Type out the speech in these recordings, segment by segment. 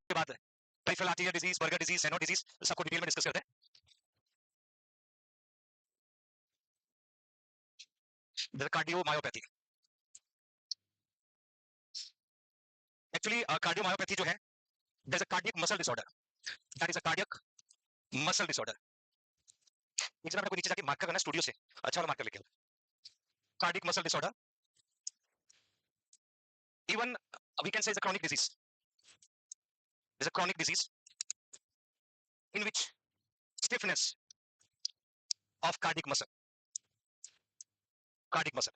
उसके बाद peripheral arterial disease, Buerger disease, सेनो डिजीज, सबको डिटेल में डिस्कस करते हैं. कार्डियोमायोपैथी. एक्चुअली कार्डियोमायोपैथी जो है, there is a cardiac muscle disorder, that is a cardiac muscle disorder. एक जरा आपको नीचे जाके मार्क करना स्टूडियो से, अच्छा वाला मार्कर लेके आओ. Cardiac muscle disorder, even we can say is a chronic disease. Is a chronic disease in which stiffness of cardiac muscle. Cardiac muscle.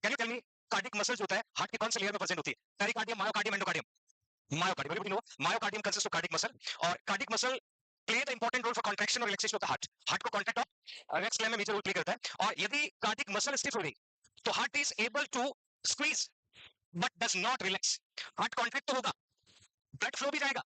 Can you tell me cardiac muscle जो होता है heart के कौन से layer में present होती है? Pericardium, myocardium, endocardium. Myocardium. Everybody know myocardium consists of cardiac muscle और cardiac muscle play the important role for contraction और relaxation of the heart. Heart को कॉन्ट्रैक्ट और रिलैक्स करने में मेजर रोल प्ले करता है. और यदि कार्डियक मसल स्टिफ हो गई तो heart is able to squeeze but does not relax. Heart contract तो होगा, ब्लड फ्लो भी जाएगा,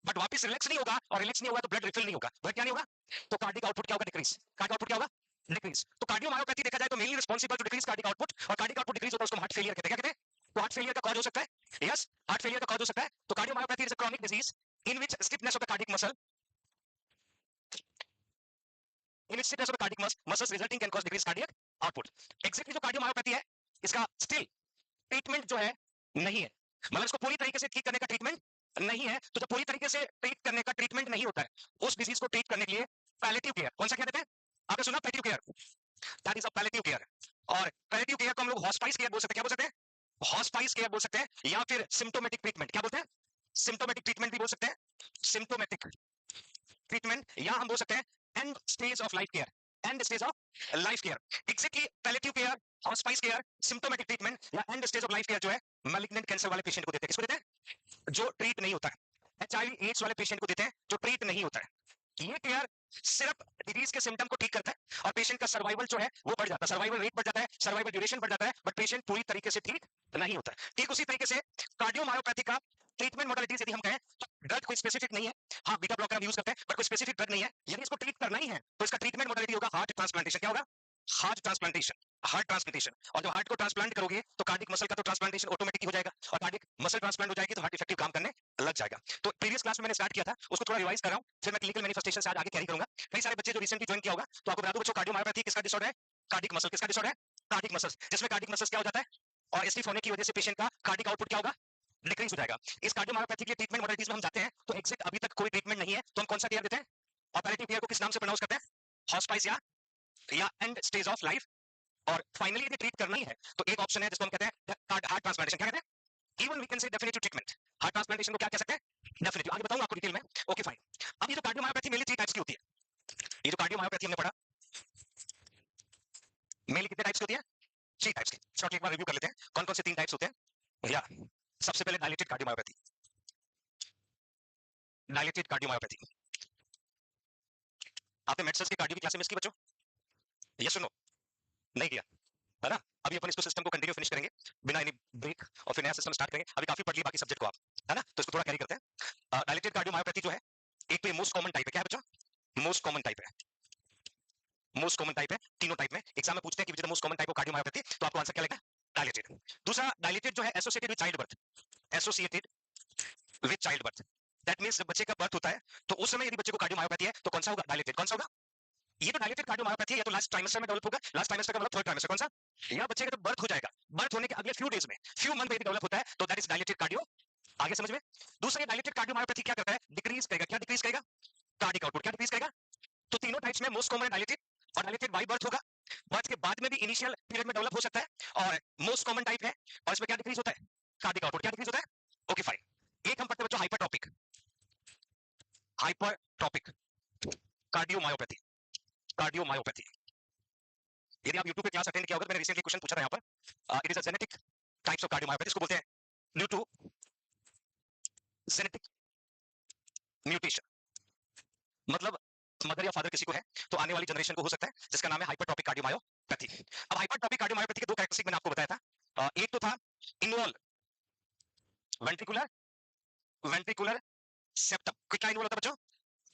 बट वापस रिलैक्स नहीं होगा, और रिलैक्स नहीं होगा तो ब्लड रिफिल नहीं होगा. ब्लड क्या नहीं होगा? तो कार्डिक आउटपुट क्या होगा? डिक्रीज. कार्डिक आउटपुट क्या होगा? डिक्रीज. तो कार्डियोमायोपैथी देखा जाए तो mainly responsible to decrease cardiac output, और कार्डिक आउटपुट डिक्रीज होता है उसको हार्ट फेलियर कहते हैं. क्या कहते हैं? तो हार्ट फेलियर का कॉज हो सकता है. यस, हार्ट फेलियर का कॉज हो सकता है. तो cardiomyopathy is a chronic disease in which stiffness of the cardiac muscle, in which stiffness of the cardiac muscles resulting can cause decreased cardiac output. Exactly जो cardiomyopathy है इसका still treatment जो है नहीं है, मतलब इसको पूरी तरीके से ठीक करने का ट्रीटमेंट नहीं है. तो जब पूरी तरीके से ट्रीट करने का ट्रीटमेंट नहीं होता है उस डिजीज को ट्रीट करने के लिए पैलेटिव केयर. कौन सा क्या देते हैं? आपने सुना palliative care? That is a palliative care. और पैलेटिव केयर को हम लोग हॉस्पाइस केयर बोल सकते हैं. क्या बोल सकते हैं? हॉस्पाइस केयर बोल सकते हैं, या फिर सिम्टोमेटिक ट्रीटमेंट. क्या बोलते हैं? सिम्टोमेटिक ट्रीटमेंट भी बोल सकते हैं. सिम्टोमेटिक ट्रीटमेंट, या हम बोल सकते हैं end stage of life care. End stage of life care. Exactly palliative care, hospice care, symptomatic treatment या end stage of life care जो है मैलिग्नेंट कैंसर वाले पेशेंट को देते हैं. किसको देते हैं? जो ट्रीट नहीं होता है. एचआईवी एड्स वाले पेशेंट को देते हैं जो ट्रीट नहीं होता है. ये केयर सिर्फ डिजीज के सिम्टम को ठीक करता है और पेशेंट का सर्वाइवल जो है वो बढ़ जाता है, सर्वाइवल रेट बढ़ जाता है, सर्वाइवल ड्यूरेशन बढ़ जाता है, बट पेशेंट पूरी तरीके से ठीक नहीं होता है. ठीक उसी तरीके से कार्डियोमायोपैथी का ट्रीटमेंट मॉडलिटीज यदि हम कहें तो ड्रग कोई स्पेसिफिक नहीं है. हाँ, बीटा ब्लॉकर हम यूज करते हैं बट कोई स्पेसिफिक ड्रग नहीं है. यदि इसको ट्रीट करना ही है तो इसका ट्रीटमेंट मॉडलिटी होगा हार्ट ट्रांसप्लांटेशन. क्या होगा? Heart transplantation. Heart transplantation. और जब हार्ट को ट्रांसप्लांट करोगे तो कार्डिक मसल का तो ट्रांसप्लांटेशन ऑटोमेटिक हो जाएगा, और कार्डिक मसल ट्रांसप्लांट हो जाएगी तो हार्ट इफेक्टिव काम करने लग जाएगा. तो प्रीवियस क्लास में मैंने स्टार्ट किया था, उसको थोड़ा रिवाइज कर रहा हूं, फिर मैं क्लिनिकल मैनिफेस्टेशन से आज आगे कैरी करूंगा. कई सारे बच्चे जो रिसेंटली ज्वाइन किया होगा तो आपको बता दूं बच्चों, कार्डियोमायोपैथी किसका डिसऑर्डर है? Cardiac muscle. किसका डिसऑर्डर है? Cardiac muscle. जिसमें कार्डिक मसल क्या हो जाता है और स्टिफ होने की वजह से पेशेंट का कार्डिक आउटपुट क्या होगा? डिक्रीज हो जाएगा. इस कार्डियोमायोपैथी के ट्रीटमेंट मॉडलिटीज में हम जाते हैं तो एग्जैक्ट अभी तक कोई ट्रीटमेंट नहीं है तो हम कौन सा केयर देते हैं? ऑपरेटिव केयर को किस नाम से प्रोनाउंस करते हैं? हॉस्पाइस या एंड स्टेज ऑफ लाइफ. और फाइनली यदि ट्रीट करना ही है तो एक ऑप्शन है जिसको हम कहते हैं हार्ट ट्रांसप्लांटेशन. क्या कहते हैं? Even we can say definitive treatment. Heart transplantation को क्या कह सकते हैं? डेफिनेटिव. आगे बताऊंगा आपको डिटेल में. Okay fine. अब ये जो कार्डियोमायोपैथी मेनली 3 टाइप्स की होती है. ये जो कार्डियोमायोपैथी हमने पढ़ा मेनली कितने टाइप्स की होती है? 3 टाइप्स की. शॉर्टली एक बार रिव्यू कर लेते हैं कौन कौन से 3 टाइप्स होते हैं. या सबसे पहले डायलेटेड कार्डियोमायोपैथी. Dilated cardiomyopathy. आपने मेडिसिन की कार्डियो की क्लास मिस की बच्चों? यस और नो? नहीं किया है ना? अभी अपन इसको सिस्टम को कंटिन्यू फिनिश करेंगे बिना एनी ब्रेक और फिर नया सिस्टम स्टार्ट करेंगे. अभी काफी पढ़ लिया बाकी सब्जेक्ट को आप, है ना? तो इसको थोड़ा कैरी करते हैं. डायलेटेड कार्डियोमायोपैथी जो है एक तो मोस्ट कॉमन टाइप है. क्या है बच्चों? मोस्ट कॉमन टाइप है. मोस्ट कॉमन टाइप है. तीनों टाइप में एग्जाम में पूछते हैं कि which is the most common type of cardiomyopathy, तो आपको आंसर क्या लगेगा? डायलेटेड. दूसरा डायलेटेड जो है associated with child birth. Associated with child birth. That means जब बच्चे का बर्थ होता है तो उस समय यदि बच्चे को कार्डियोमायोपैथी है तो कौन सा होगा? डायलेटेड. कौन सा होगा? ये तो डायलेटेड कार्डियोमायोपैथी है या तो लास्ट ट्राइमेस्टर में डेवलप होगा. लास्ट ट्राइमेस्टर का मतलब थर्ड ट्राइमेस्टर. कौन सा? या बच्चे का जब बर्थ हो जाएगा, बर्थ होने के अगले फ्यू डेज में, फ्यू मंथ में डेवलप होता है तो दैट इज डायलेटेड कार्डियो. आगे समझ में? दूसरा डायलेटेड कार्डियोमायोपैथी क्या करता है? डिक्रीज करेगा. क्या डिक्रीज करेगा? Cardiac output. क्या डिक्रीज करेगा? तो तीनों टाइप्स में मोस्ट कॉमन डायलेटेड, और डायलेटेड बाई बर्थ होगा. बर्थ के बाद में भी इनिशियल पीरियड में डेवलप हो सकता है और मोस्ट कॉमन टाइप है. और इसमें क्या डिक्रीज होता है? Cardiac output. क्या डिक्रीज होता है? Okay fine. एक हम पढ़ते हैं बच्चों हाइपरटॉपिक. हाइपरटॉपिक कार्डियोमायोपैथी. कार्डियोमायोपैथी. यदि आप YouTube पे क्लास अटेंड किया होगा तो मैंने रिसेंटली क्वेश्चन पूछा था यहाँ पर. It is a genetic types of cardiomyopathy. इसको बोलते हैं ड्यू टू जेनेटिक म्यूटेशन. मतलब मदर या फादर किसी को है तो आने वाली जनरेशन को हो सकता है, जिसका नाम है हाइपरटॉपिक कार्डियोमायोपैथी. अब हाइपरटॉपिक कार्डियोमायोपैथी के दो कैरेक्टरिस्टिक मैंने आपको बताया था. एक तो था इन्वॉल्व वेंट्रिकुलर वेंट्रिकुलर सेप्टम. कितना इन्वॉल्व होता है बच्चों?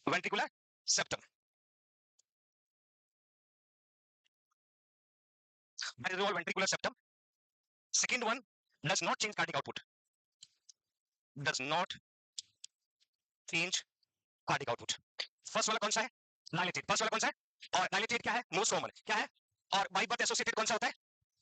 Ventricular septum. That is involve ventricular septum. Second one does not change cardiac output. Does not change cardiac output. First वाला कौन सा है? डायलेटेड। फर्स्ट वाला कौन सा है? और डायलेटेड क्या है? मोस्ट कॉमन क्या है? और बाई बर्थ एसोसिएटेड कौन सा होता है?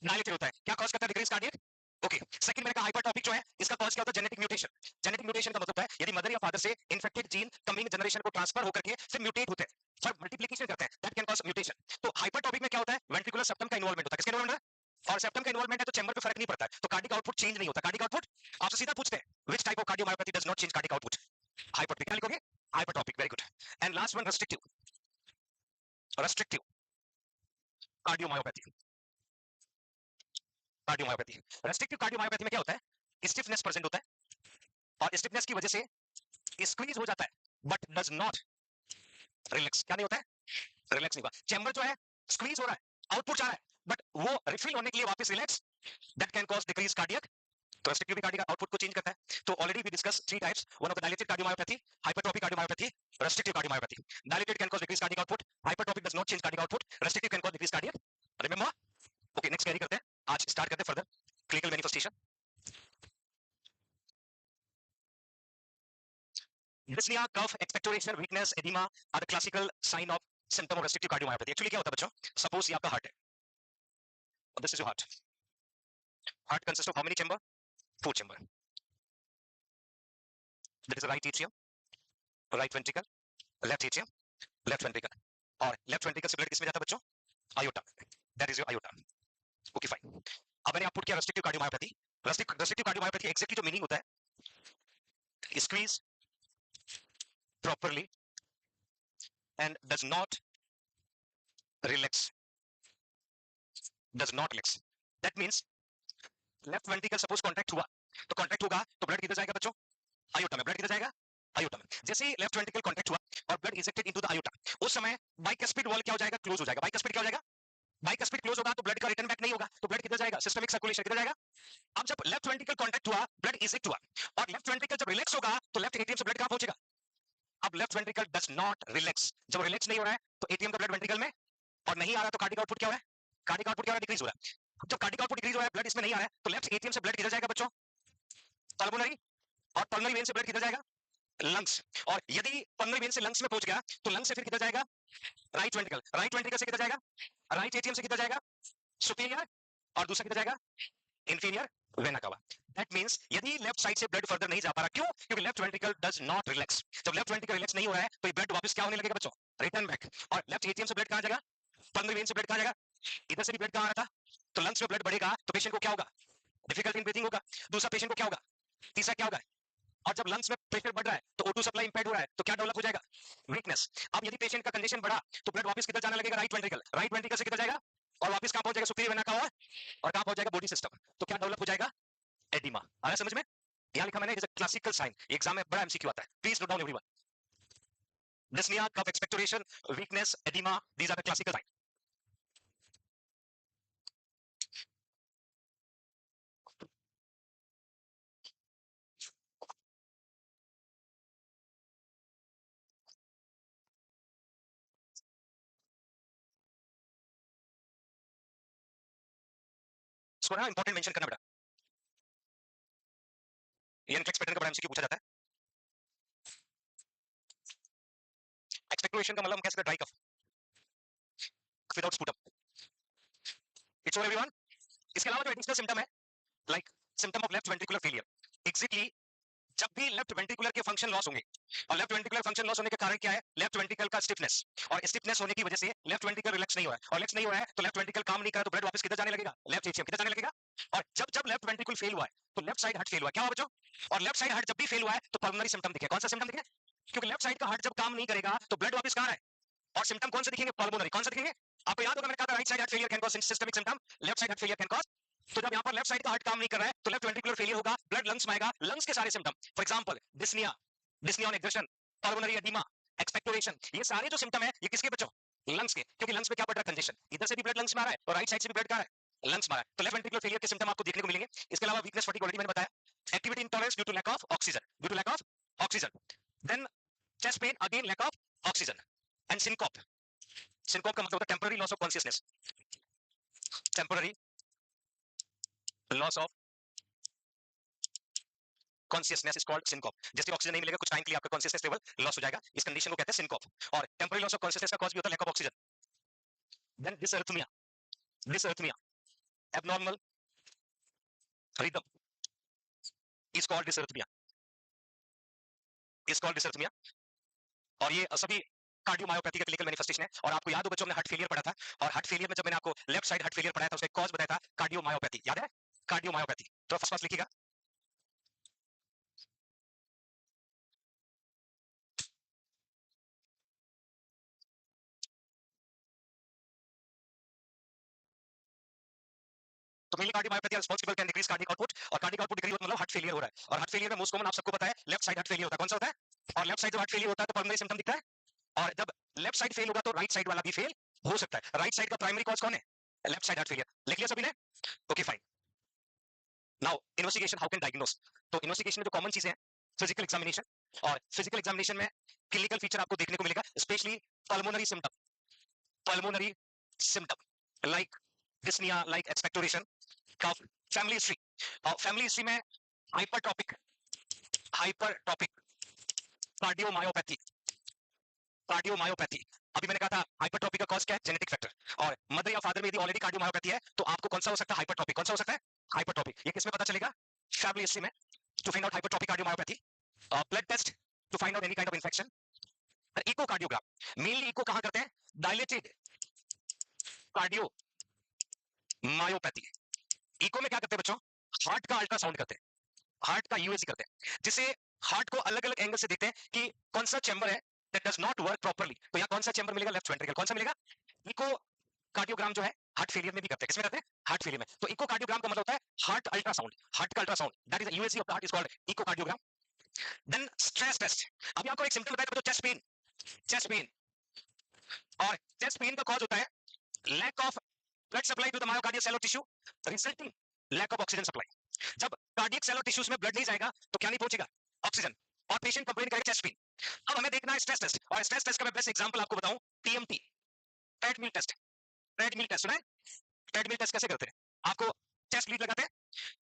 डायलेटेड होता है। क्या कॉज करता है डिक्रीज कार्डियक? ओके। सेकंड मैंने कहा हाइपरटॉपिक जो है इसका कॉज क्या होता है? Genetic mutation. जेनेटिक म्यूटेशन का मतलब है यदि मदर या फादर से इन्फेक्टेड जीन कमिंग जनरेशन को ट्रांसफर होकर के फिर म्यूटेट होते हैं, फिर मल्टीप्लिकेशन करते हैं, दैट कैन कॉज म्यूटेशन। तो हाइपरटॉपिक में क्या होता है? वेंट्रिकुलर सेप्टम का इन्वॉल्वमेंट होता है। किसका इन्वॉल्वमेंट है? और सेप्टम का इन्वॉल्वमेंट है तो चैम्बर पे फर्क नहीं पड़ता है, तो कार्डिक आउटपुट चेंज नहीं होता। कार्डिक आउटपुट आपसे सीधा पूछते हैं which type of cardiomyopathy does not change cardiac output? Hypertrophic. क्या लिखोगे? Hypertrophic. Very good. And last one restrictive. Restrictive cardiomyopathy. Cardiomyopathy. Restrictive cardiomyopathy में क्या होता है? स्टिफनेस प्रेजेंट होता है और स्टिफनेस की वजह से स्क्वीज हो जाता है बट डज नॉट रिलैक्स। क्या नहीं होता है? रिलैक्स नहीं होगा। चैम्बर जो है स्क्वीज हो रहा है, आउटपुट जा रहा है, बट वो रिफिल होने के लिए वापस relax, that can cause decrease cardiac. तो रेस्ट्रिक्टिव भी कार्डियक आउटपुट को चेंज करता है। तो already we discuss three types, one of the dilated cardiomyopathy, hypertrophic cardiomyopathy, restrictive cardiomyopathy. Dilated can cause decrease cardiac output, hypertrophic does not change cardiac output, restrictive can cause decrease cardiac. Remember? Okay, next carry करते हैं। आज start करते हैं further clinical manifestation. Dyspnea, cough, expectoration, weakness, edema are the classical sign of symptom of restrictive cardiomyopathy. Actually क्या होता है बच्चों? Suppose ये आपका हार्ट है, this is your heart. Heart consists of how many chamber? Four chamber. That is the right atrium, right ventricle, left atrium, left ventricle. और left ventricle से blood किसमें जाता है बच्चों? Aorta. That is your aorta. Okay, fine. अब मैंने आप put किया restrictive cardiomyopathy. Restrictive cardiomyopathy exactly जो meaning होता है, squeeze properly and does not relax. Does not relax. That means left ventricle suppose contract हुआ, तो कॉन्ट्रैक्ट होगा तो ब्लड किधर जाएगा बच्चों? आयोटा में। ब्लड किधर जाएगा? आयोटा में। जैसे ही लेफ्ट वेंट्रिकल कॉन्ट्रैक्ट हुआ और blood injected into the iota, उस समय बाइकस्पिड वॉल क्या हो जाएगा? क्लोज हो जाएगा। बाइकस्पिड क्या हो जाएगा? बाइकस्पिड क्लोज होगा तो ब्लड का रिटर्न बैक नहीं होगा, तो ब्लड किधर जाएगा? सिस्टमिक सर्कुलेशन किधर जाएगा? अब जब लेफ्ट वेंट्रिकल कॉन्ट्रैक्ट हुआ, ब्लड इंजेक्ट हुआ और लेफ्ट वेंट्रिकल जब रिलैक्स होगा तो लेफ्ट एटीएम से ब्लड कहां पहुंचेगा? अब left ventricle does not relax. जब रिलैक्स नहीं हो रहा है तो एटीएम का ब्लड वेंट्रिकल में और नहीं आ रहा तो कार्डिक आउटपुट क्या हो रहा है? कार्डिक आउटपुट क्या हो रहा है? डिक्रीज हो रहा है। जब कार्डिक आउटपुट डिक्रीज हो रहा है, ब्लड इसमें नहीं आ रहा है, तो लेफ्ट एटीएम से ब्लड किधर जाएगा बच्चों? पल्मोनरी। और पल्मोनरी वेन से ब्लड किधर जाएगा? लंग्स। और यदि पल्मोनरी वेन से लंग्स में पहुंच गया तो लंग्स से फिर किधर जाएगा? Right ventricle. राइट वेंट्रिकल से किधर जाएगा? राइट एटीएम से किधर जाएगा? सुपीरियर। और दूसरा किधर जाएगा? Inferior vena cava. That means यदि लेफ्ट साइड से ब्लड फर्दर नहीं जा पा रहा, क्यों? क्योंकि left ventricle does not relax. जब लेफ्ट वेंट्रिकल रिलैक्स नहीं हो रहा है तो ये ब्लड वापस क्या होने लगेगा बच्चों? Return back. और लेफ्ट एटीएम से ब्लड कहां जाएगा? पल्मोनरी वेन से ब्लड कहां जाएगा? इधर से भी ब्लड कहां आ रहा था, तो लंग्स में ब्लड बढ़ेगा तो पेशेंट को क्या होगा? डिफिकल्टी इन ब्रीथिंग होगा। दूसरा पेशेंट को क्या होगा? तीसरा क्या होगा? और जब लंग्स में प्रेशर बढ़ रहा है तो O2 सप्लाई इंपेयर्ड हो रहा है, तो क्या डेवलप हो जाएगा? वीकनेस। अब यदि पेशेंट का कंडीशन बढ़ा तो ब्लड वापस किधर जाने लगेगा? Right ventricle. राइट वेंट्रिकल से किधर जाएगा? और वापस कहां पहुंच जाएगा? Superior vena cava. और कहां पहुंच जाएगा? Body system. तो क्या डेवलप हो जाएगा? एडिमा। आ रहा है समझ में? यहां लिखा मैंने, is a classical sign. Exam में बड़ा एमसीक्यू आता है, please note down everyone. Dyspnoea, cough expectoration, weakness, oedema, these are the classical sign. इसको ना इंपॉर्टेंट मेंशन करना बेटा, ये इनफ्लेक्स पैटर्न का बड़ा एमसीक्यू पूछा जाता है। एक्सपेक्टोरेशन का मतलब हम कह सकते हैं dry cough without sputum. It's for everyone. इसके अलावा जो एडिशनल सिम्टम है, like symptom of left ventricular failure. Exactly जब भी लेफ्ट वेंट्रिकुलर के फंक्शन लॉस होंगे, और लेफ्ट वेंट्रिकुलर फंक्शन लॉस होने के कारण क्या है? लेफ्ट वेंट्रिकल का स्टिफनेस। और स्टिफनेस होने की वजह से लेफ्ट वेंट्रिकल रिलैक्स नहीं हो रहा है, और रिलैक्स नहीं हो रहा है तो लेफ्ट वेंट्रिकल काम नहीं कर रहा, तो ब्लड वापस किधर जाने लगेगा? लेफ्ट एटीएम किधर जाने लगेगा? और जब जब लेफ्ट वेंट्रिकल फेल हुआ है तो लेफ्ट साइड हार्ट फेल हुआ है। क्या हुआ बच्चों? और लेफ्ट साइड हार्ट जब भी फेल हुआ है तो पल्मोनरी सिम्टम दिखे। कौन सा सिम्टम दिखे? क्योंकि लेफ्ट साइड का हार्ट जब काम नहीं करेगा तो ब्लड वापस कहां है? और सिम्टम कौन से दिखेंगे? पल्मोनरी। कौन सा दिखेंगे? आपको याद होगा मैंने कहा था right side heart failure can cause systemic symptom, left side heart failure can cause. तो जब यहाँ पर लेफ्ट साइड का हार्ट काम नहीं कर रहा है तो लेफ्ट वेंट्रिकुलर फेलियर होगा, ब्लड लंग्स में आएगा, लंग्स के सारे symptom, for example dyspnoea, dyspnoea on exertion, pulmonary oedema, expectoration, ये सारे जो सिम्टम है ये किसके बच्चों? लंग्स के। क्योंकि लंग्स में क्या बढ़ रहा है? कंजेशन। इधर से भी ब्लड लंग्स में आ रहा है और राइट साइड से भी ब्लड का है, लंग्स में आ रहा है। तो लेफ्ट वेंट्रिकुलर फेलियर के सिम्टम आपको देखने को मिलेंगे। इसके अलावा वीकनेस, फटीग ऑलरेडी मैंने बताया, activity intolerance due to lack of oxygen, due to lack of oxygen, then chest pain again lack of oxygen, and syncope. Syncope का मतलब होता है temporary loss of consciousness, temporary loss of consciousness is called syncope. जैसे oxygen नहीं मिलेगा कुछ time के लिए आपका कॉन्शियसनेस लेवल लॉस हो जाएगा, इस कंडीशन को कहते हैं सिनकॉप। और टेम्परेरी लॉस ऑफ कॉन्शियसनेस का कॉज भी होता है lack of oxygen. Then dysarrhythmia abnormal rhythm is called dysarrhythmia. और ये सभी कार्डियोमायोपैथी का क्लिनिकल मैनिफेस्टेशन है। और आपको याद हो बच्चों, हमने हार्ट फेलियर पढ़ा था, और हार्ट फेलियर में जब मैंने आपको लेफ्ट साइड हार्ट फेलियर पढ़ाया था, उसका कॉज बताया था कार्डियोमायोपैथी, याद है? कार्डियोमायोपैथी। तो फर्स्ट लिखिएगा। तो mainly cardiomyopathy responsible can decrease cardiac output, और कार्डियक आउटपुट डिक्रीज मतलब हार्ट फेलियर हो रहा है। और हार्ट फेलियर में मोस्ट कॉमन आप सबको पता है लेफ्ट साइड हार्ट फेलियर होता है। कौन सा होता है? और लेफ्ट साइड जब हार्ट फेलियर होता है तो पल्मोनरी सिम्पटम दिखता है, और जब लेफ्ट साइड फेल होगा तो राइट साइड वाला भी फेल हो सकता है। राइट साइड का प्राइमरी कॉज कौन है? Left side heart failure. लिख लिया सभी ने? Okay fine. Now investigation how can diagnose. तो इन्वेस्टिगेशन में जो कॉमन चीजें हैं, फिजिकल एग्जामिनेशन, और फिजिकल एग्जामिनेशन में क्लिनिकल फीचर आपको देखने को मिलेगा, especially pulmonary symptom like dyspnea, like expectoration, cough, family history. और फैमिली हिस्ट्री में हाइपरटॉपिक कार्डियोमायोपैथी। अभी मैंने कहा था हाइपरट्रॉपी का कॉज क्या है? Genetic factor. और मदर या फादर में यदि ऑलरेडी कार्डियोमायोपैथी है तो आपको कौन सा हो सकता है? हाइपरट्रॉपी। कौन सा हो सकता है? हाइपरट्रॉपी। ये किसमें पता चलेगा? फैमिली हिस्ट्री में, to find out hypertrophy cardiomyopathy. Blood test to find out any kind of infection. Echocardiogram mainly echo कहां करते हैं? Dilated cardiomyopathy. इको में क्या करते हैं बच्चों? हार्ट का अल्ट्रासाउंड करते हैं, हार्ट का यूएसजी करते हैं, जिससे हार्ट को अलग अलग एंगल से देखते हैं कि कौन सा चैम्बर है that does not work properly। तो यहाँ कौन सा चैम्बर मिलेगा? Left ventricle. कौन सा मिलेगा? इको कार्डियोग्राम जो है हार्ट फेलियर में भी करते हैं। किसमें करते हैं? हार्ट फेलियर में। तो इको कार्डियोग्राम का मतलब होता है हार्ट अल्ट्रासाउंड, हार्ट का ultrasound, that is USG of the heart is called echo cardiogram. Then stress test. अभी आपको एक सिम्टम बताया था, चेस्ट पेन, और चेस्ट पेन का कॉज होता है lack of blood supply to the myocardial cell और tissue resulting lack of oxygen supply. जब कार्डियक सेल और टिश्यूज में ब्लड नहीं जाएगा तो क्या नहीं पहुंचेगा? ऑक्सीजन, और पेशेंट कंप्लेन करेगा चेस्ट पेन। अब हमें देखना है स्ट्रेस टेस्ट, और स्ट्रेस टेस्ट का मैं बेस्ट एग्जांपल आपको बताऊं, TMT, treadmill test. Treadmill test सुना है? ट्रेडमिल टेस्ट कैसे करते हैं? आपको चेस्ट लीड लगाते हैं,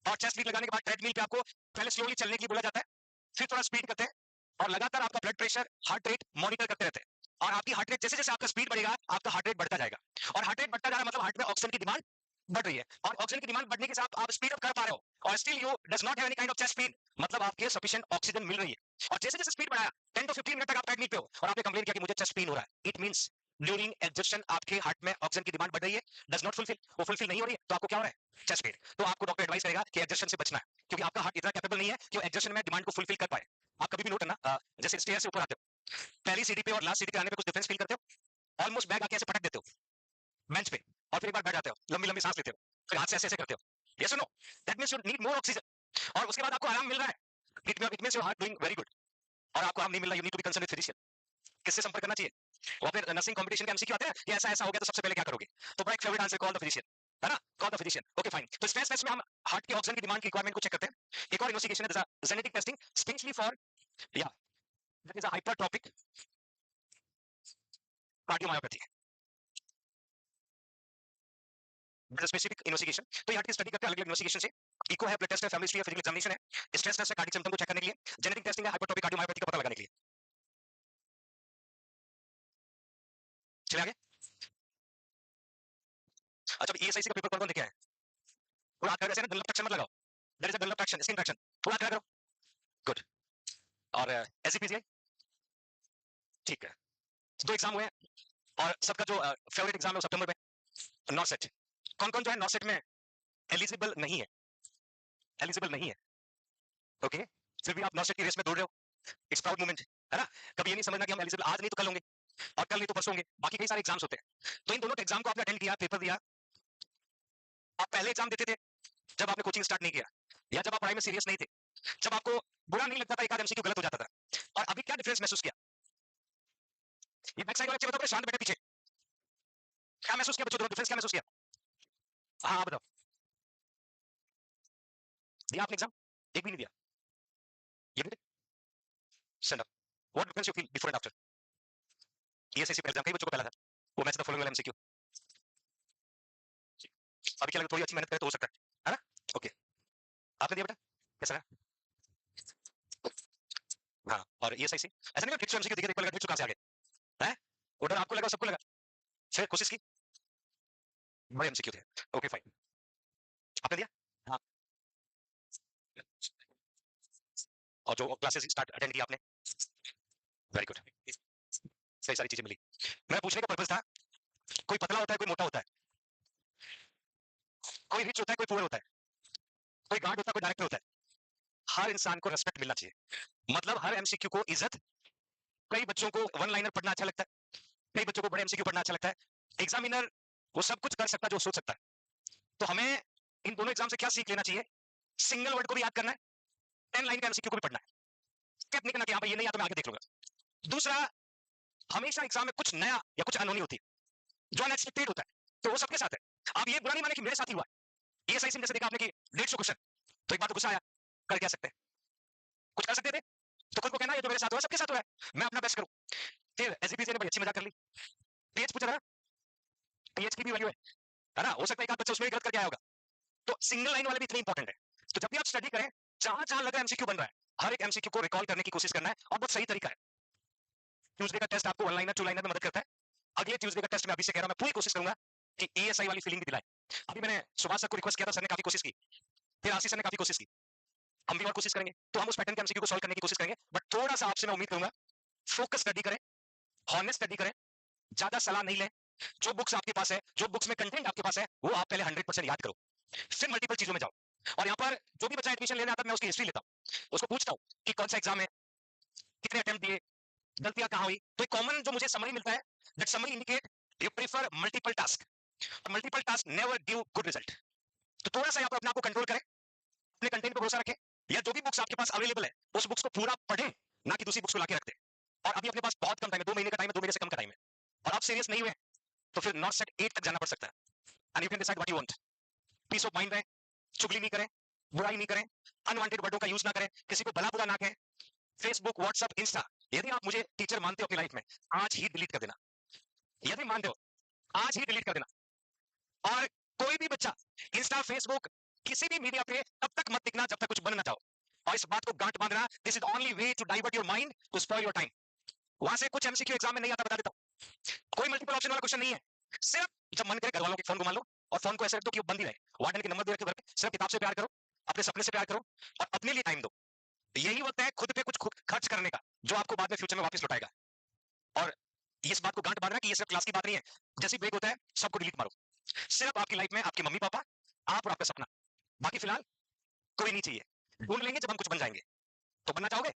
और चेस्ट लीड लगाने के बाद ट्रेडमिल पे आपको पहले स्लोली चलने के लिए बोला जाता है, फिर थोड़ा स्पीड करते हैं, और लगातार आपका blood pressure, heart rate monitor करते रहते हैं। और आपकी हार्ट रेट जैसे जैसे आपका स्पीड बढ़ेगा आपका हार्ट रेट बढ़ता जाएगा, और हार्ट रेट बढ़ता जा रहा है मतलब हार्ट में ऑक्सीजन की डिमांड बढ़ रही है, और ऑक्सीजन की डिमांड बढ़ने के साथ आप स्पीड अप कर पा रहे हो, और still you does not have any kind of chest pain, मतलब आपके सफिशिएंट ऑक्सीजन मिल रही है। और जैसे जैसे स्पीड बढ़ाया 10 टू 15 मिनट तक आप ट्रेडमिल पे हो और आपने कंप्लेन किया कि मुझे चेस्ट पेन हो रहा है, इट मींस ड्यूरिंग एग्जर्शन आपके हार्ट में ऑक्सीजन की डिमांड बढ़ रही है, डज नॉट फुलफिल, वो फुलफिल नहीं हो रही है, तो आपको क्या हो रहा है? Chest pain. तो आपको डॉक्टर एडवाइस करेगा कि एग्जर्शन से बचना है, क्योंकि आपका हार्ट इतना कैपेबल नहीं है कि वो एग्जर्शन में डिमांड को फुलफिल कर पाए। आप कभी भी नोट करना, जैसे स्टेयर से ऊपर आते हो, पहली सीढ़ी पे और लास्ट सीढ़ी पे आने पे कुछ डिफरेंस फील करते हो? ऑलमोस्ट बैग आके ऐसे पटक देते हो बेंच पे, और फिर एक बार बैठ जाते हो, लंबी लंबी सांस लेते हो, फिर हाथ से ऐसे ऐसे करते हो। यस और no? That means you need more oxygen, और उसके बाद आपको आराम मिल रहा है, it means your heart doing very good. और आपको आराम नहीं मिल रहा, you need to be concern with physician. किससे संपर्क करना चाहिए? और फिर नर्सिंग कंपटीशन के एमसीक्यू आते हैं कि ऐसा ऐसा हो गया तो सबसे पहले क्या करोगे? तो बड़ा एक favourite answer, call the physician, है ना? Call the physician. Okay fine. तो स्ट्रेस टेस्ट में हम हार्ट के ऑक्सीजन की डिमांड की रिक्वायरमेंट को चेक करते हैं। एक और इन्वेस्टिगेशन है जेनेटिक टेस्टिंग, स्पेशली फॉर या that is a हाइपरट्रॉपिक cardiomyopathy, specific investigation. तो ये हार्ट की स्टडी करते हैं अलग अलग इन्वेस्टिगेशन से। इको है, ब्लड टेस्ट है, फैमिली हिस्ट्री है, फिजिकल एग्जामिनेशन है, स्ट्रेस टेस्ट है कार्डियक सिम्पटम को चेक करने के लिए, जेनेटिक टेस्टिंग है हाइपरट्रॉपिक कार्डियोमायोपैथी का पता लगाने के लिए। चलिए आगे। अच्छा, ईएसआईसी का पेपर कौन कौन लेके आए? थोड़ा हाथ वैसे ना, डनलप ट्रैक्शन मत लगाओ, there is a Dunlop traction, skin traction, थोड़ा हाथ करो। गुड। और एसजीपीजीआई, ठीक है। दो एग्जाम हुए हैं, और सबका जो फेवरेट एग्जाम है वो सितंबर में, नॉर्सेट। कौन कौन जो है नॉर्सेट में एलिजिबल नहीं है? एलिजिबल नहीं है, ओके। फिर भी आप नॉर्सेट की रेस में दौड़ रहे हो, इट्स प्राउड मोमेंट, है ना? कभी ये नहीं समझना कि हम एलिजिबल आज नहीं तो कल होंगे, और कल नहीं तो परसों होंगे, बाकी कई सारे एग्जाम्स होते हैं। तो इन दोनों एग्जाम को आपने अटेंड किया, पेपर दिया। आप पहले एग्जाम देते थे जब आपने कोचिंग स्टार्ट नहीं किया, या जब आप पढ़ाई में सीरियस नहीं थे, जब आपको बुरा नहीं लगता था, एक आध एमसीक्यू गलत हो जाता था, और अभी क्या डिफरेंस महसूस किया? ये बैक साइड वाले बच्चे बताओ, शांत बैठे पीछे, क्या महसूस किया बच्चों? दोनों डिफरेंस क्या महसूस किया? हाँ बताओ। दिया आपने एग्जाम? एक भी नहीं दिया? ये भी stand up. What difference you feel before and after? ESIC का एग्जाम कई बच्चों को पहला था, वो मैच द फॉलोइंग वाला एमसीक्यू। अभी क्या लगा, थोड़ी अच्छी मेहनत करे तो हो सकता है ना? ओके। आपने दिया बेटा? कैसा रहा? हाँ, और ये सही सी ऐसा नहीं कि एमसीक्यू देखिए, एक कहां से आ गए हैं? वो डर आपको लगा, सबको लगा, फिर कोशिश की, बड़े एमसीक्यू थे। ओके फाइन, आपने दिया। हाँ, और जो क्लासेस स्टार्ट अटेंड किया आपने, वेरी गुड, सही सारी चीजें मिली। मैं पूछने का पर्पस था, कोई पतला होता है, कोई मोटा होता है, कोई रिच होता है, कोई पुअर होता है, कोई गार्ड होता है, कोई डायरेक्टर होता है। हर इंसान को रेस्पेक्ट मिलना चाहिए, मतलब हर एमसीक्यू को इज्जत। कई बच्चों को वन लाइनर पढ़ना अच्छा लगता है, कई बच्चों को बड़े एमसीक्यू पढ़ना अच्छा लगता है। एग्जामिनर वो सब कुछ कर सकता है जो सोच सकता है। तो हमें इन दोनों एग्जाम से क्या सीख लेना चाहिए? सिंगल वर्ड को भी याद करना है, 10 लाइन का एमसीक्यू को भी पढ़ना है। स्किप नहीं करना कि हाँ भाई ये नहीं आता, मैं आगे देख लूंगा। दूसरा, हमेशा एग्जाम में कुछ नया या कुछ अनहोनी होती है, जो अनएक्सपेक्टेड होता है, तो वो सबके साथ है। आप ये बुरा नहीं माने कि मेरे साथ ही हुआ। ये सही जैसे देखा आपने कि 150 क्वेश्चन, तो एक बार तो गुस्सा आया, कर क्या सकते हैं, कुछ कर सकते थे। तो खुद को कहना, ये जो मेरे साथ हुआ सबके साथ हुआ है, मैं अपना बेस्ट करूं। फिर एसजीपीसी ने बड़ी अच्छी मजाक कर ली, पीएच पूछ रहा, पीएच की भी वैल्यू है ना, हो सकता है एक आध बच्चा उसमें भी गलत करके आया होगा। तो सिंगल लाइन वाले भी इतने इंपॉर्टेंट है। तो जब भी आप स्टडी करें, जहां जहां लगा एमसीक्यू बन रहा है, हर एक एमसीक्यू को रिकॉल करने की कोशिश करना है, और बहुत सही तरीका है। ट्यूसडे का टेस्ट आपको वन लाइनर, टू लाइनर में मदद करता है। अगले ट्यूसडे का टेस्ट में अभी से कह रहा हूं, मैं पूरी कोशिश करूंगा कि ईएसआई वाली फीलिंग भी दिलाए। अभी मैंने सुभाष सर को रिक्वेस्ट किया था, सर ने काफी कोशिश की, फिर आशीष सर ने काफी कोशिश की, हम भी और कोशिश करेंगे। तो हम उस पैटर्न के एमसीक्यू को सॉल्व करने की कोशिश करेंगे, बट थोड़ा सा आपसे मैं उम्मीद करूंगा, फोकस स्टडी करें, हॉनेस्ट स्टडी करें, ज्यादा सलाह नहीं लें। जो बुक्स आपके पास है, जो बुक्स में कंटेंट आपके पास है, वो आप पहले 100% याद करो, फिर मल्टीपल चीजों में जाओ। और यहाँ पर जो भी बच्चा एडमिशन लेने आता है, मैं उसकी हिस्ट्री लेता हूँ, उसको पूछता हूँ कि कौन सा एग्जाम है, कितने अटेम्प्ट दिए, गलतियां कहां हुई। तो कॉमन जो मुझे समरी मिलता है, that summary indicate you prefer multiple task, multiple task never give good result. तो थोड़ा सा यहाँ पर अपने आप को कंट्रोल करें, अपने कंटेंट पर भरोसा रखें, या जो भी बुक्स आपके पास अवेलेबल है उस बुक्स को पूरा पढ़ें, ना कि दूसरी बुक्स को लाके रखते। और अभी अपने पास बहुत कम टाइम है, 2 महीने का टाइम है, 2 महीने से कम का टाइम है, और आप सीरियस नहीं हुए तो फिर नॉट सेट 8 तक जाना पड़ सकता है। And you can decide what you want. Peace of mind रहे, चुगली नहीं करें, बुराई नहीं करें, अनवांटेड वर्डों का यूज ना करें, किसी को भला बुरा ना कहें। फेसबुक, व्हाट्सएप, इंस्टा, यदि आप मुझे टीचर मानते हो अपनी लाइफ में, आज ही डिलीट कर देना। यदि मानते हो, आज ही डिलीट कर देना। और कोई भी बच्चा इंस्टा, फेसबुक, किसी भी मीडिया पे तब तक मत दिखना जब तक कुछ बन ना जाओ। और इस बात को गांठ बांधना, this is only way to divert your mind to spoil your time. वहां से कुछ एमसीक्यू एग्जाम में नहीं आता, बता देता हूं, कोई मल्टीपल ऑप्शन वाला क्वेश्चन नहीं है। सिर्फ जब मन करे घर वालों के फोन को मान लो, और फोन को ऐसे रख दो कि वो बंद ही रहे, वार्डन के नंबर दे रखे घर पे, सिर्फ किताब से प्यार करो, अपने सपने से प्यार करो, और अपने लिए टाइम दो। यही वक्त है खुद पे कुछ खर्च करने का, जो आपको बाद में फ्यूचर में वापस लौटाएगा। और इस बात को गांठ बांधना कि ये सिर्फ क्लास की बात नहीं है, जैसी ब्रेक होता है सबको डिलीट मारो। सिर्फ आपकी लाइफ में आपके मम्मी पापा, आप और आपका सपना, बाकी फिलहाल कोई नहीं चाहिए। ढूंढ लेंगे जब हम कुछ बन जाएंगे। तो बनना चाहोगे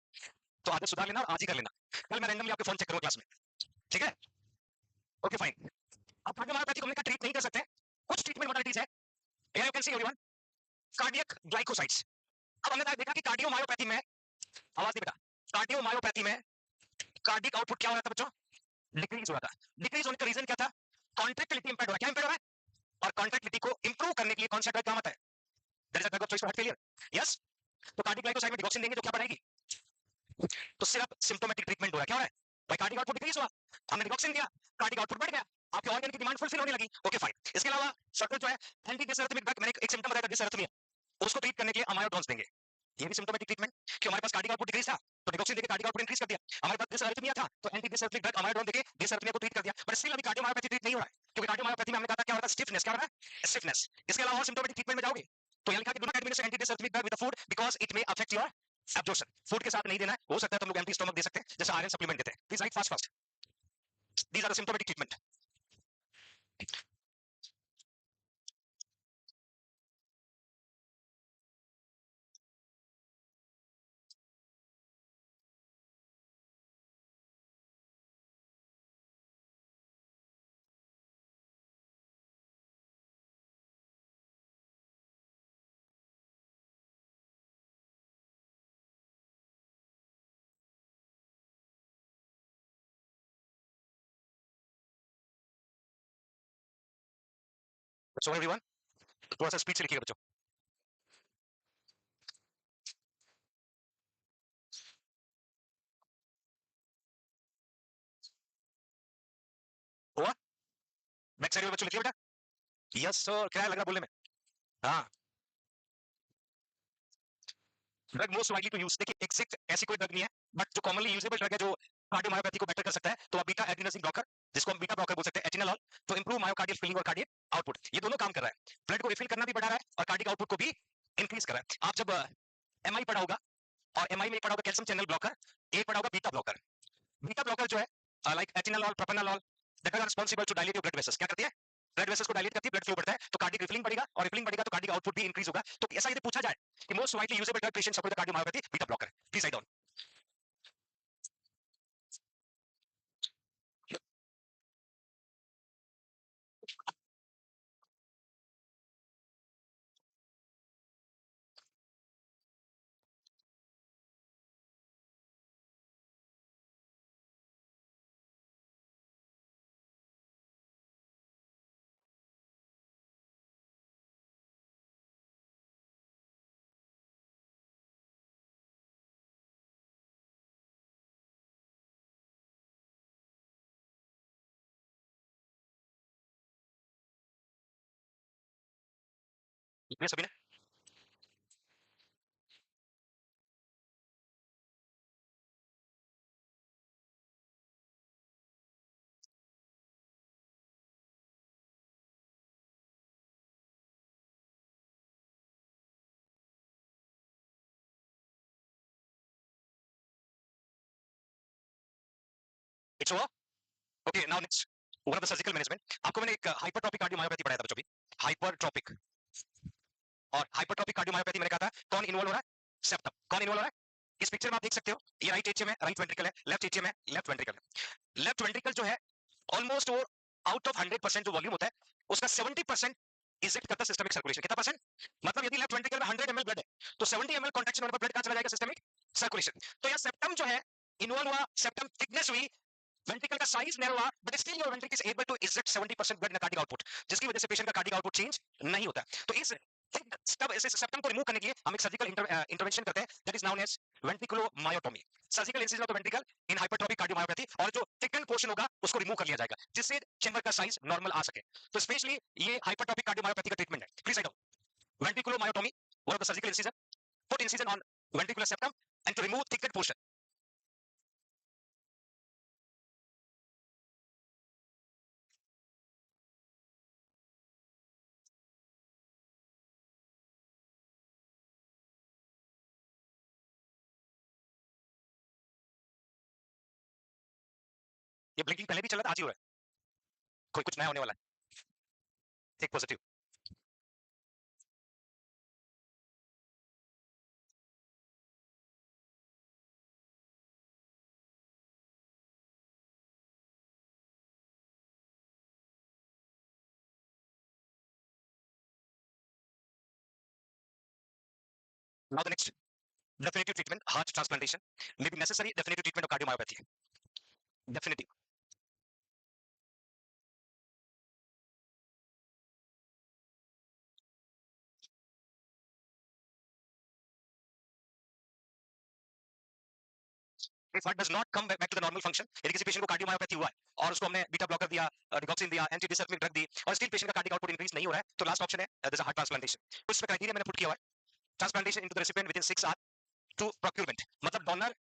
तो आदत सुधार लेना और आज ही कर लेना। कल मैं रैंडमली आपके फोन चेक करूंगा क्लास में, ठीक है? Okay fine. अब कार्डियोमायोपैथी को हमने ट्रीट नहीं कर सकते, कुछ ट्रीटमेंट मॉडलिटीज है। You can see everyone, cardiac glycosides. अब हमने देखा कि कार्डियोमायोपैथी में, आवाज नहीं बेटा, कार्डियोमायोपैथी में कार्डिक आउटपुट क्या हो रहा था बच्चों? डिक्रीज हो रहा था। डिक्रीज होने का रीजन क्या था? कॉन्ट्रैक्टिलिटी इंपैक्ट हो रहा है। क्या इंपैक्ट हो रहा है? और कॉन्ट्रैक्टिलिटी को इंप्रूव करने के लिए कौन सा ड्रग काम आता है? That is a drug of choice for heart failure. Yes, तो कार्डिक ग्लाइकोसाइड में डिगॉक्सिन देंगे तो क्या बढ़ाएगी? तो सिर्फ सिम्टोमेटिक ट्रीटमेंट हो रहा है। क्या हो रहा है भाई? कार्डिक आउटपुट डिक्रीज हुआ, हमने डिगॉक्सिन दिया, कार्डिक आउटपुट बढ़ गया, आपके ऑर्गन की डिमांड फुलफिल होने लगी। Okay fine. इसके अलावा सर्कल जो है, एंटी डिसरेथमिक ड्रग, मैंने एक सिम्टम बताया था डिसरेथमिया, उसको ट्रीट करने के लिए अमायोडोन्स देंगे। ये भी सिम्टोमेटिक ट्रीटमेंट, कि हमारे पास कार्डिक आउटपुट डिक्रीज था तो डिगॉक्सिन देके कार्डिक आउटपुट इंक्रीज कर दिया। हमारे पास डिसरेथमिया था तो एंटी डिसरेथमिक ड्रग अमायोडोन देके डिसरेथमिया को ट्रीट कर दिया। बट स्टिल अभी कार्डियोमायोपैथी ट्रीट नहीं हो रहा है, क्योंकि कार्डियोमायोपैथी में हमने कहा था क्या हो रहा है? स्टिफनेस। क्या हो रहा है? स्टिफनेस। इसके अलावा और सिम्टोमेटिक ट्रीटमेंट में जाओगे तो यहाँ लिखा कि do not administer anti dysrhythmic drug with the food because it may affect your absorption. Food के साथ नहीं देना है, हो सकता है तुम लोग एम्प्टी स्टमक दे सकते हैं, जैसे आयरन सप्लीमेंट देते हैं। Please right fast fast, these are the symptomatic treatment. So everyone, थोड़ा सा स्पीड से लिखिएगा बच्चों। हुआ? बैक साइड में बच्चों लिखिए बेटा। यस सर, क्या लग रहा बोलने में? हाँ, drug most widely to use, देखिए एग्जैक्ट ऐसी कोई ड्रग नहीं है, बट जो कॉमनली यूजेबल ड्रग है जो कार्डियोमायोपैथी को बेटर कर सकता है, तो बीटा एड्रेनर्जिक ब्लॉकर, जिसको हम बीटा ब्लॉकर बोल सकते हैं, एटिनोल, तो इंप्रूव मायोकार्डियल फिलिंग और कार्डियक आउटपुट, ये दोनों काम कर रहा है, ब्लड को रिफिल करना भी बढ़ा रहा है और कार्डियक आउटपुट को भी इंक्रीज कर रहा है। आप जब एमआई पढ़ा होगा, और एमआई में एक पढ़ा होगा कैल्शियम चैनल ब्लॉकर, एक पढ़ा होगा बीटा ब्लॉकर। बीटा ब्लॉकर जो है like atenolol, propranolol, that are responsible to dilate your blood vessels, क्या करती है, ब्लड वेसल्स को डायलेट करती है, ब्लड फ्लो बढ़ता है, तो कार्डियक रिफिलिंग बढ़ेगा, और रिफिलिंग बढ़ेगा तो कार्डियक आउटपुट भी इंक्रीज होगा। तो ऐसा यदि पूछा जाए कि most widely usable drug patients for the cardiomyopathy, beta blocker, please write down. ये सभी ने it's over. Okay now next, one of the surgical management, आपको मैंने एक हाइपरट्रॉपिक कार्डियोमायोपैथी पढ़ाया था बच्चों भी, हाइपरट्रॉपिक, और हाइपरट्रॉपिक कार्डियोमायोपैथी मैंने कहा था कौन इन्वॉल्व हो रहा है, सेप्टम, कौन इन्वॉल्व हो रहा है, इस पिक्चर में आप देख सकते हो, ये राइट एट्रियम है, राइट वेंट्रिकल है, लेफ्ट एट्रियम है, लेफ्ट वेंट्रिकल है। लेफ्ट वेंट्रिकल जो है ऑलमोस्ट वो आउट ऑफ 100% जो वॉल्यूम होता है उसका 70% इजेक्ट करता है सिस्टमिक सर्कुलेशन, कितना परसेंट, मतलब यदि लेफ्ट वेंट्रिकल में 100 ml ब्लड है तो 70 ml कॉन्ट्रैक्शन होने पर ब्लड कहां चला जाएगा, सिस्टमिक सर्कुलेशन। तो यह सेप्टम जो है इन्वॉल्व हुआ, सेप्टम थिकनेस हुई, वेंट्रिकल का साइज नैरो हुआ, but still your ventricle is able to eject 70% blood in cardiac output, जिसकी वजह से पेशेंट का कार्डियक आउटपुट चेंज नहीं होता। तो इस तब ऐसे सेप्टम को रिमूव करने के लिए हम एक सर्जिकल इंटरवेंशन करते हैं, that is known as ventriculomyotomy, surgical incision of the ventricle in hypertrophic cardiomyopathy, और जो थिकन पोर्शन होगा उसको रिमूव कर लिया जाएगा जिससे चेंबर का साइज नॉर्मल आ सके। तो स्पेशली ये हाइपरट्रॉपिक कार्डियोमायोपैथी का ट्रीटमेंट है। Please write down ventriculomyotomy, one of the surgical incision, put incision on ventricular septum and to remove thickened portion. ये ब्लिंकिंग पहले भी चल रहा था, आज ही हो रहा है, कोई कुछ नया होने वाला है, एक positive. Now the next definitive treatment, heart transplantation may be necessary, definitive treatment of cardiomyopathy, definitive। If heart does not come back to the normal function, यदि किसी पेशेंट को कार्डियोमायोपैथी हुआ है और उसको हमने बीटा ब्लॉकर दिया, डिगॉक्सिन दिया, एंटी डिसर्मिक ड्रग दी, और स्टिल पेशेंट का कार्डियक आउटपुट इंक्रीज नहीं हो रहा है, तो लास्ट ऑप्शन है there is a heart transplantation. तो इसमें क्राइटेरिया मैंने पुट किया हुआ है, transplantation into the recipient within 6 hour to procurement, मतलब डोनर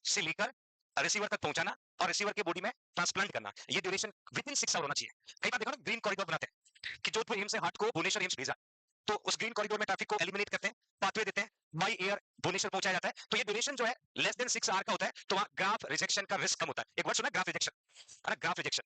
से लेकर रिसीवर तक पहुंचाना और रिसीवर के बॉडी में ट्रांसप्लांट करना, ये ड्यूरेशन विद इन 6 आवर होना चाहिए। कई बार देखो ना ग्रीन कॉरिडोर बनाते हैं कि जोधपुर एम्स से हार्ट को भुवनेश्वर एम्स भेजा, तो उस ग्रीन कॉरिडोर में ट्रैफिक को एलिमिनेट करते हैं, पाथवे देते हैं, बाई एयर भुवनेश्वर पहुंचाया जाता है, तो ये ड्यूरेशन जो है लेस देन 6 आवर का होता है, तो वहां ग्राफ रिजेक्शन का रिस्क कम होता है। एक वर्ड सुना ग्राफ रिजेक्शन, है ना, ग्राफ रिजेक्शन,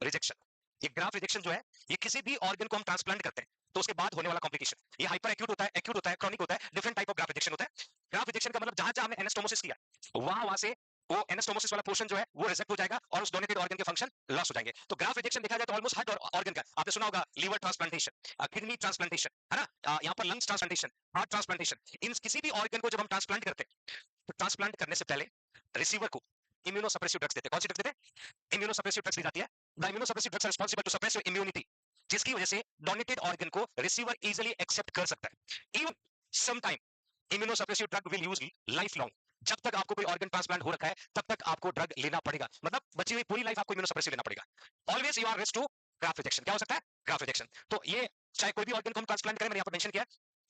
रिजेक्शन, ये ग्राफ रिजेक्शन जो है ये किसी भी ऑर्गन को हम ट्रांसप्लांट करते हैं तो उसके बाद होने वाला कॉम्प्लिकेशन, ये हाइपर एक्यूट होता है, एक्यूट होता है, क्रॉनिक होता है, different type of graph rejection होता है। ग्राफ रिजेक्शन का मतलब जहां जहां हमने एनास्टोमोसिस किया वहां से वो एनास्टोमोसिस वाला पोर्शन जो है वो रिजेक्ट हो जाएगा और उस डोनेटेड ऑर्गन के फंक्शन लॉस हो जाएंगे। तो ग्राफ रिजेक्शन देखा जाए तो ऑलमोस्ट हर ऑर्गन का, आपने सुना होगा लीवर ट्रांसप्लांटेशन, किडनी ट्रांसप्लांटेशन, है ना, यहाँ पर लंग्स ट्रांसप्लांटेशन, हार्ट ट्रांसप्लांटेशन, इन किसी भी ऑर्गन को जब हम ट्रांसप्लांट करते हैं तो ट्रांसप्लांट करने से पहले रिसीवर को इम्यूनोसप्रेसिव ड्रग्स देते हैं। कौन सी ड्रग्स देते हैं, इम्यूनोसप्रेसिव ड्रग्स दी जाती है। The immunosuppressive drugs are responsible to suppress your immunity, जिसकी वजह से डोनेटेड ऑर्गन को रिसीवर इजीली एक्सेप्ट कर सकता है। Even some time immunosuppressive drug will use life long, जब तक आपको कोई ऑर्गन ट्रांसप्लांट हो रखा है तब तक आपको ड्रग लेना पड़ेगा, मतलब बची हुई पूरी लाइफ आपको इम्यूनोसप्रेसिव लेना पड़ेगा। Always you are risk to graft rejection. क्या हो सकता है, ग्राफ रिजेक्शन। तो ये चाहे कोई भी ऑर्गन को हम ट्रांसप्लांट करें, मैंने यहाँ पर मेंशन किया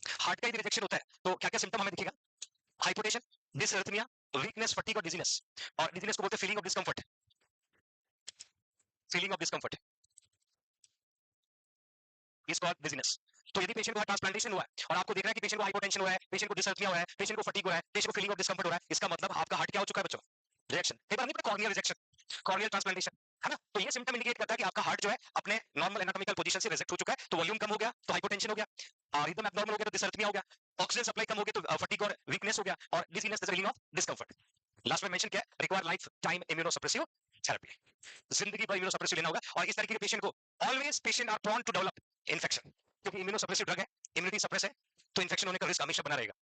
हार्ट का यदि रिजेक्शन होता है तो क्या क्या सिम्टम हमें दिखेगा? हाइपोटेंशन, डिसअरिथमिया, वीकनेस, फटीग और डिजीनेस। और डिजीनेस को बोलते हैं feeling of discomfort, feeling of discomfort is called dizziness. तो यदि पेशेंट को ट्रांसप्लांटेशन हुआ है और आपको देख रहा है कि पेशेंट को हाइपोटेंशन हुआ है, पेशेंट को डिसअरिथमिया हुआ है, पेशेंट को फटीग हो रहा है, पेशेंट को फीलिंग ऑफ डिस्कंफर्ट हो रहा है, इसका मतलब आपका हार्ट क्या हो चुका है बच्चों? रिजेक्शन। कई बार नहीं पता, कॉर्नियल रिजेक्शन, कॉर्नियल ट्रांसप्लांटेशन, है ना? तो ये सिम्टम इंडिकेट करता है कि आपका हार्ट जो है अपने नॉर्मल एनाटॉमिकल पोजीशन से रिजेक्ट हो चुका है, तो वॉल्यूम कम हो गया तो हाइपोटेंशन हो गया, रिदम एब्नॉर्मल हो गया तो डिसअरिथमिया हो गया, ऑक्सीजन सप्लाई कम हो गया तो फटीग और वीकनेस हो गया, और dizziness is feeling of discomfort. Last में मेंशन किया require life time immunosuppressive therapy, जिंदगी भर इम्यूनोसप्रेसिव लेना होगा। और इस तरीके के पेशेंट को always patient are prone to develop infection, क्योंकि इम्यूनोसप्रेसिव ड्रग है, इम्यूनिटी सप्रेस है, तो इन्फेक्शन होने का रिस्क हमेशा बना रहेगा।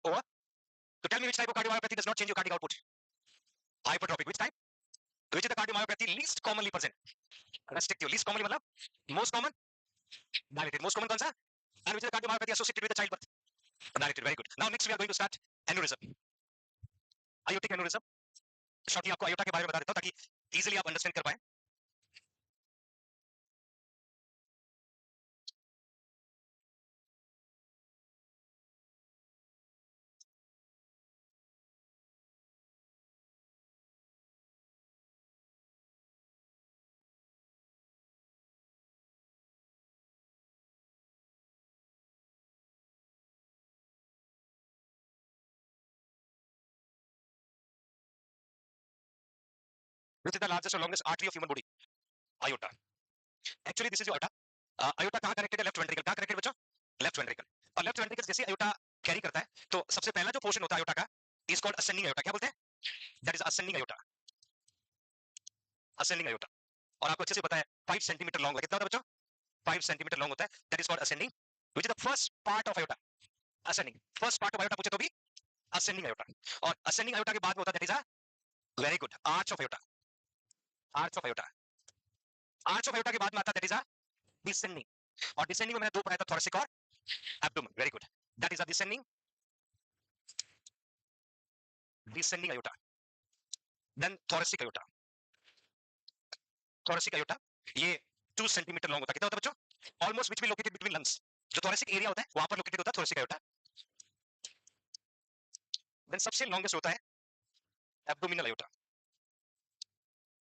Over. So tell me which type of cardiomyopathy does not change your cardiac output? Hypertrophic. Which type? Which is the cardiomyopathy least commonly present? Restrictive. Least commonly मतलब most common? Dilated. Most common कौन सा? And which is the cardiomyopathy associated with the childbirth? Dilated. Very good. Now next we are going to start aneurysm. Aortic aneurysm. Shortly आपको iota के बारे में बता देता हूं ताकि इजीली आप अंडरस्टैंड कर पाए। Which is the largest or longest artery of human body? Aorta. Actually this is your aorta. Aorta कहाँ कनेक्टेड है? Left ventricle. कहाँ कनेक्टेड बच्चों? Left ventricle. और लेफ्ट वेंट्रिकल जैसे aorta कैरी करता है तो सबसे पहला जो पोर्शन होता है aorta का इज कॉल्ड असेंडिंग aorta। क्या बोलते हैं? That is ascending aorta। Ascending aorta। और आपको अच्छे से पता है 5 सेंटीमीटर लॉन्ग कितना होता है बच्चों? 5 सेंटीमीटर लॉन्ग होता है, that is called ascending, which is the first part of aorta। Ascending first part of aorta पूछे तो भी असेंडिंग aorta। और असेंडिंग aorta के बाद में होता है that is a very good arch of aorta। Arch of aorta। Arch of aorta के बाद में आता है दैट इज अ डिसेंडिंग। और डिसेंडिंग में मैंने दो पढ़ाया था, थोरेसिक और abdomen. Very good, that is a descending, descending aorta। Then thoracic aorta। Thoracic aorta ये 2 सेंटीमीटर लॉन्ग होता है। कितना होता है बच्चों? Almost which be located between lungs. जो थोरेसिक एरिया होता है वहां पर लोकेटेड होता है थोरेसिक aorta। देन सबसे लॉन्गेस्ट होता है abdominal aorta।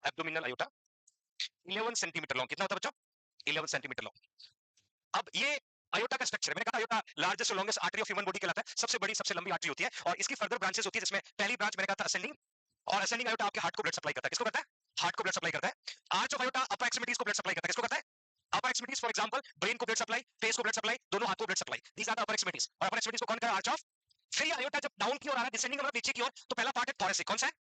Abdominal aorta 11 centimetre long. कितना होता है बच्चों? 11 सेंटीमीटर लॉन्ग। अब ये अयोटा का स्ट्रक्चर, मैंने कहा अयोटा लार्जेस्ट और longest artery of human body कहलाता है, सबसे बड़ी सबसे लंबी आर्टरी होती है, और इसकी फर्दर ब्रांचेस होती है, जिसमें पहली ब्रांच मैंने कहा था असेंडिंग, और असेंडिंग अयोटा आपके हार्ट को ब्लड सप्लाई करता है। किसको करता है? हार्ट को ब्लड सप्लाई करता है। Arch of aorta upper extremities को ब्लड सप्लाई करता है। किसको करता है? Upper extremities, for example brain को ब्लड सप्लाई, फेस को ब्लड सप्लाई, दोनों हाथों को blood supply, these are the upper extremities. और अपर एक्सट्रीमिटीज को कौन कर रहा है? Arch of. फिर ये अयोटा जब डाउन की ओर आ रहा है, डिसेंडिंग मतलब नीचे की ओर, तो पहला पार्ट है थोरेसिक। कौन सा है?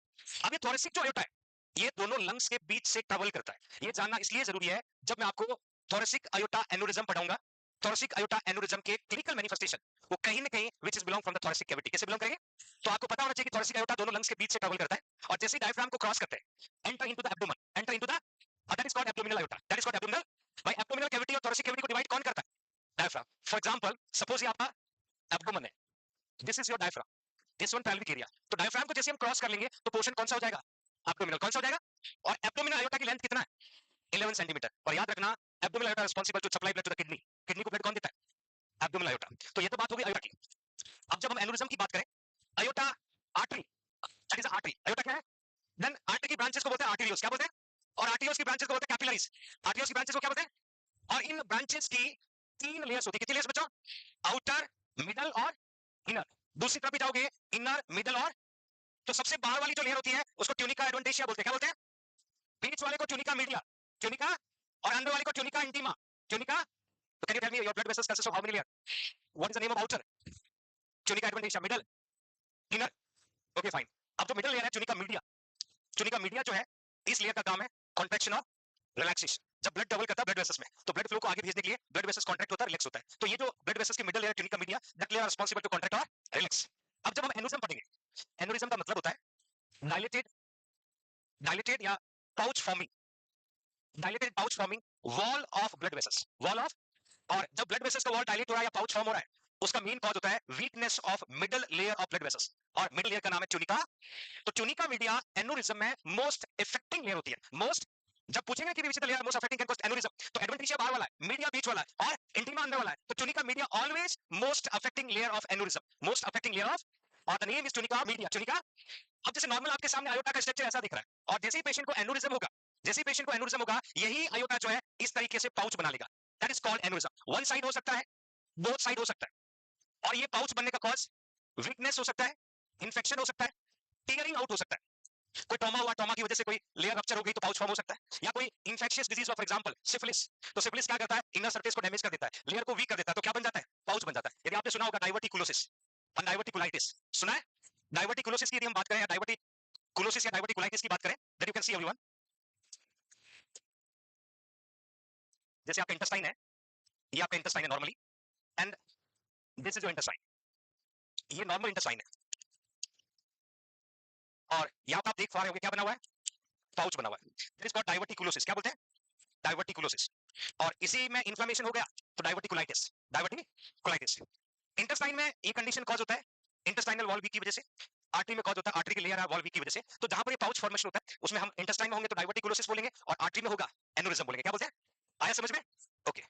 अब ये थोरेसिक जो अयोटा है ये दोनों लंग्स के बीच से ट्रेवल करता है। ये जानना इसलिए जरूरी है, जब मैं आपको थोरेसिक अयोटा एन्यूरिज्म पढ़ाऊंगा, थोरेसिक अयोटा एन्यूरिज्म के क्लिनिकल मैनिफेस्टेशन वो कहीं ना कहीं which is belong from the thoracic cavity. कैसे बिलोंग करेंगे? तो आपको पता होना चाहिए कि थोरेसिक अयोटा दोनों लंग्स के बीच से ट्रेवल करता है, और जैसे ही डायफ्राम को क्रॉस करते हैं, enter into the abdomen, enter into the, that is called abdominal aorta. That is called abdominal. भाई एब्डोमिनल कैविटी और थोरेसिक कैविटी को डिवाइड कौन करता है? डायफ्राम। फॉर एग्जांपल सपोज ये आपका एब्डोमेन है, this is your diaphragm, this one pelvic area. तो डायफ्राम को जैसे हम क्रॉस कर लेंगे तो पोर्शन कौन सा हो जाएगा? एब्डोमिनल। कौन सा हो जाएगा? और एब्डोमिनल अयोटा की लेंथ कितना है? 11 सेंटीमीटर। और याद रखना abdominal aorta responsible to supply blood to the kidney. Kidney को ब्लड कौन देता है? Abdominal aorta. तो ये तो बात हो गई अयोटा की। अब जब हम एन्यूरिज्म की बात करें, aorta artery, that is artery. Aorta क्या है? देन आर्टरी की ब्रांचेस को बोलते हैं आर्टेरियोस। क्या बोलते हैं? और आर्टेरियोस की ब्रांचेस को बोलते हैं कैपिलरीज। आर्टेरियोस की ब्रांचेस को क्या बोलते हैं? और इन ब्रांचेस की 3 लेयर्स होती है। कितनी लेयर्स बच्चों? आउटर, मिडल और इनर। दूसरी तरफ भी जाओगे, इनर, मिडल और, तो सबसे बाहर वाली जो लेयर होती है उसको ट्यूनिका एडवेंटिशिया बोलते हैं। क्या बोलते हैं? बीच वाले को ट्यूनिका मीडिया, ट्यूनिका, और अंदर वाले को ट्यूनिका इंटीमा, ट्यूनिका। तो can you tell me your blood vessels consist of how many layer? What is the name of outer? Tunica adventitia. Middle, inner, okay fine. अब जो मिडल लेयर है tunica media, tunica media जो है, इस layer का काम है contraction और रिलैक्सेशन। जब ब्लड ट्रेवल करता है ब्लड वेसल्स में, तो ब्लड फ्लो को आगे भेजने के लिए ब्लड वेसल्स कॉन्ट्रैक्ट होता है, रिलैक्स होता है। तो ये जो ब्लड वेसल्स की middle layer tunica media, that layer responsible to contract और रिलैक्स। अब जब हम एन्यूरिज्म पढ़ेंगे, एन्यूरिज्म का मतलब होता है डायलेटेड डायलेटेड या pouch forming, dilated pouch forming wall of blood vessels, wall of, और जब ब्लड वेसल्स का वॉल डायलेट हो रहा है या पाउच फॉर्म हो रहा है, उसका मेन कॉज होता है weakness of middle layer of blood vessels, और मिडल लेयर का नाम है ट्यूनिका। तो ट्यूनिका मीडिया एनोरिज्म में मोस्ट इफेक्टिंग लेयर होती है। मोस्ट, जब पूछेंगे कि which is the layer most affecting can cause aneurysm, तो एडवेंटिशिया बाहर वाला है, मीडिया बीच वाला है, और इंटीमा अंदर वाला है। तो tunica media always most affecting layer of aneurysm, most affecting layer of, और the name is tunica media. Tunica, अब जैसे नॉर्मल आपके सामने आयोटा का स्ट्रक्चर ऐसा दिख रहा है, और जैसे ही पेशेंट को एनोरिज्म होगा, जैसे ही पेशेंट को एनोरिज्म होगा, यही आयोटा जो है इस तरीके से पाउच बना लेगा। That is called aneurysm. One side हो सकता है, बोथ साइड हो सकता है, और ये पाउच बनने का कॉज वीकनेस हो सकता है, इन्फेक्शन हो सकता है, टीयरिंग आउट हो सकता है। कोई ट्रॉमा हुआ, ट्रॉमा की वजह से कोई लेयर रप्चर हो गई तो पाउच फॉर्म हो सकता है, या कोई infectious disease for example syphilis, तो सिफिलिस क्या करता है, इनर सरफेस को डैमेज कर देता है, लेयर को वीक कर देता है, तो क्या बन जाता है, पाउच बन जाता है। यदि आपने सुना होगा डाइवर्टिकुलोसिस, डाइवर्टिकुलाइटिस सुना है, डाइवर्टिकुलोसिस की यदि हम बात करें, या डाइवर्टिकुलोसिस या डाइवर्टिकुलाइटिस की बात करें, that you can see everyone, जैसे आपका इंटेस्टाइन है, ये आपका इंटेस्टाइन है normally, and this is your intestine, ये नॉर्मल इंटेस्टाइन है, और यहाँ पर आप देख पा रहे होंगे क्या बना हुआ है, पाउच बना हुआ है। This is called diverticulosis. क्या बोलते हैं, डाइवर्टिकुलोसिस। और इसी में इंफ्लेमेशन हो गया तो डाइवर्टिकुलाइटिस, डाइवर्टिकुलाइटिस। इंटेस्टाइन में ये कंडीशन कॉज होता है इंटेस्टाइनल वॉल वीक की वजह से, आर्टरी में कॉज होता है आर्टरी की लेयर है वॉल वीक की वजह से। तो जहां पर ये पाउच फॉर्मेशन होता है, उसमें हम इंटेस्टाइन में होंगे तो डाइवर्टिकुलोसिस बोलेंगे, और आर्टरी में होगा एनोरिज्म बोलेंगे। क्या बोलते हैं, आया समझ में? Okay,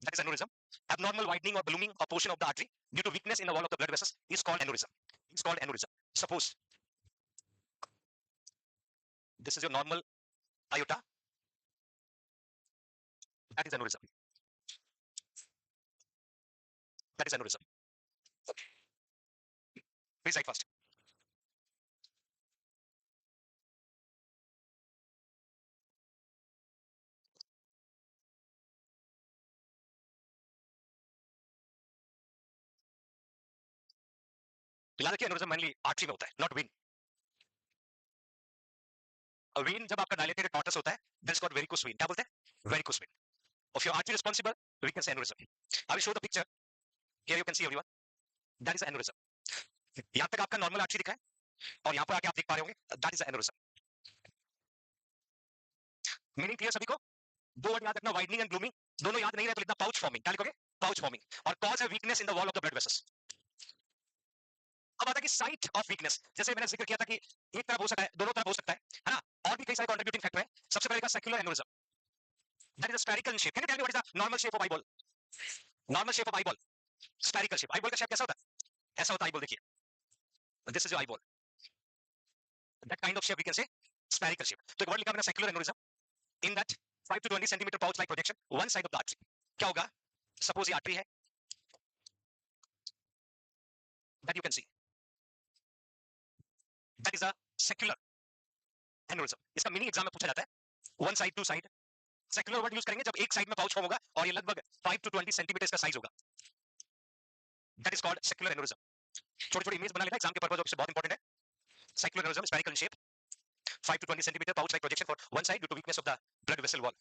that is aneurysm. Abnormal widening or ballooning of portion of the artery due to weakness in the wall of the blood vessels is called aneurysm. It's called aneurysm. Suppose this is your normal aorta, that is aneurysm. That is aneurysm. Please write fast. याद रखिए aneurysm mainly artery में होता है, not when. When जब आपका dilated टॉर्टस होता है, that's called varicose when. क्या बोलते हैं, varicose when. Of your artery responsible, we can say aneurysm. I will show the picture. Here you can see everyone. That is aneurysm. यहाँ तक आपका नॉर्मल आर्टरी दिखा है, और यहाँ पर आके आप देख पा रहे होंगे, that is aneurysm. Meaning clear सभी को? दो वर्ड याद रखना, वाइडनिंग एंड ब्लूमिंग, दोनों याद नहीं रहे तो लिखना पाउच फॉर्मिंग। क्या लिखोगे, पाउच फॉर्मिंग। और कॉज है weakness in the wall of the blood vessels. अब आता है कि साइट ऑफ वीकनेस, जैसे मैंने जिक्र किया था कि एक तरफ हो सकता है, दोनों तरफ हो सकता है ना, और भी कई सारे कंट्रीब्यूटिंग फैक्टर है। सबसे पहले का saccular aneurysm, that is a spherical shape. Can you tell me what is the normal shape of eyeball? Normal shape of eyeball, spherical shape. Eyeball का शेप कैसा होता है, ऐसा होता है आईबॉल, देखिए, this is your eyeball, that kind of shape we can say spherical shape. तो एक वर्ड लिखा मैंने, saccular aneurysm, in that 5 to 20 centimetre pouch like projection one side of the artery. क्या होगा, सपोज ये आर्टरी है, that you can see, that is a saccular aneurysm. इसका meaning exam में पूछा जाता है, one side, two side. Saccular word use करेंगे जब एक साइड में पाउच फॉर्म होगा और ये लगभग 5 to 20 सेंटीमीटर का साइज होगा, that is called secular aneurysm. छोटी छोटी इमेज बना लेना एग्जाम के पर्पस से, बहुत इंपॉर्टेंट है। Secular aneurysm, spherical in shape, 5 to 20 centimeter pouch like projection for one side due to weakness of the blood vessel wall.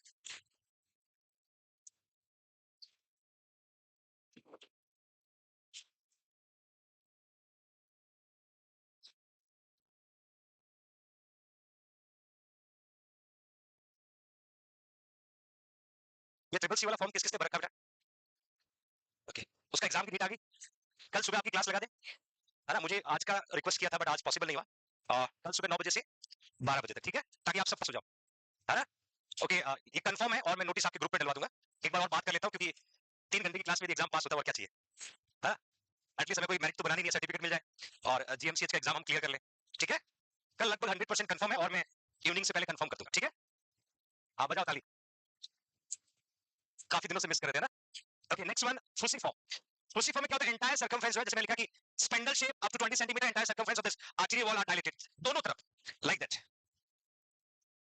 ये ट्रिपल सी वाला फॉर्म किस किस ने भर रखा बेटा? ओके, उसका एग्जाम की डेट आ गई, कल सुबह आपकी क्लास लगा दे, है ना। मुझे आज का रिक्वेस्ट किया था बट आज पॉसिबल नहीं हुआ। कल सुबह 9 बजे से 12 बजे तक, ठीक है, ताकि आप सब पास हो जाओ, है ना। ओके, ये कंफर्म है, और मैं नोटिस आपके ग्रुप पे डलवा दूंगा। एक बार और बात कर लेता हूँ, क्योंकि 3 घंटे की क्लास में एग्जाम पास होता है, और क्या चाहिए, है ना। एटलीस्ट हमें कोई मेरिट तो बनानी नहीं है, सर्टिफिकेट मिल जाए, और जीएमसीएच का एग्जाम हम क्लियर कर ले, ठीक है। कल लगभग 100% कंफर्म है, और मैं इवनिंग से पहले कंफर्म कर दूंगा, ठीक है। हाँ, बजाओ ताली, काफी दिनों से मिस कर रहे थे ना। Okay, next one, fusiform. Fusiform में क्या होता है, एंटायर सर्कमफ्रेंस है, जैसे मैंने लिखा कि spindle shape up to 20 centimeter, entire circumference of this artery wall are dilated, दोनों तरफ like that,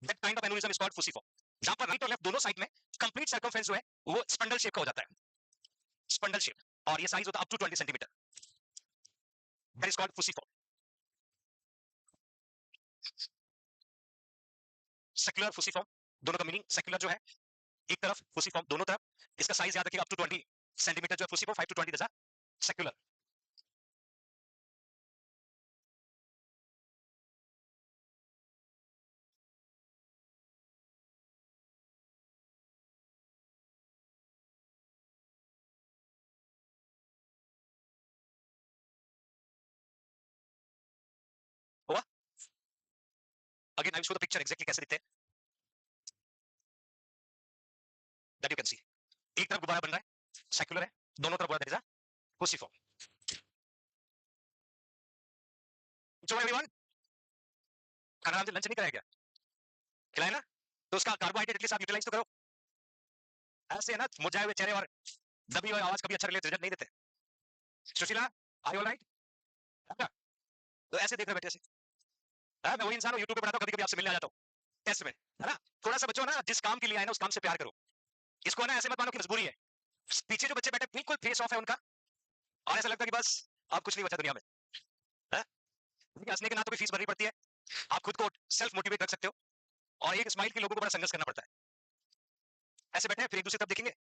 that kind of aneurysm is called fusiform. जहां पर राइट और लेफ्ट दोनों साइड में कंप्लीट सर्कमफ्रेंस जो है वो स्पेंडल शेप का हो जाता है, स्पेंडल शेप, और ये साइज होता है up to 20 centimeter, that is called fusiform. Saccular fusiform, दोनों का मीनिंग, सेक्युलर जो है एक तरफ, फुसिफॉर्म दोनों तरफ। इसका साइज याद रखिएगा, अप टू 20 सेंटीमीटर जो है फुसिफॉर्म, 5 to 20 जैसा। सेक्युलर। हुआ? Again I will show the picture exactly कैसे दिखते हैं, दैट यू कैन सी। एक तरफ गुब्बारा बन रहा है, सेक्युलर है, दोनों तरफ that is a cruciform. So everyone, खाना लंच नहीं कराया क्या? खिलाया ना? तो उसका कार्बोहाइड्रेट एटलीस्ट आप यूटिलाइज तो करो। ऐसे है ना, मुरझाए हुए चेहरे और दबी हुई आवाज कभी अच्छा रिजल्ट नहीं देते। Sushila, are you alright? तो ऐसे देख रहे बैठे ऐसे। मैं वही इंसान हूँ, यूट्यूब पे बनाता हूँ, कभी कभी आपसे मिलने आ जाता हूँ टेस्ट में, है ना? थोड़ा सा बच्चों ना, जिस काम के लिए आए ना उस काम से प्यार करो। इसको ना ऐसे मत मानो कि मजबूरी है। पीछे जो बच्चे बैठे बिल्कुल फेस ऑफ है उनका, और ऐसा लगता है कि बस अब कुछ नहीं बचा दुनिया में, है? हंसने के ना तो भी फीस भरनी पड़ती है, आप खुद को सेल्फ मोटिवेट रख सकते हो, और एक स्माइल के लोगों को बड़ा संघर्ष करना पड़ता है। ऐसे बैठे हैं, फिर एक दूसरे तरफ देखेंगे,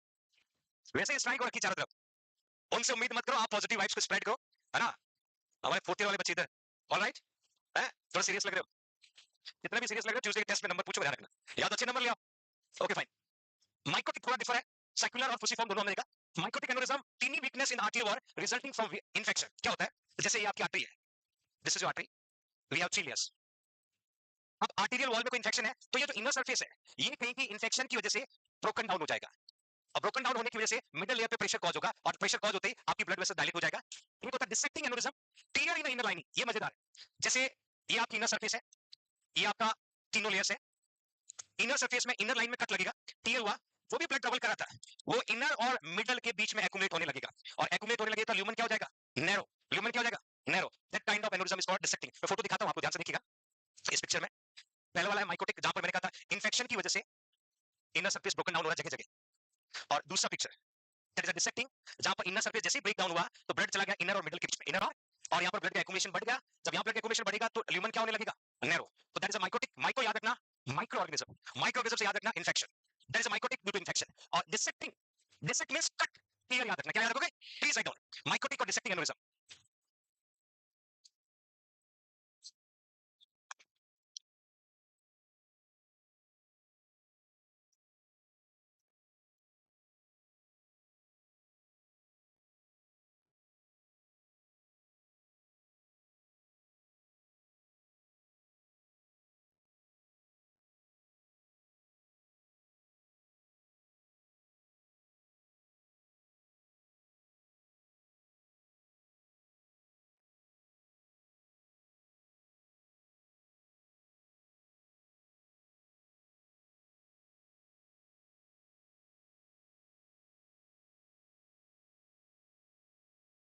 वैसे ही स्ट्राइक और रखी चारों तरफ। उनसे उम्मीद मत करो, आप पॉजिटिव वाइब्स को स्प्रेड करो, है ना? हमारे फोर्थ ईयर वाले बच्चे इधर, ऑलराइट? है? थोड़ा सीरियस लग रहे हो? जितना भी सीरियस लग रहा है, ट्यूसडे के टेस्ट में नंबर पूछो, ध्यान रखना, याद अच्छे नंबर ले आओ। Okay fine. माइकोटिक थोड़ा डिफर है, सेक्युलर और फुसिफॉर्म दोनों हमने देखा। Mycotic aneurysm, tiny weakness in artery wall resulting from infection. क्या होता है? जैसे ये आपकी आर्टरी है, this is your artery, we have 3 layers. अब आर्टेरियल वॉल में कोई इंफेक्शन है, तो ये जो इनर सरफेस है, ये कहीं की इंफेक्शन की वजह से ब्रोकन डाउन हो जाएगा। और ब्रोकन डाउन होने की वजह से मिडल लेयर पे प्रेशर कॉज होगा, और प्रेशर कॉज होते ही आपकी ब्लड वेसल डायलेट हो जाएगा। ये होता है डिसेक्टिंग एनोरिज्म, टीयर इन इनर लाइनिंग। ये मजेदार है, जैसे ये आपकी इनर सरफेस है, ये आपका तीनों लेयर्स है, इनर सरफेस में इनर लाइन में कट लगेगा, टीयर हुआ, वो भी ब्लड ट्रबल कराता है, वो इनर और मिडल के बीच में एक्यूमुलेट होने लगेगा, और एक्यूमुलेट होने लगेगा तो ल्यूमन क्या हो जाएगा? नैरो। ल्यूमन क्या हो जाएगा? Narrow. That kind of aneurysm is called dissecting. मैं फोटो दिखाता हूं आपको, ध्यान से देखिएगा इस पिक्चर में। पहला वाला है माइकोटिक, जहां पर मैंने कहा था इन्फेक्शन की वजह से इनर सरफेस ब्रोकन डाउन हो रहा है जगह जगह। और दूसरा picture that is a dissecting, जहां पर इनर सरफेस जैसे ही ब्रेक डाउन हुआ तो ब्लड चला गया इनर और मिडल के बीच में, इनर और यहाँ पर ब्लड का एक्यूमुलेशन बढ़ गया। जब यहाँ ब्लड का एक्यूमुलेशन बढ़ेगा तो ल्यूमन क्या होने लगेगा? नैरो। तो that is a mycotic. Myco याद रखना, माइक्रो ऑर्गेनिज्म, माइक्रो ऑर्गेनिज्म से याद रखना infection, that is a mycotic due to infection. और dissecting, dissect means cut, clear याद रखना, क्या याद रखोगे? प्लीज राइट डाउन माइकोटिक और dissecting aneurysm.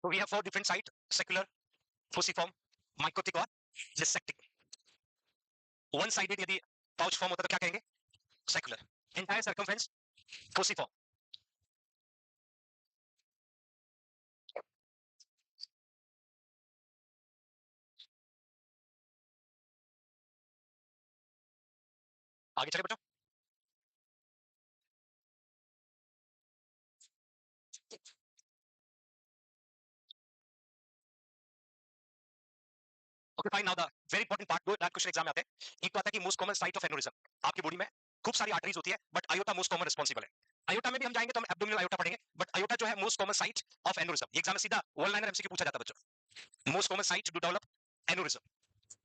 So we have 4 different sites: secular, fusiform, mycotic और dissecting. One sided यदि pouch form होता तो क्या कहेंगे? Secular. Entire circumference fusiform. आगे चले बच्चों। Okay fine, now the very important part, दो क्वेश्चन एग्जाम में आते हैं। एक तो आता है कि most common site of aneurysm. आपकी बॉडी में खूब सारी आर्टरीज होती है, but iota most common responsible है। आयोटा में भी हम जाएंगे तो हम एब्डोमिनल आयोटा पढ़ेंगे, बट आयोटा जो है most common site of aneurysm. ये एग्जाम में सीधा वन लाइनर एमसीक्यू पूछा जाता है बच्चों। Most common site to develop aneurysm,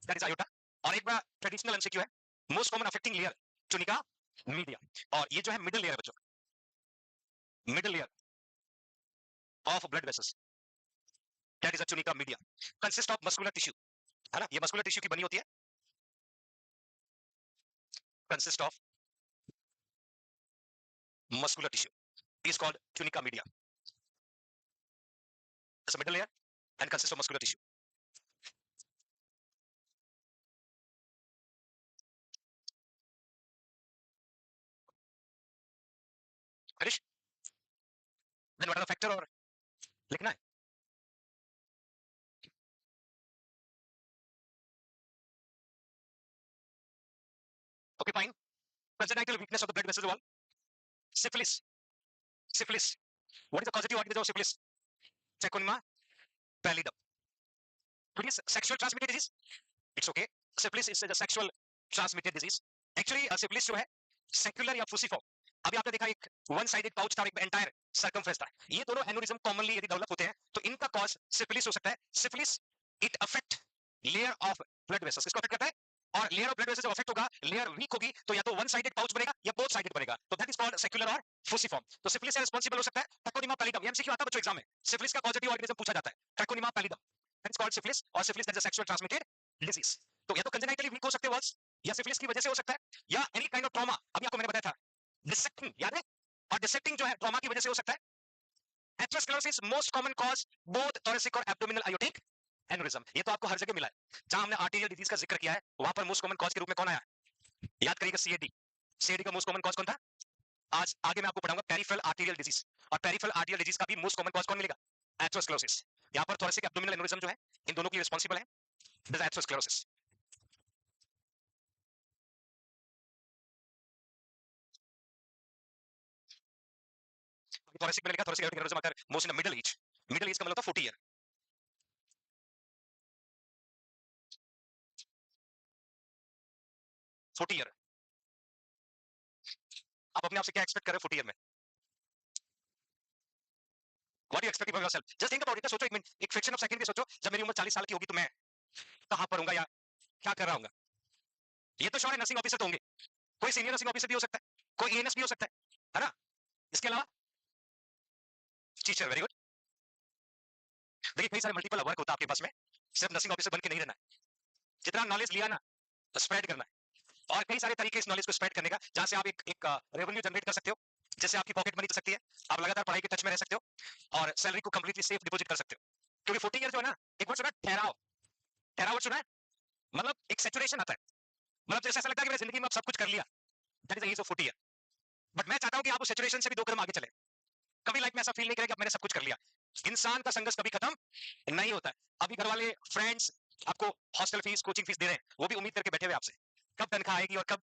that is aorta. और एक बड़ा ट्रेडिशनल एमसीक्यू है, most common affecting layer tunica media. और ये जो है मिडिल लेयर है बच्चों, middle layer of blood vessels, that is a tunica media, consist of muscular tissue, है ना? ये मस्कुलर टिश्यू की बनी होती है, consist of muscular tissue is called tunica media. It's a middle layer and consists of muscular tissue. Finish? Then what are the factor और लिखना है? Okay, fine. Congenital weakness of the blood vessels wall. Syphilis. Syphilis. What is the causative organism of syphilis? Trichonema pallidum. It is sexual transmitted disease. It's okay. Syphilis is a sexual transmitted disease. Actually syphilis जो है secular या फुसिफॉर्म, अभी आपने देखा एक one sided pouch था और एक एंटायर सर्कमफ्रेंस था, ये दोनों एनोरिज्म कॉमनली यदि डेवलप होते हैं तो इनका कॉज सिफिलिस हो सकता है. Syphilis it affect layer of blood vessels, इसको अफेक्ट करता है, और लेयर ऑफ ब्लड वेसल्स जब अफेक्ट होगा, लेयर वीक होगी, तो या तो वन साइडेड पाउच बनेगा या बोथ साइडेड बनेगा, तो दैट इज कॉल्ड सेक्युलर और फुसिफॉर्म. तो सिफिलिस से रिस्पांसिबल हो सकता है ट्रैकोनिमा पैलिडम. ये एमसीक्यू आता है बच्चों एग्जाम में, सिफिलिस का पॉजिटिव ऑर्गेनिज्म पूछा जाता है, Treponema pallidum, that is called syphilis, और syphilis that is a sexual transmitted disease. तो या तो कंजेनाइटली वीक हो सकते हैं वर्ड्स, या सिफिलिस की वजह से हो सकता है, या एनी काइंड ऑफ ट्रॉमा. अभी आपको मैंने बताया था डिसेक्टिंग, याद है, और डिसेक्टिंग जो है ट्रॉमा की वजह से हो सकता है. Atherosclerosis most common cause both thoracic और एब्डोमिनल आयोटिक एनोरिज्म. ये तो आपको हर जगह मिला है, जहां हमने आर्टेरियल डिजीज का जिक्र किया है वहां पर मोस्ट कॉमन कॉज के रूप में कौन आया, याद करिएगा सीएडी. सीएडी का मोस्ट कॉमन कॉज कौन था, आज आगे मैं आपको पढ़ाऊंगा पेरिफेरल आर्टेरियल डिजीज, और पेरिफेरल आर्टेरियल डिजीज का भी मोस्ट कॉमन कॉज कौन मिलेगा, एथेरोस्क्लेरोसिस. यहां पर थोरेसिक एब्डोमिनल एनोरिज्म जो है इन दोनों के लिए रिस्पांसिबल है, दिस एथेरोस्क्लेरोसिस. थोरेसिक में लिखा थोरेसिक आयोटिक एनोरिज्म अगर most in middle age, middle age का मतलब था 40 ईयर. 40 ईयर, आप अपने आप से क्या एक्सपेक्ट कर रहे हो 40 ईयर में, what do expect from yourself, just think about it. सोचो एक मिनट, एक फ्रैक्शन ऑफ सेकंड के सोचो, जब मेरी उम्र 40 साल की होगी तो मैं कहां पर होऊंगा या क्या कर रहा हूंगा. ये तो श्योर है नर्सिंग ऑफिसर तो होंगे, कोई सीनियर नर्सिंग ऑफिसर भी हो सकता है, कोई एएनएस भी हो सकता है ना. इसके अलावा टीचर, वेरी गुड. देखिए कई सारे मल्टीपल वर्क होता है आपके पास में, सिर्फ नर्सिंग ऑफिसर बन के नहीं रहना है, जितना नॉलेज लिया ना स्प्रेड करना है, और कई सारे तरीके इस नॉलेज को स्प्रेड करने का, जहां से आप एक रेवेन्यू जनरेट कर सकते हो, जैसे आपकी पॉकेट मनी चल सकती है, आप लगातार पढ़ाई के टच में रह सकते हो, और सैलरी को कंप्लीटली सेफ डिपॉजिट कर सकते हो. क्योंकि 40 ईयर जो है ना, एक वर्ड सुना ठहराव, ठहराव सुना है, मतलब एक सैचुरेशन आता है, मतलब जैसे ऐसा लगता है कि मैंने जिंदगी में अब सब कुछ कर लिया, that is the age of 40 year. But मैं चाहता हूं कि आप उस सैचुरेशन से भी 2 कदम आगे चले. कभी लाइफ में ऐसा फील नहीं करें कि अब मैंने सब कुछ कर लिया. इंसान का संघर्ष कभी खत्म नहीं होता है. अभी घर वाले फ्रेंड्स आपको हॉस्टल फीस कोचिंग फीस दे रहे हैं, वो भी उम्मीद करके बैठे हुए आपसे कब तनख्वाह आएगी और कब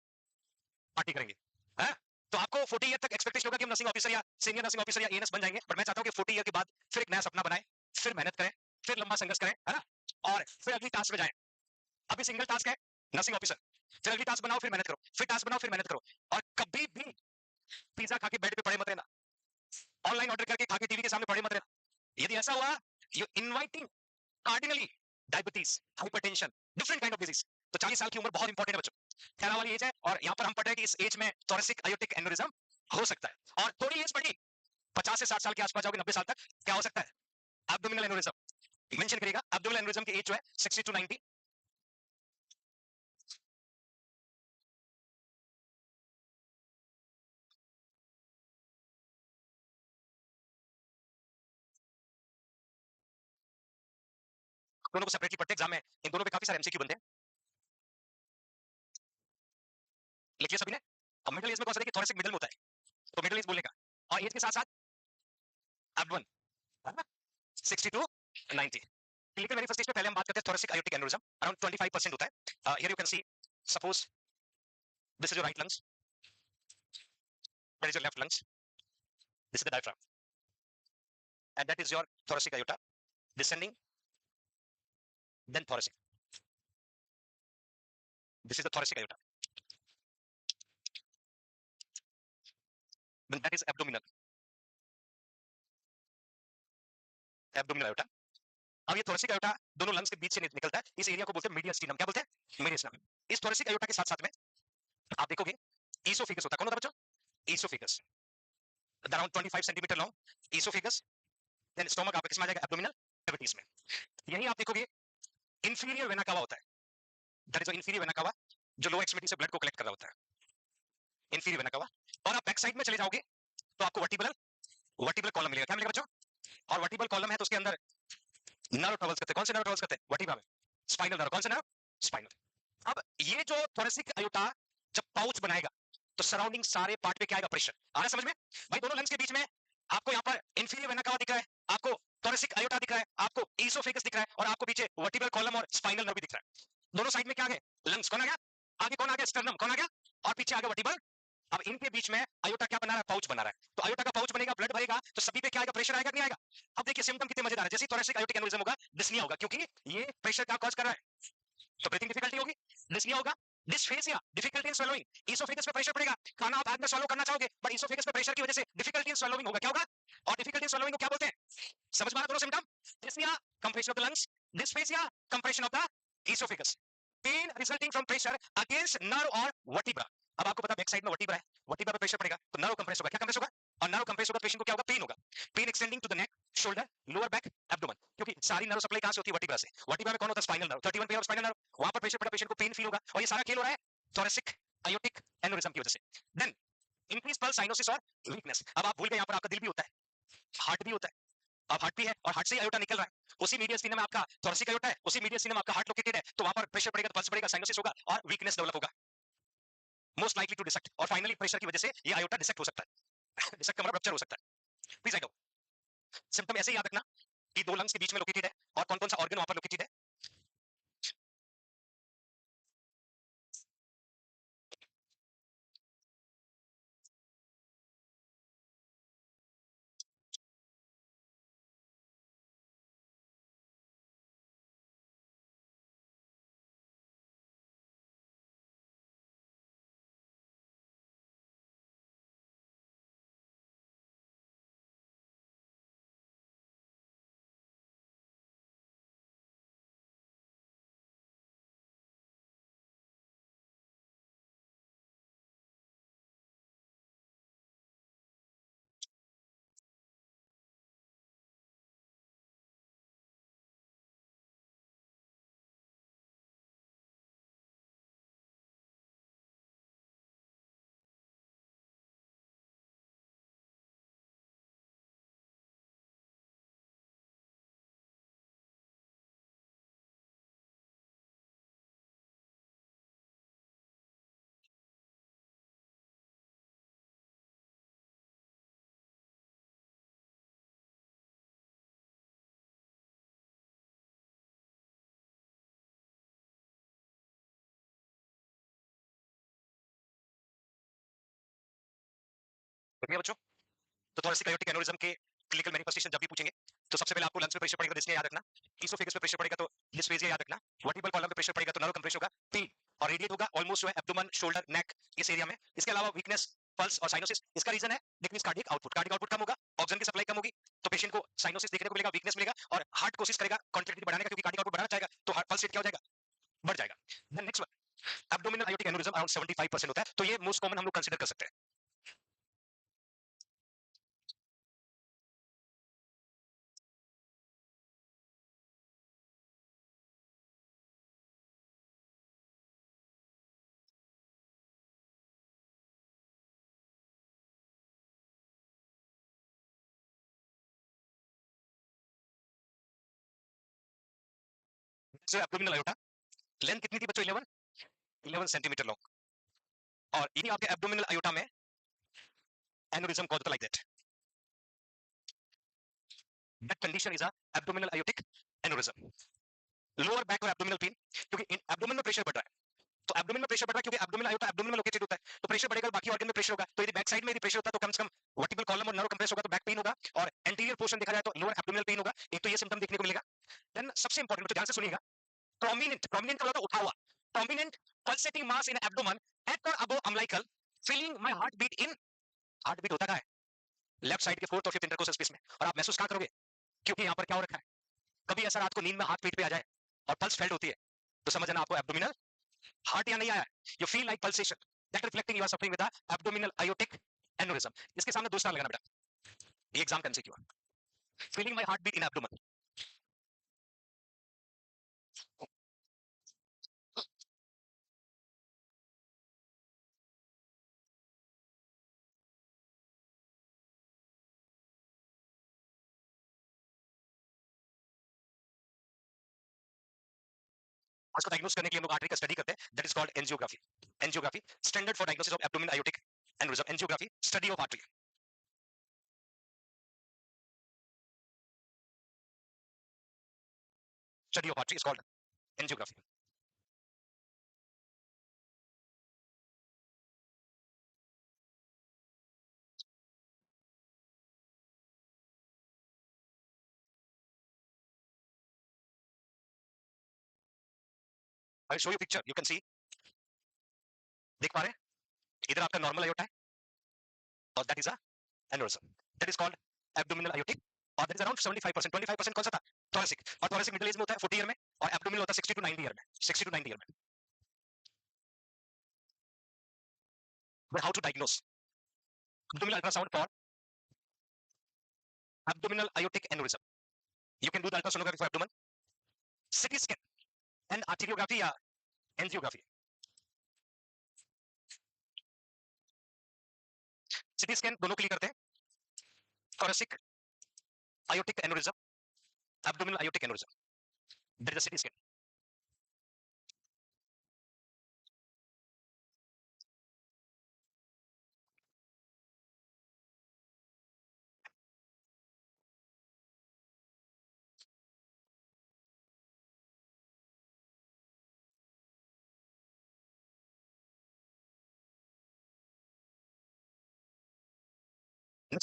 पार्टी करेंगे, है? तो आपको 40 ईयर तक एक्सपेक्टेशन होगा कि हम नर्सिंग ऑफिसर या सीनियर नर्सिंग ऑफिसर या एएनएस बन जाएंगे, बट मैं चाहता हूं कि 40 ईयर के बाद फिर एक नया सपना बनाएं, फिर मेहनत करें, फिर लंबा संघर्ष करें, है ना, और फिर अगली टास्क पे जाएं. अभी सिंगल टास्क है नर्सिंग ऑफिसर, फिर अगली टास्क बनाओ, फिर मेहनत करो, फिर टास्क बनाओ, फिर मेहनत करो, और कभी भी पिज्जा खा के बेड पे पड़े मत रहना, ऑनलाइन ऑर्डर करके खा के टीवी के सामने पड़े मत रहना. यदि ऐसा हुआ, you inviting cardinally diabetes, hypertension, different kind of disease. तो 40 साल की उम्र बहुत इंपॉर्टेंट है बच्चों, 13 वाली एज है, और यहाँ पर हम पढ़ रहे हैं कि इस एज में थोरेसिक आयोटिक एनोरिज्म हो सकता है. और थोड़ी एज बढ़ी, 50 से 60 साल के आसपास जाओगे, 90 साल तक, क्या हो सकता है, एब्डोमिनल एनोरिज्म. मेंशन करेगा एब्डोमिनल एनोरिज्म की एज जो है 60 टू 90. दोनों को सेपरेटली पढ़ते एग्जाम में, इन दोनों पे काफी सारे एमसीक्यू बनते हैं, लिखिए सभी ने. अब मिडिल एज में कौन सा, देखिए थोरेसिक मिडिल में होता है, तो मिडिल एज बोलने का, और एज के साथ साथ एब्डोमेन, है ना, 60 टू 90. क्लिनिकल मैनिफेस्टेशन में पहले हम बात करते हैं थोरेसिक आयोटिक एनोरिज्म, अराउंड 25% होता है. Here you can C, suppose this is your right lungs, that is your left lungs, this is the diaphragm, and that is your thoracic iota, descending, then thoracic. This is the thoracic aorta. Then that is abdominal. Abdominal aorta. अब ये thoracic aorta दोनों lungs के बीच से निकलता है, इस area को बोलते हैं मीडियस्टिनम. क्या बोलते हैं, मीडियस्टिनम. इस थोरेसिक aorta के साथ साथ में आप देखोगे ईसोफेगस होता है. कौन होता है बच्चों, oesophagus, around 25 centimetre long oesophagus. Then stomach आपका किसमें आ जाएगा, एब्डोमिनल कैविटीज में. यही आप देखोगे इंफीरियर वेना कावा होता है, that is inferior vena cava, जो लोअर एक्सट्रीमिटी से ब्लड को कलेक्ट कर रहा होता है, इंफीरियर वेना कावा. और आप बैक साइड में चले जाओगे तो आपको वर्टिब्रल कॉलम मिलेगा. क्या मिलेगा बच्चों, और वर्टिब्रल कॉलम है तो उसके अंदर नर्व ट्रेवल्स करते हैं. कौन से नर्व ट्रेवल्स करते हैं, वर्टिब्रा में, स्पाइनल नर्व. कौन से नर्व, स्पाइनल. अब ये जो थोरेसिक आयोटा जब पाउच बनाएगा तो सराउंडिंग सारे पार्ट पे क्या आएगा, प्रेशर आ रहा है समझ में भाई. दोनों लंग्स के बीच में आपको यहाँ पर इंफीरियर वेना कावा दिख रहा है, आपको थोरेसिक आयोटा दिख रहा है, आपको ईसोफेगस दिख रहा है, और आपको पीछे वर्टिब्रल कॉलम और स्पाइनल नर्व भी दिख रहा है. दोनों साइड में क्या आ गए, लंग्स. कौन आ गया, आगे कौन आ गया, स्टर्नम. कौन आ गया, और पीछे आ गया वर्टिब्रल अब इनके बीच में आयोटा क्या बना रहा है, पाउच बना रहा है। तो आयोटा का पाउच बनेगा, ब्लड भरेगा, तो सभी पे क्या आएगा, प्रेशर आएगा कि नहीं आएगा। अब देखिए सिम्टम कितने मजेदार है, जैसे थोरेसिक आयोटिक एन्युरिज्म होगा डिस्निया होगा, क्योंकि ये प्रेशर क्या कॉज कर रहा है, तो ब्रीथिंग डिफिकल्टी होगी, डिस्निया होगा, डिस्फेसिया डिफिकल्टी इन स्वेलोइंग, इसोफेगस पे प्रेशर पड़ेगा, खाना आप बाद में swallow करना चाहोगे बट इसोफेगस पे प्रेशर की वजह से डिफिकल्टी इन swallowing होगा, क्या होगा, और डिफिकल्टी इन swallowing को क्या बोलते हैं, समझ में आ रहा दोनों symptom, dyspnoea compression of the lungs, dysphagia compression of the oesophagus, pain resulting from pressure against nerve और वर्टिब्रा। अब आपको पता बैक साइड में वर्टिब्रा है, वर्टिब्रा पे प्रेशर पड़ेगा तो नर्व कंप्रेस होगा, क्या कंप्रेस होगा, और नर्व कंप्रेस होगा, पेशेंट को क्या होगा, पेन होगा, pain extending to the neck, shoulder, lower back, abdomen, क्योंकि सारी नर्व सप्लाई कहां से होती है, वर्टिब्रा से। वर्टिब्रा में कौन होता है, spinal nerve, 31 pair of spinal nerve, वहां पर प्रेशर पड़ा, पेशेंट को पेन फील होगा, और ये सारा खेल हो रहा है थोरेसिक आयोटिक एन्युरिज्म की वजह से। देन इंक्रीज पल्स, साइनोसिस और वीकनेस। अब आप भूल गए, यहाँ पर आपका दिल भी होता है, हार्ट भी होता है, अब हार्ट भी है और हार्ट से ही आयोटा निकल रहा है, उसी मीडियल सिनेमा में आपका थोरेसिक आयोटा है, उसी मीडियल सिनेमा में आपका हार्ट लोकेटेड है, तो वहां पर प्रेशर पड़ेगा तो पल्स पड़ेगा, साइनोसिस होगा और वीकनेस डेवलप होगा, मोस्ट लाइकली टू डिसेक्ट, और फाइनली प्रेशर की वजह से ये आयोटा डिसेक्ट हो सकता है डिसेक्ट का मतलब रप्चर हो सकता है। प्लीज आई गो, सिम्टम ऐसे ही याद रखना कि दो लंग्स के बीच में लोकेटेड है, और कौन कौन सा ऑर्गन वहां पर लोकेटेड है। बढ़िया बच्चों, तो थोरेसिक आयोटिक एन्युरिज्म के क्लिनिकल मैनिफेस्टेशन जब भी पूछेंगे तो सबसे पहले आपको लंग्स पे प्रेशर पड़ेगा तो इसलिए याद रखना, इसोफेगस पे प्रेशर पड़ेगा तो डिस्फेजिया याद रखना, वर्टिब्रल कॉलम पे प्रेशर पड़ेगा तो नर्व कंप्रेस होगा, पेन और रेडिएट होगा ऑलमोस्ट जो है एब्डोमेन, शोल्डर, नेक, इस एरिया में। इसके अलावा वीकनेस, पल्स और साइनोसिस, इसका रीजन है decrease cardiac output, cardiac output कम होगा, ऑक्सीजन की सप्लाई कम होगी, तो पेशेंट को साइनोसिस देखने को मिलेगा, वीकनेस मिलेगा, और हार्ट कोशिश करेगा कॉन्ट्रैक्टिलिटी बढ़ाने का, क्योंकि कार्डियक आउटपुट बढ़ाना चाहेगा तो हार्ट पल्स रेट क्या हो जाएगा, बढ़ जाएगा। Then next one, abdominal aortic aneurysm around 75% होता है, तो ये मोस्ट कॉमन हम लोग कंसीडर कर सकते हैं। एब्डोमिनल आयोटा लेंथ कितनी थी बच्चों, 11 सेंटीमीटर लॉन्ग, और इन्हीं आपके एब्डोमिनल आयोटा में aneurysm cause like that, that condition is a abdominal aortic aneurysm. Lower back और एब्डोमिनल पेन, क्योंकि एब्डोमेन में प्रेशर बढ़ रहा है, तो एब्डोमेन में प्रेशर बढ़ रहा है क्योंकि एब्डोमिनल आयोटा एब्डोमेन में लोकेटेड होता है, तो प्रेशर बढ़ेगा, बाकी ऑर्गन में प्रेशर होगा, तो यदि बैक साइड में यदि प्रेशर होता है तो कम से कम वर्टिब्रल कॉलम और नर्व कंप्रेस होगा तो बैक पेन होगा, और एंटीरियर पोर्शन देखा जाए तो लोअर एब्डोमिनल पेन होगा, एक तो ये सिम्टम देखने को मिलेगा। देन सबसे इंपॉर्टेंट तो ध्यान से सुनिएगा, प्रोमिनेंट, प्रोमिनेंट का मतलब उठा हुआ, prominent pulsating mass in abdomen at और above umbilical, feeling my heart beat in, heart beat होता कहां है, लेफ्ट साइड के फोर्थ और फिफ्थ इंटरकोस्टल स्पेस में, और आप महसूस कहां करोगे, क्योंकि यहां पर क्या हो रखा है, कभी ऐसा रात को नींद में हाथ पीठ पे आ जाए और पल्स फेल्ड होती है, तो समझ लेना आपको एब्डोमिनल हार्ट या नहीं आया, you feel like pulsation, that reflecting you are suffering with abdominal aortic aneurysm. इसके सामने दो स्टार लगाना बेटा, ये एग्जाम का एमसीक्यू है, feeling my heart beat in abdomen. उसको डायग्नोस करने के लिए हम लोग आर्टरी का स्टडी करते हैं, that is called angiography, angiography standard for diagnosis of abdominal aortic aneurysm, angiography study of artery, study of artery is called angiography. I show you picture, you can सी, देख पा रहे हैं, इधर आपका नॉर्मल अयोटा है और that is a aneurysm, that is called abdominal aortic, और that is around 75%, 25% कौन सा था, थोरेसिक, और थोरेसिक मिडिल एज में होता है 40 ईयर में, और एब्डोमिनल होता है 60 टू 90 ईयर में, 60 टू 90 ईयर में. But how to diagnose abdominal ultrasound for abdominal aortic aneurysm? You can do the ultrasonography for abdomen, CT scan and arteriography या angiography. CT scan दोनों के लिए करते हैं, thoracic aortic aneurysm, abdominal aortic aneurysm. There is a CT scan.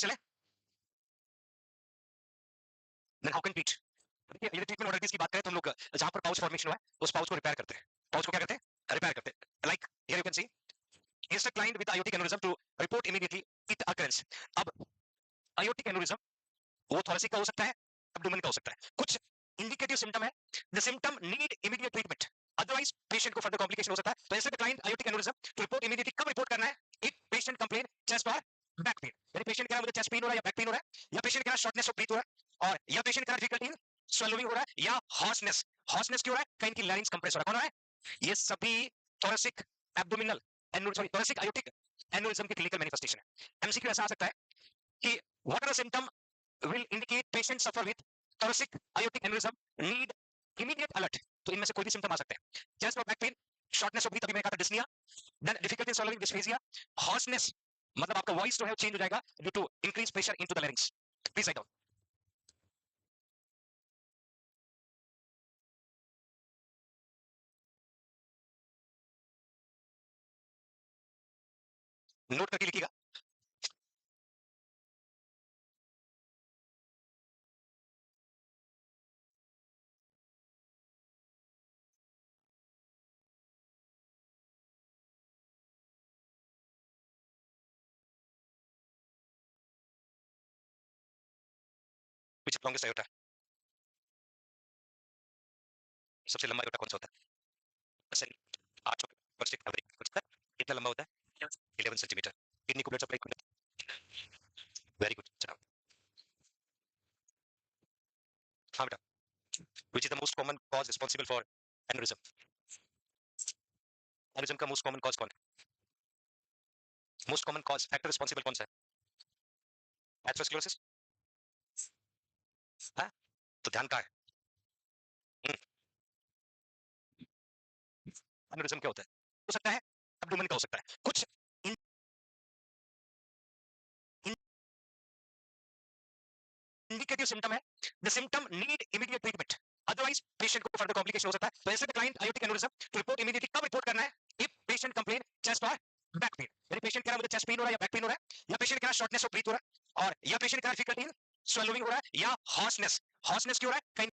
चले, then how can treat? ये treatment modalities की बात करें तो हम लोग जहां पर पाउच फॉर्मेशन हुआ है उस पाउच को रिपेयर करते हैं, पाउच को क्या करते हैं, रिपेयर करते हैं, like here you can C, instruct client with aortic aneurysm to report immediately it occurrence. अब aortic aneurysm वो thoracic का हो सकता है, abdomen का हो सकता है, कुछ indicative symptom है, the symptom need immediate treatment, otherwise patient को further complication हो सकता है, तो instruct client aortic aneurysm to report immediately. कब report करना है, if patient complain chest or back pain, यानी patient कह रहा है मुझे chest pain हो रहा है या back pain हो रहा है, या patient कह रहा है shortness of breath हो रहा है, और या patient कह रहा है difficulty in swallowing हो रहा है, या hoarseness, hoarseness क्यों हो रहा है, कहीं की larynx compress हो रहा है, कौन हो रहा है, ये सभी thoracic abdominal sorry thoracic aortic aneurysm की clinical manifestation है. MCQ ऐसा आ सकता है कि what are the symptom will indicate patient suffer with thoracic aortic aneurysm, need immediate alert. तो इनमें से कोई भी सिम्टम आ सकते हैं, chest और back pain, shortness of breath, अभी मैंने कहा था dyspnoea, then difficulty in swallowing dysphagia, hoarseness, मतलब आपका वॉइस जो है चेंज हो जाएगा due to increase pressure into the larynx. Please write down. Note करके लिखिएगा. विच लॉन्गेस्ट आयोटा, सबसे लंबा आयोटा कौन सा होता है, असल 8 पर स्टिक एवरेज कितना लंबा होता है, 11 सेंटीमीटर. किडनी को ब्लड सप्लाई, वेरी गुड. चलो हाँ बेटा, which is the most common cause responsible for aneurysm, aneurysm का मोस्ट कॉमन कॉज कौन है, most common cause factor responsible कौन सा है, एथेरोस्क्लेरोसिस, हाँ, तो ध्यान का है. एनेरिज्म क्या होता है, हो सकता है एब्डोमेन का हो सकता है, कुछ indicative symptom है, the symptom need immediate treatment, otherwise patient को further complication हो सकता है, तो ऐसे में client aortic aneurysm to report immediately. कब report करना है, if patient complain chest or back pain, यानी patient कह रहा है मुझे chest pain हो रहा है या back pain हो रहा है, या patient कह रहा है shortness of breath हो रहा है, और या patient कह रहा है difficulty in swallowing हो रहा है, या hoarseness, hoarseness क्यों हो रहा है, कहीं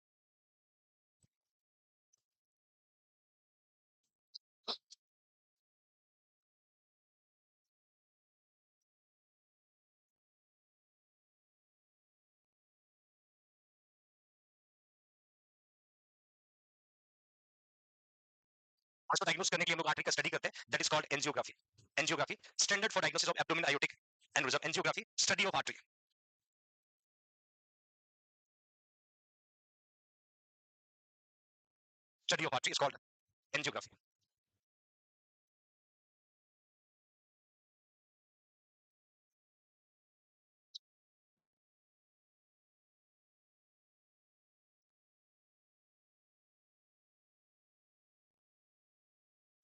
उसको डायग्नोस करने के लिए हम लोग आर्टरी का स्टडी करते हैं, that is called angiography. Angiography standard for diagnosis of abdominal aortic aneurysm, angiography study of artery. Study of artery is called angiography.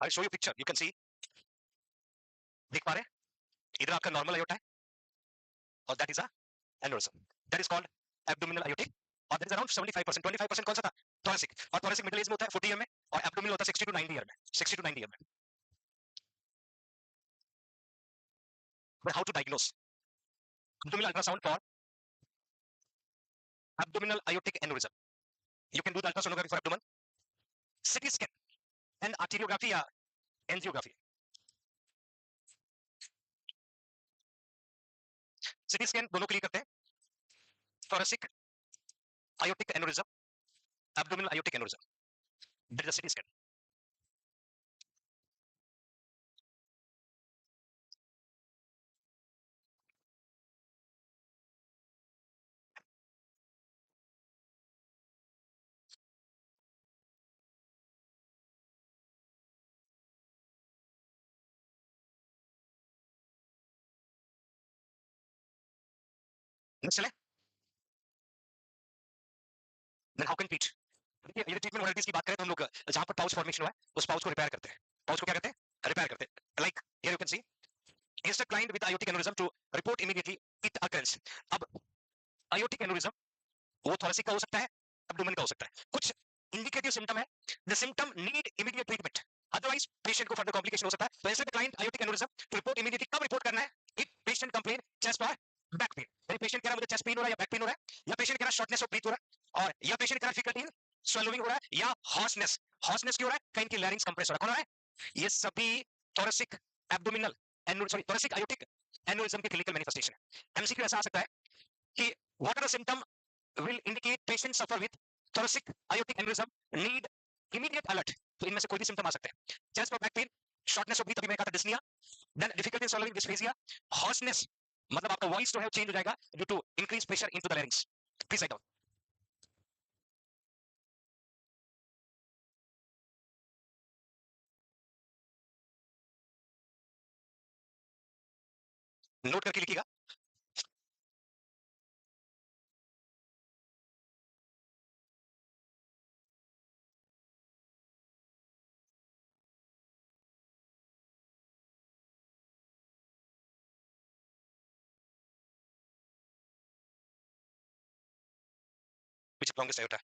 I'll show you a picture. You can see. देख पा रहे हैं, इधर आपका normal aorta है और that is a aneurysm, that is called abdominal aortic, और that is around 75%, 25% कौन सा था, थोरेसिक, और थोरेसिक मिडिल एज में होता है 40 ईयर में, और एब्डोमिनल होता है 60 टू 90 ईयर में, 60 टू 90 ईयर में. But how to diagnose abdominal ultrasound for abdominal aortic aneurysm? You can do the ultrasonography for abdomen, CT scan and arteriography या एंजियोग्राफी? सिटी स्कैन दोनों के लिए करते हैं, thoracic aortic aneurysm, abdominal aortic aneurysm, that is a CT scan. Next चले, then how can treat? देखिए ये treatment modalities की बात करें तो हम लोग जहां पर पाउच फॉर्मेशन हुआ है उस पाउच को रिपेयर करते हैं। पाउच को क्या करते हैं? रिपेयर करते हैं। Like here you can C instruct client with aortic aneurysm to report immediately it occurrence. अब aortic aneurysm वो thoracic का हो सकता है, abdomen का हो सकता है। कुछ इंडिकेटिव सिम्टम है, the symptom need immediate treatment, otherwise patient को further complication हो सकता है। तो instruct the client aortic aneurysm to report immediately, कब report करना है? if patient complain chest or back pain, यानी patient कह रहा है मुझे chest pain हो रहा है या back pain हो रहा है, या patient कह रहा है shortness of breath हो रहा है, और या patient कह रहा है difficulty in swallowing हो रहा है, या hoarseness, hoarseness क्यों हो रहा है? कहीं की larynx compress हो रहा है, कौन हो रहा है? ये सभी thoracic abdominal thoracic aortic aneurysm के clinical manifestation है। MCQ ऐसा आ सकता है कि what are the symptom will indicate patient suffer with thoracic aortic aneurysm, need immediate alert? तो इनमें से कोई भी सिम्टम आ सकते हैं। चेस्ट और back pain, shortness of breath, अभी मैंने कहा था dyspnoea, then difficulty in swallowing dysphagia, hoarseness, मतलब आपका वॉइस जो है चेंज हो जाएगा due to increase pressure into the larynx. Please write down. Note करके लिखिएगा। Which longest aorta?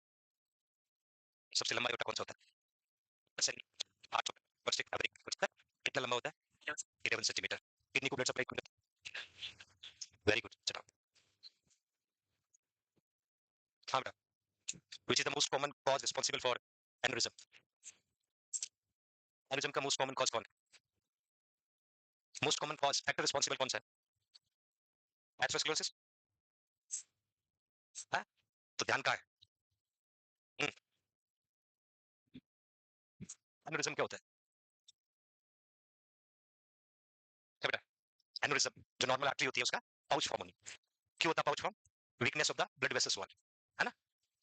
सबसे लंबा आयोटा कौन सा होता है? अच्छा, 8 फर्स्ट एवरेज होता है। कितना लंबा होता है? 11 सेंटीमीटर। किडनी को ब्लड सप्लाई करता है। वेरी गुड, चलो। हाँ बेटा, which is the most common cause responsible for aneurysm? Aneurysm का मोस्ट कॉमन कॉज कौन है? Most common cause factor responsible कौन सा है? एथेरोस्क्लेरोसिस? हाँ, तो ध्यान का है। एनेरिज्म क्या होता है? क्या बेटा? एनेरिज्म जो नॉर्मल आर्टरी होती है उसका पाउच फॉर्म होनी। क्यों होता है pouch form? Weakness of the blood vessels wall, है ना?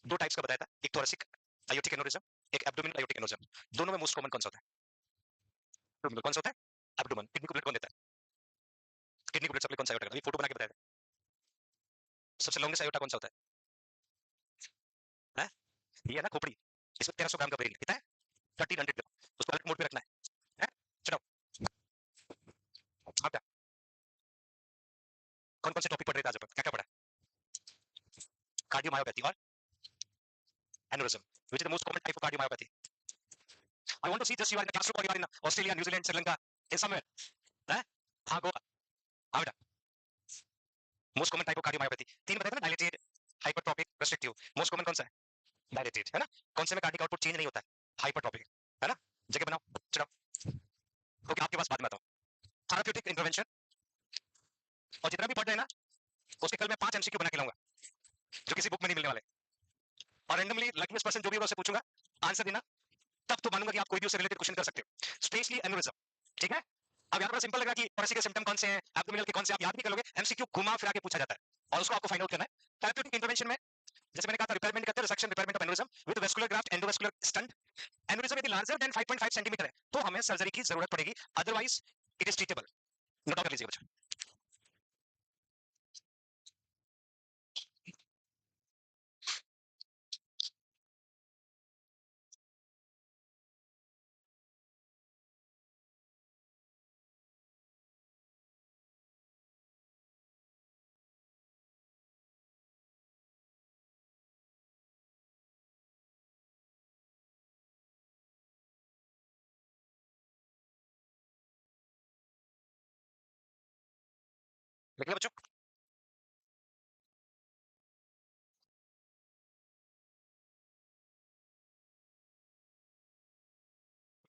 दो टाइप्स का बताया था, एक थोरेसिक आयोटिक एनेरिज्म, एक एब्डोमिनल आयोटिक एनेरिज्म। दोनों में मोस्ट कॉमन कौन सा होता है? एब्डोमिनल। कौन सा होता है? एब्डोमिनल। किडनी को ब्लड कौन देता है? किडनी को ब्लड सप्लाई कौन सा आयोटा? ये फोटो बना के बताया था। सबसे लॉन्गेस्ट आयोटा कौन सा होता है? हैं? ये है ना खोपड़ी, इसमें 1300 ग्राम का ब्रेन कितना है? 1300 ग्राम। उसको अलर्ट मोड पे रखना है। चलो, अब क्या कौन कौन से टॉपिक पढ़ रहे थे आज अपन? क्या क्या पढ़ा? कार्डियोमायोपैथी और aneurysm, which is the most common type of cardiomyopathy? I want to see just you are in a classroom or you are in Australia, New Zealand, Sri Lanka, in somewhere. हैं? हाँ गोवा। हाँ बेटा, most common type of cardiomyopathy तीन बताए थे ना, dilated, हाइपरट्रोपिक, restrictive. Most common कौन सा है? डायलेटेड, है ना? कौन से में कार्डिक आउटपुट चेंज नहीं होता है? हाइपरट्रोपिक, है ना? जगह बनाओ, चलो। ओके, आपके पास बाद में आता हूँ। थेराप्यूटिक इंटरवेंशन, और जितना भी पढ़ रहे हैं ना उसके कल मैं 5 एमसीक्यू बना के लाऊंगा जो किसी बुक में नहीं मिलने वाले, और रैंडमली लकीस्ट पर्सन जो भी होगा उससे पूछूंगा, आंसर देना, तब तो मानूंगा कि आप कोई भी उससे रिलेटेड क्वेश्चन कर सकते हो, स्पेशली एनेरिज्म। ठीक है? अब यहाँ पर सिंपल लगा कि थोरेसिक के सिम्टम कौन से हैं, एब्डोमिनल के कौन से, आप याद नहीं कर लोगे, एमसीक्यू घुमा फिरा के पूछा जाता है और उसको आपको फाइंड आउट करना है। थेरेप्यूटिक इंटरवेंशन में जैसे मैंने कहा था, रिपेयरमेंट करते हैं, resection repayment of aneurysm with vascular graft, endovascular stunt. Aneurysm यदि लार्जर देन 5.5 सेंटीमीटर है तो हमें सर्जरी की जरूरत पड़ेगी, otherwise it is treatable. Note कर लीजिए बच्चा। लिख लिया बच्चों?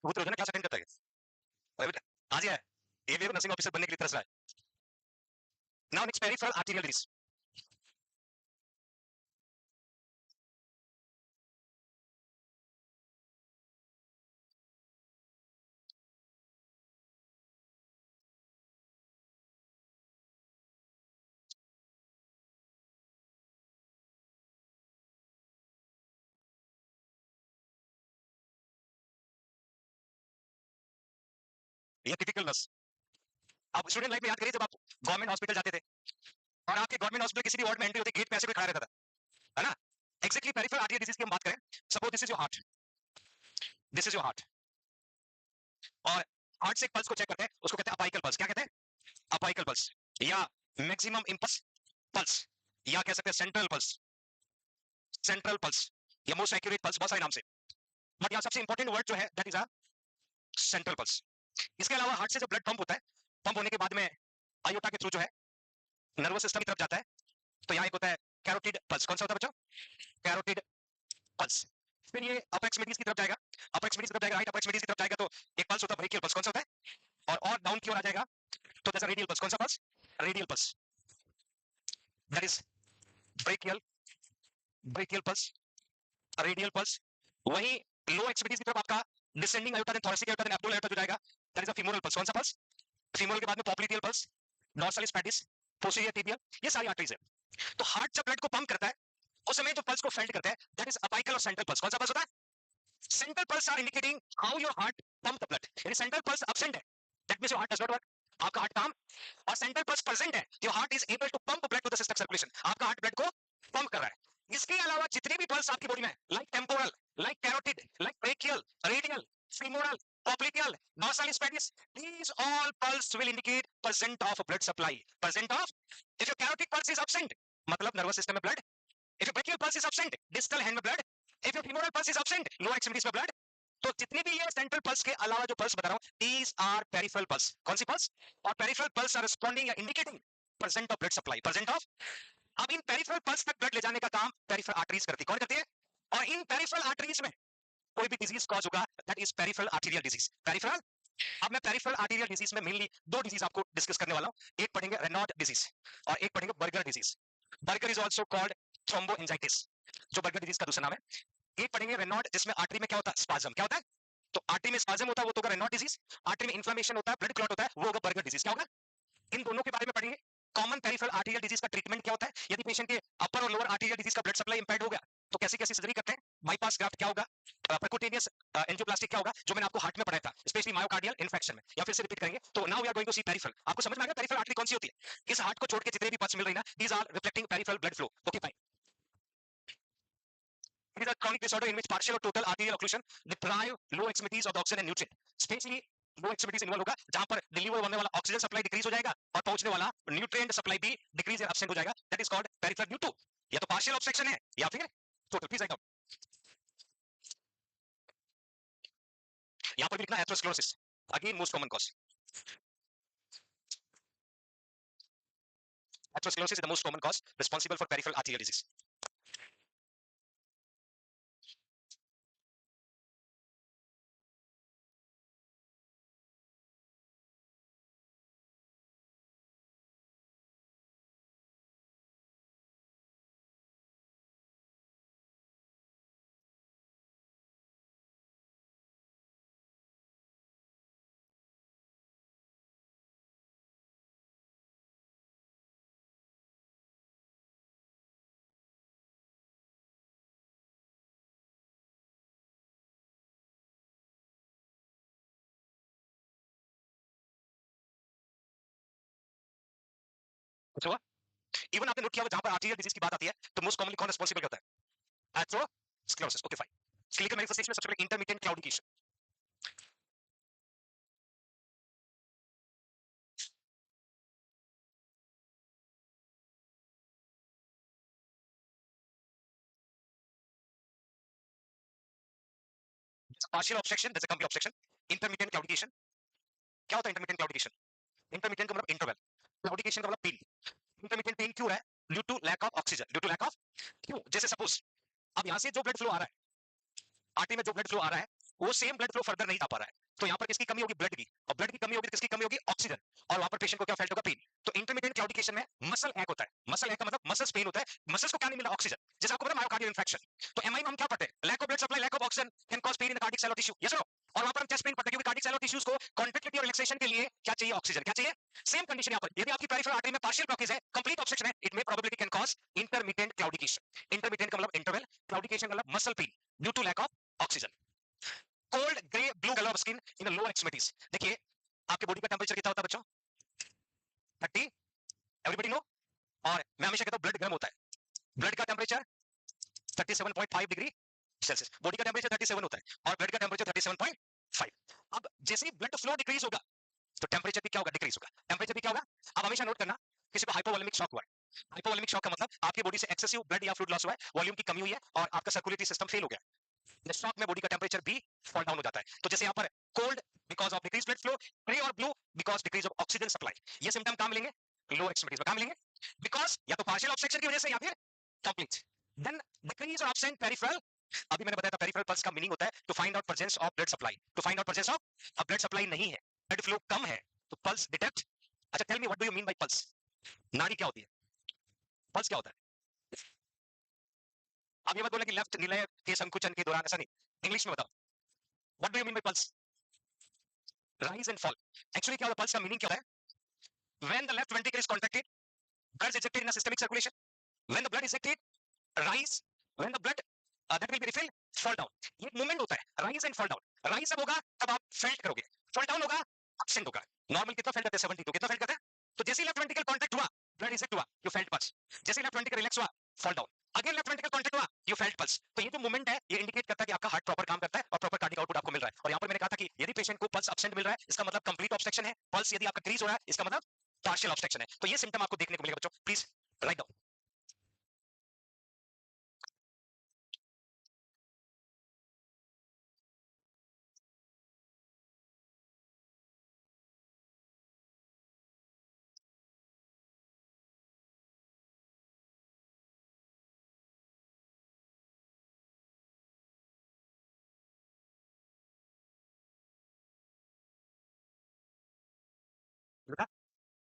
वो तो रोजाना क्लास अटेंड करता है अरे बेटा आज ही आया ये भी नर्सिंग ऑफिसर बनने के लिए तरस रहा है now next peripheral arterial disease ये टिपिकल नर्स आप स्टूडेंट लाइफ में याद करिए जब आप गवर्नमेंट हॉस्पिटल जाते थे और आपके गवर्नमेंट हॉस्पिटल किसी भी वार्ड में एंट्री होती गेट पे ऐसे कोई खड़ा रहता था है ना एक्जेक्टली पेरिफेरल आर्टेरियल डिजीज की हम बात करें suppose this is your heart this is your heart और हार्ट से एक पल्स को चेक करते हैं उसको कहते हैं अपाइकल पल्स क्या कहते हैं अपाइकल पल्स या मैक्सिमम इंपल्स पल्स या कह सकते हैं सेंट्रल पल्स या मोस्ट एक्यूरेट पल्स बहुत सारे नाम से बट यहाँ सबसे इंपॉर्टेंट वर्ड जो है that is a central pulse इसके अलावा हार्ट से जो ब्लड पंप होता है पंप होने के बाद में आयोटा के थ्रू जो है नर्वस सिस्टम की तरफ जाता है तो यहाँ एक होता है कैरोटिड पल्स कौन सा होता है बच्चों कैरोटिड पल्स फिर ये अपर एक्सट्रीमिटीज की तरफ जाएगा अपर एक्सट्रीमिटीज की तरफ जाएगा राइट अपर एक्सट्रीमिटीज की तरफ जाएगा तो एक पल्स होता है ब्रेकियल पल्स कौन सा होता है और डाउन की ओर आ जाएगा तो जैसा रेडियल पल्स कौन सा pulse radial pulse that is brachial brachial pulse radial pulse वही लो एक्सट्रीमिटीज की तरफ आपका descending aorta then thoracic aorta then abdominal aorta जो जाएगा that is a femoral pulse कौन सा पल्स फीमोरल के बाद में popliteal pulse dorsalis pedis posterior tibia ये सारी आर्टरीज है तो हार्ट जब ब्लड को पंप करता है उस समय जो पल्स को फेल्ट करता है दैट इज अपाइकल और सेंट्रल पल्स कौन सा पल्स होता है central pulse are indicating how your heart pump the blood यानी सेंट्रल पल्स एब्सेंट है that means your heart does not work आपका हार्ट काम और सेंट्रल पल्स प्रेजेंट है your heart is able to pump blood to the system circulation आपका heart blood को pump कर रहा है इसके अलावा जितने भी पल्स आपकी बॉडी में like temporal like carotid like brachial radial femoral popliteal dorsalis pedis these all pulse will indicate present of blood supply present of if your carotid pulse is absent मतलब nervous system में blood if your brachial pulse is absent distal hand में blood if your femoral pulse is absent lower extremities में blood तो जितनी भी ये central pulse के अलावा जो पल्स बता रहा हूं these are peripheral pulse कौन सी पल्स और peripheral pulse are responding या indicating present of blood supply present of अब इन पेरिफेरल पल्स तक ब्लड ले जाने का काम पेरिफेरल आर्टरीज करती है कौन करती है और इन पेरिफेरल आर्टरीज में कोई भी डिजीज कॉज होगा that is peripheral arterial disease peripheral अब मैं पेरिफेरल आर्टेरियल डिजीज में मेनली दो डिजीज आपको डिस्कस करने वाला हूं एक पढ़ेंगे रेनॉल्ड डिजीज और एक पढ़ेंगे Buerger disease Buerger is also called thromboangiitis जो बर्गर डिजीज का दूसरा नाम है एक पढ़ेंगे रेनॉल्ड जिसमें आर्टरी में क्या होता है स्पाज्म क्या होता है तो आर्टरी में स्पाज्म होता है वो तो होगा रेनॉल्ड डिजीज आर्टरी में इन्फ्लेमेशन होता है ब्लड क्लॉट होता है वो होगा बर्गर डिजीज क्या होगा इन दोनों के बारे में पढ़ेंगे कॉमन पेरिफेरल आर्टेरियल डिजीज का ट्रीटमेंट क्या होता है यदि पेशेंट के अपर और लोअर आर्टेरियल डिजीज का ब्लड सप्लाई इंपैक्ट हो गया तो कैसी कैसी सर्जरी करते हैं बाईपास ग्राफ्ट क्या होगा परक्यूटेनियस एंजियोप्लास्टिक क्या होगा जो मैंने आपको हार्ट में पढ़ाया था स्पेशली मायोकार्डियल इन्फेक्शन में या फिर से रिपीट करेंगे तो now we are going to see peripheral आपको समझ में आ गया पेरिफेरल आर्टरी कौन सी होती है इस हार्ट को छोड़ के जितने भी पार्ट्स मिल रही ना these are reflecting peripheral blood flow okay fine It is a chronic disorder in which partial or total arterial occlusion deprive low extremities of the oxygen and nutrient. Especially low extremities involve होगा जहां पर deliver होने वाला oxygen supply decrease हो जाएगा और पहुंचने वाला न्यूट्रिएंट सप्लाई भी डिक्रीज या एब्सेंट हो जाएगा that is called peripheral due to या तो पार्शियल ऑब्स्ट्रक्शन है या फिर टोटल प्लीज राइट डाउन यहां पर भी लिखना atherosclerosis again most common cause atherosclerosis is the most common cause responsible for peripheral arterial disease कुछ हुआ इवन आपने नोट किया जहां पर आर्टेरियल डिजीज की बात आती है तो मोस्ट कॉमनली कौन रिस्पांसिबल होता है atherosclerosis okay fine clinical manifestation में सबसे पहले intermittent क्लाउडिकेशन partial obstruction there's a complete obstruction intermittent claudication क्या होता है intermittent claudication intermittent का मतलब interval claudication का मतलब pain intermittent pain क्यों है due to lack of oxygen due to lack of क्यों जैसे suppose अब यहां से जो ब्लड फ्लो आ रहा है आर्टरी में जो ब्लड फ्लो आ रहा है वो सेम ब्लड फ्लो फर्दर नहीं जा पा रहा है, तो यहाँ पर किसकी कमी होगी? ब्लड की। और ब्लड की कमी होगी तो किसकी कमी होगी? ऑक्सीजन। और वहां पर पेशेंट को क्या फेल्ट होगा? पेन। तो इंटरमिटेंट क्लाउडिकेशन में मसल एक होता है, मसल एक का मतलब मसल्स पेन होता है, मसल्स को क्या नहीं मिल रहा? ऑक्सीजन। जैसे आपको पता है मायोकार्डियल इंफेक्शन, तो एमआई में हम क्या पढ़ते हैं? Lack of blood supply, lack of oxygen can cause pain in the cardiac cell और टिश्यू। यस और नो? और वहां पर हम चेस्ट पेन पढ़ते हैं क्योंकि कार्डियक सेल और टिश्यूज को कॉन्ट्रैक्टिलिटी और रिलैक्सेशन के लिए क्या चाहिए? ऑक्सीजन। क्या चाहिए? सेम कंडीशन यहाँ पर, यदि आपकी पेरिफेरल आर्टरी में पार्शियल ब्लॉकेज है, कंप्लीट ऑब्स्ट्रक्शन है, it may probability can cause intermittent claudication. Intermittent का मतलब इंटरवल, क्लाउडिकेशन का मतलब muscle pain due to lack of oxygen. Cold grey blue colour of skin in the lower extremities. देखिए आपके body का temperature कितना होता है बच्चों? 30, एवरीबॉडी नो? और मैं हमेशा कहता हूं ब्लड गर्म होता है, ब्लड का टेंपरेचर 37.5 डिग्री सेल्सियस, बॉडी का टेंपरेचर 37 होता है और ब्लड का टेंपरेचर 37.5। अब जैसे ही ब्लड फ्लो डिक्रीज होगा तो टेंपरेचर भी क्या होगा? डिक्रीज होगा। टेंपरेचर भी क्या होगा? अब हमेशा नोट करना, किसी को हाइपोवोलेमिक शॉक हुआ है, हाइपोवोलेमिक शॉक का मतलब आपकी बॉडी से एक्सेसिव ब्लड या फ्लूइड लॉस हुआ है, वॉल्यूम की कमी हुई है और आपका सर्कुलेटरी सिस्टम फेल हो गया। द शॉक में बॉडी का टेंपरेचर भी फॉल डाउन हो जाता है। तो जैसे यहाँ पर cold because of decrease blood flow, grey और blue because decrease of oxygen supply. ये सिम्टम कहां मिलेंगे? लो एक्सट्रीमिटीज में। कहां मिलेंगे? बिकॉज या तो पार्शियल ऑब्स्ट्रक्शन की वजह से या फिर कंप्लीट। देन डिक्रीज और एब्सेंट पेरिफेरल। अभी मैंने बताया था पेरिफेरल पल्स का मीनिंग होता है to find out presence of blood supply, to find out presence of. अब ब्लड सप्लाई नहीं है, ब्लड फ्लो कम है, तो पल्स डिटेक्ट। अच्छा tell me what do you mean by pulse? नाड़ी क्या होती है? पल्स क्या होता है? आप ये मत बोले कि लेफ्ट निलय के संकुचन के दौरान, ऐसा नहीं, इंग्लिश में बताओ what do you mean by pulse? Rise and fall. Actually क्या होता है? पल्स का मीनिंग क्या होता है? When the left ventricle is contracted, blood is ejected in a systemic circulation. When the blood is ejected, rise. When the blood that will be refilled, fall down. ये एक movement होता है, rise and fall down. rise जब होगा तब आप felt करोगे, fall down होगा absent होगा। नॉर्मल कितना फेल्ट करते हैं? 72। कितना फेल्ट करते हैं? तो जैसे लेफ्ट वेंट्रिकल कॉन्ट्रैक्ट हुआ, ब्लड इजेक्ट हुआ, यू फेल्ट पल्स। जैसे लेफ्ट वेंट्रिकल रिलैक्स हुआ, fall down. Again left ventricle contract हुआ, यू फेल्ट पल्स। तो ये जो मूवमेंट है ये इंडिकेट करता है कि आपका हार्ट प्रॉपर काम करता है और प्रॉपर कार्डिक आउटपुट आपको मिल रहा है। और यहाँ पर मैंने कहा था कि यदि पेशेंट को पल्स absent मिल रहा है, इसका मतलब कंप्लीट ऑब्स्ट्रक्शन है। पल्स यदि आपका क्रीज हो रहा है, इसका मतलब पार्शियल ऑब्स्ट्रक्शन है। तो ये सिम्टम आपको देखने को मिलेगा बच्चों, please write down.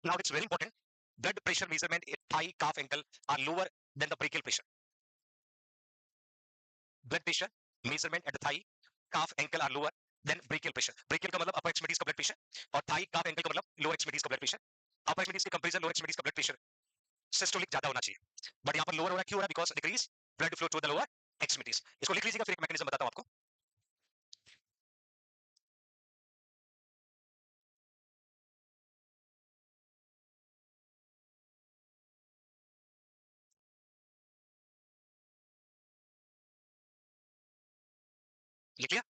Now it's very important. Blood pressure measurement in thigh, calf, ankle are lower than the brachial pressure. Blood pressure measurement at the thigh, calf, ankle are lower than brachial pressure. Brachial का मतलब upper extremities का blood pressure और thigh, calf, ankle का मतलब lower extremities का blood pressure. Upper extremities के comparison lower extremities का blood pressure systolic ज्यादा होना चाहिए, but यहाँ पर lower हो रहा है। क्यों हो रहा है? Because decrease blood flow to the lower extremities. इसको लिख लीजिएगा, फिर एक mechanism बताता हूँ आपको। लिख लिया?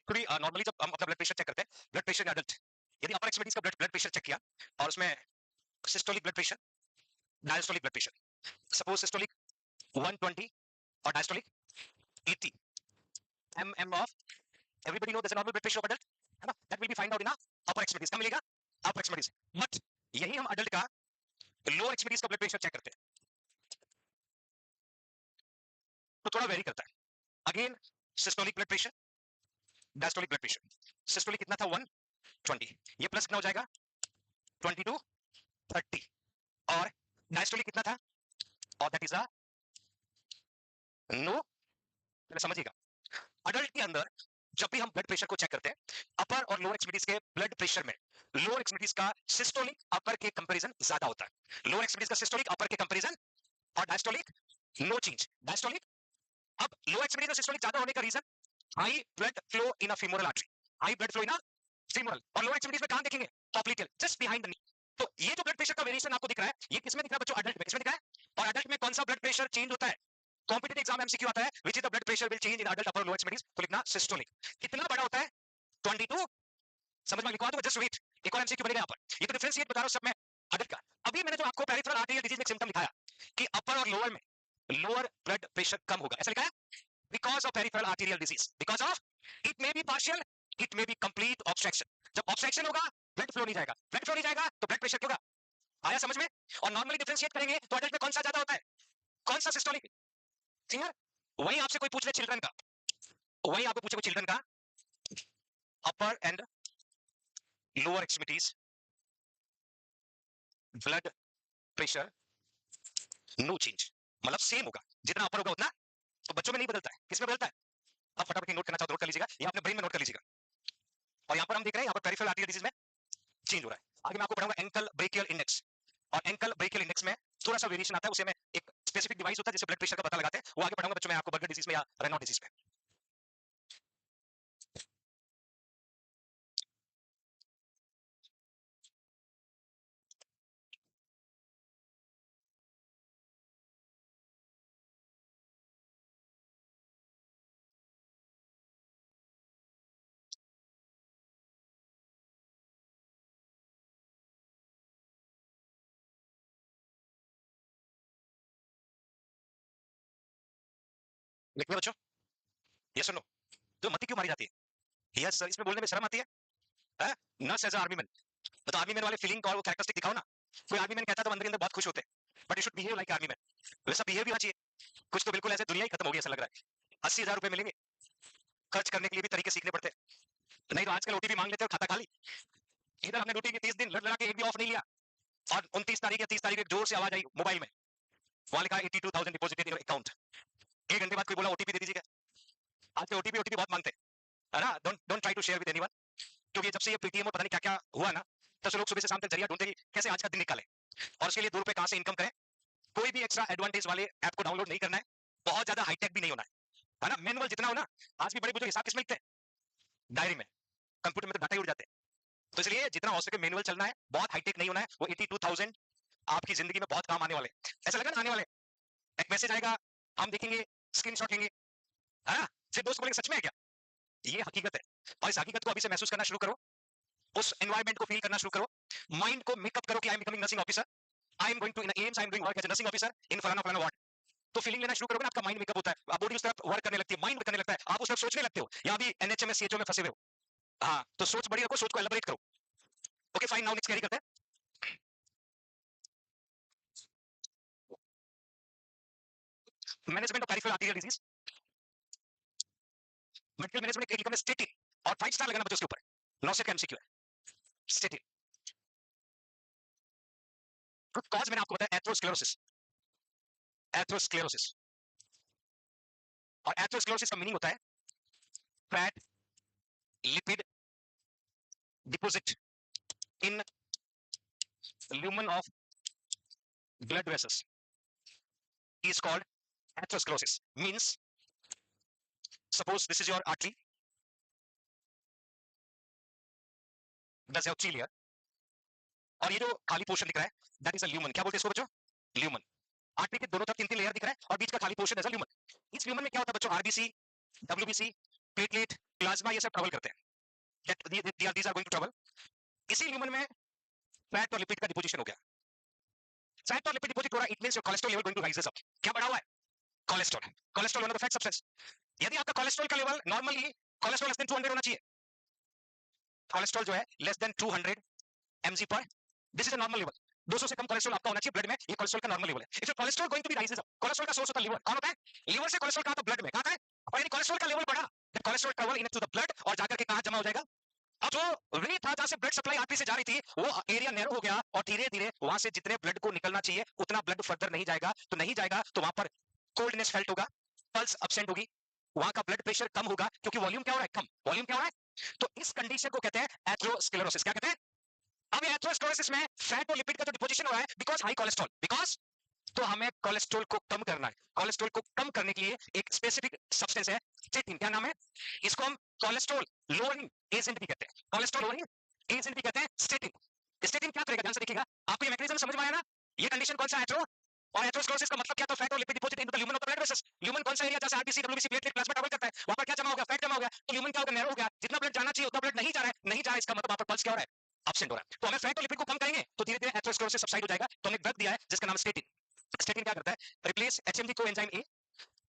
क्योंकि नॉर्मली जब हम अपना ब्लड प्रेशर चेक करते हैं, ब्लड प्रेशर एडल्ट, यदि अपर एक्सट्रीमिटीज का ब्लड प्रेशर चेक किया और उसमें systolic blood pressure, diastolic blood pressure, suppose systolic 120 और diastolic 80 mm of, everybody know there's a normal blood pressure of adult, है ना? That will be find out in a upper extremities। कहाँ मिलेगा? upper extremities। But यही हम adult का lower extremities का blood pressure check करते हैं तो थोड़ा वेरी करता है। Again systolic blood pressure, diastolic blood pressure. Systolic कितना था? 120, ये प्लस कितना हो जाएगा? 22 30। और डायस्टोलिक कितना था? और दैट इज अ नो। समझिएगा, अडल्ट के अंदर जब भी हम ब्लड प्रेशर को चेक करते हैं, अपर और लोअर एक्सट्रीमिटीज के ब्लड प्रेशर में लोअर एक्सट्रीमिटीज का सिस्टोलिक अपर के कंपैरिजन ज्यादा होता है। लोअर एक्सट्रीमिटीज का सिस्टोलिक अपर के कंपैरिजन, और डायस्टोलिक नो चेंज। डायस्टोलिक, अब लोअर एक्सट्रीमिटीज का सिस्टोलिक ज्यादा होने का reason high blood flow in a femoral artery, high blood flow in a femoral. और लोअर एक्सट्रीमिटीज में कहां देखेंगे? Popliteal, just behind the knee. तो ये जो ब्लड प्रेशर का वेरिएशन आपको दिख रहा है, ये किसमें दिख रहा है बच्चों? अडल्ट में। किसमें दिख रहा है? और अडल्ट में कौन सा ब्लड प्रेशर चेंज होता है? कॉम्पिटिटिव एग्जाम में एमसीक्यू आता है, which is the blood pressure will change in adult upper lower extremities, तो लिखना सिस्टोलिक। कितना बड़ा होता है? 22। समझ में लिखवा दो, जस्ट वेट, एक और एमसीक्यू बनेगा यहाँ पर। ये तो डिफरेंशिएट बता रहा हूं सब में अडल्ट का। अभी मैंने जो आपको पेरिफेरल आर्टेरियल डिजीज में सिम्टम दिखाया कि अपर और लोअर में लोअर ब्लड प्रेशर कम होगा, ऐसा लिखा है, because of peripheral arterial disease, because of, it may be partial, it may be complete obstruction. जब ऑब्स्ट्रक्शन होगा ब्लड फ्लो नहीं जाएगा, ब्लड फ्लो नहीं जाएगा तो ब्लड प्रेशर होगा। आया समझ में? और नॉर्मली डिफरेंशिएट करेंगे तो अडल्ट में कौन सा ज्यादा होता है, कौन सा सिस्टोलिक, क्लियर? वही आपसे कोई पूछ ले चिल्ड्रन का, वही आपको पूछे कोई चिल्ड्रन का, upper and lower extremities blood pressure no change, मतलब सेम होगा, जितना अपर होगा उतना, तो बच्चों में नहीं बदलता है, किसमें बदलता है? अब फटाफट नोट करना चाहो तो नोट कर लीजिएगा, या अपने ब्रेन में नोट कर लीजिएगा। और यहाँ पर हम देख रहे हैं यहाँ पर पेरिफेरल आर्टेरियल डिजीज में चेंज हो रहा है। आगे मैं आपको पढ़ाऊंगा एंकल ब्रेकियल इंडेक्स, और एंकल ब्रेकियल इंडेक्स में थोड़ा सा वेरिएशन आता है, उसे में एक स्पेसिफिक डिवाइस होता है जिससे ब्लड प्रेशर का पता लगाते हैं, वो आगे पढ़ाऊंगा बच्चों में आपको बर्गर डिजीज में या रेनॉल्ड डिजीज में। लिखिए बच्चों, ये सुनो, तो मती क्यों मारी जाती है? यस सर, इसमें बोलने में शर्म आती है? नर्स एज आर्मी मैन, तो आर्मी मैन वाले फीलिंग और वो कैरेक्टरिस्टिक दिखाओ ना। कोई आर्मी मैन कहता है तो अंदर ही अंदर बहुत खुश होते हैं, but you should behave like army man, वैसा बिहेव भी होना चाहिए। कुछ तो बिल्कुल ऐसे दुनिया ही खत्म हो गई ऐसा लग रहा है। 80,000 रुपए मिलेंगे, खर्च करने के लिए भी तरीके सीखने पड़ते हैं, नहीं तो आजकल ओटीपी मांग लेते हैं और खाता खाली। इधर हमने ड्यूटी के 30 दिन लड़ लड़ा के एक भी ऑफ नहीं लिया, और 29 तारीख या 30 तारीख एक जोर से आवाज आई मोबाइल में, वहां लिखा 82,000 डिपॉजिटेड इन योर अकाउंट। 1 घंटे बाद कोई बोला ओटीपी दे दीजिएगा। आजकल ओटीपी ओटीपी बहुत मांगते हैं, है ना? Don't don't try to share with anyone, क्योंकि जब से ये पेटीएम और पता नहीं क्या क्या हुआ ना, तब से लोग सुबह से शाम तक जरिया ढूंढते हैं कि कैसे आज का दिन निकालें, और उसके लिए 2 रुपए कहां से इनकम करें। कोई भी एक्स्ट्रा एडवांटेज वाले ऐप को डाउनलोड नहीं करना है, बहुत ज्यादा हाईटेक भी नहीं होना है ना? मैनुअल जितना हो ना, आज भी बड़े बुजुर्ग हिसाब किसमें लिखते हैं? डायरी में। कंप्यूटर में तो डाटा ही उड़ जाते हैं, तो इसलिए जितना हो सके मैनुअल चलना है, बहुत हाईटेक नहीं होना है। वो 82,000 आपकी जिंदगी में बहुत काम आने वाले, ऐसा लगा ना आने वाले। एक मैसेज आएगा, हम देखेंगे, स्क्रीनशॉट लेंगे, है ना? फिर दोस्त बोलेंगे सच में है क्या? ये हकीकत है, और इस हकीकत को अभी से महसूस करना शुरू करो, उस एनवायरनमेंट को फील करना शुरू करो, माइंड को मेकअप करो कि I am becoming nursing officer, I am going to in AIIMS, I am doing work as a nursing officer in फलाना फलाना वार्ड। तो फीलिंग लेना शुरू करोगे ना, आपका माइंड मेकअप होता है, आप बॉडी उस तरफ वर्क करने लगती है, माइंड करने लगता है, आप उस तरफ सोचने लगते हो, या अभी एनएचएम सीएचओ में फंसे हुए हो। हाँ, तो सोच बड़ी रखो, सोच को एलाबोरेट करो। Okay fine, now next carry करते हैं। Management of peripheral arterial disease, medical management एक लिखा है स्टेटिन, और 5 स्टार लगाना बच्चों उसके ऊपर, 9 से एमसीक्यू है स्टेटिन। कॉज मैंने आपको बताया एथेरोस्क्लेरोसिस, एथेरोस्क्लेरोसिस, और एथेरोस्क्लेरोसिस का मीनिंग होता है fat lipid deposit in lumen of blood vessels is called atherosclerosis. Means suppose this is your artery, does have 3 layer, और ये जो खाली पोर्शन दिख रहा है that is a lumen, क्या बोलते हैं इसको बच्चों? lumen। आर्टरी के दोनों तरफ 3-3 लेयर दिख रहा है और बीच का खाली पोर्शन है lumen। इस lumen में क्या होता है बच्चों? आरबीसी, डब्ल्यूबीसी, प्लेटलेट, प्लाज्मा, ये सब ट्रैवल करते हैं, these are going to travel। इसी lumen में फैट और लिपिड का डिपोजिशन हो गया, फैट और लिपिड डिपोजिट हो रहा है, it means your cholesterol level going to rise up. क्या बढ़ा हुआ है? Cholesterol. Cholesterol one of the fat substance. यदि आपका कोलेस्ट्रॉल का level normally cholesterol less than 200 होना चाहिए, कोलेस्ट्रॉल जो है लेस देन 200 mg पर, this is a normal level. 200 से कम कोलेस्ट्रॉल आपका होना चाहिए ब्लड में, ये कोलेस्ट्रॉल का नॉर्मल लेवल है। If your cholesterol going to be raises up, cholesterol का सोर्स होता है लिवर, कौन होता है? लिवर से कोलेस्ट्रॉल कहां था? ब्लड में। कहां था? और यदि कोलेस्ट्रॉल का लेवल बढ़ा, the cholesterol travel into the blood, और जाकर के कहां जमा हो जाएगा? अब जो वे था जहां से ब्लड सप्लाई आर्टरी से जा रही थी, वो एरिया नैरो हो गया, और धीरे धीरे वहां से जितने ब्लड को निकलना चाहिए उतना ब्लड फर्दर नहीं जाएगा, तो नहीं जाएगा तो वहां पर कोल्डनेस फेल्ट होगा, पल्स अब्सेंट होगी, वहां का ब्लड प्रेशर कम होगा, क्योंकि वॉल्यूम क्या हो रहा है? कम। वॉल्यूम क्या हो रहा है? तो इस कंडीशन को कहते हैं एथेरोस्क्लेरोसिस। क्या कहते हैं? अब ये एथेरोस्क्लेरोसिस में फैट और लिपिड का जो डिपोजिशन हो रहा है बिकॉज हाई कोलेस्ट्रॉल, बिकॉज, तो हमें कोलेस्ट्रॉल को कम करना है। कोलेस्ट्रॉल को कम करने के लिए एक स्पेसिफिक सब्सटेंस है स्टेटिन। क्या नाम है? इसको हम कोलेस्ट्रॉल लोअरिंग एजेंट भी कहते हैं, कोलेस्ट्रॉल लोअरिंग एजेंट भी कहते हैं स्टेटिन। स्टेटिन क्या करेगा? ध्यान से देखिएगा, आपको ये मैकेनिज्म समझ में आया ना? ये कंडीशन कौन सा है? एथेरो, और एथेरोस्क्लेरोसिस का मतलब क्या था? फैट और lipid deposit into the lumen of the blood vessels. Lumen कौन सा एरिया जैसे RBC, WBC, platelet, plasma travel करता है, वहां पर क्या जमा हो गया? फैट जमा हो गया, तो ल्यूमेन क्या हो गया? नैरो हो गया, जितना ब्लड जाना चाहिए उतना ब्लड नहीं जा रहा है, नहीं जा रहा है, इसका मतलब वहां पर पल्स क्या हो रहा है? एब्सेंट हो रहा है। तो हमें फैट और लिपिड को कम करेंगे तो धीरे धीरे एथेरोस्क्लेरोसिस सबसाइड हो जाएगा। तो हमने ड्रग दिया है जिसका नाम स्टेटिन। स्टेटिन क्या करता है? Replace HMG coenzyme A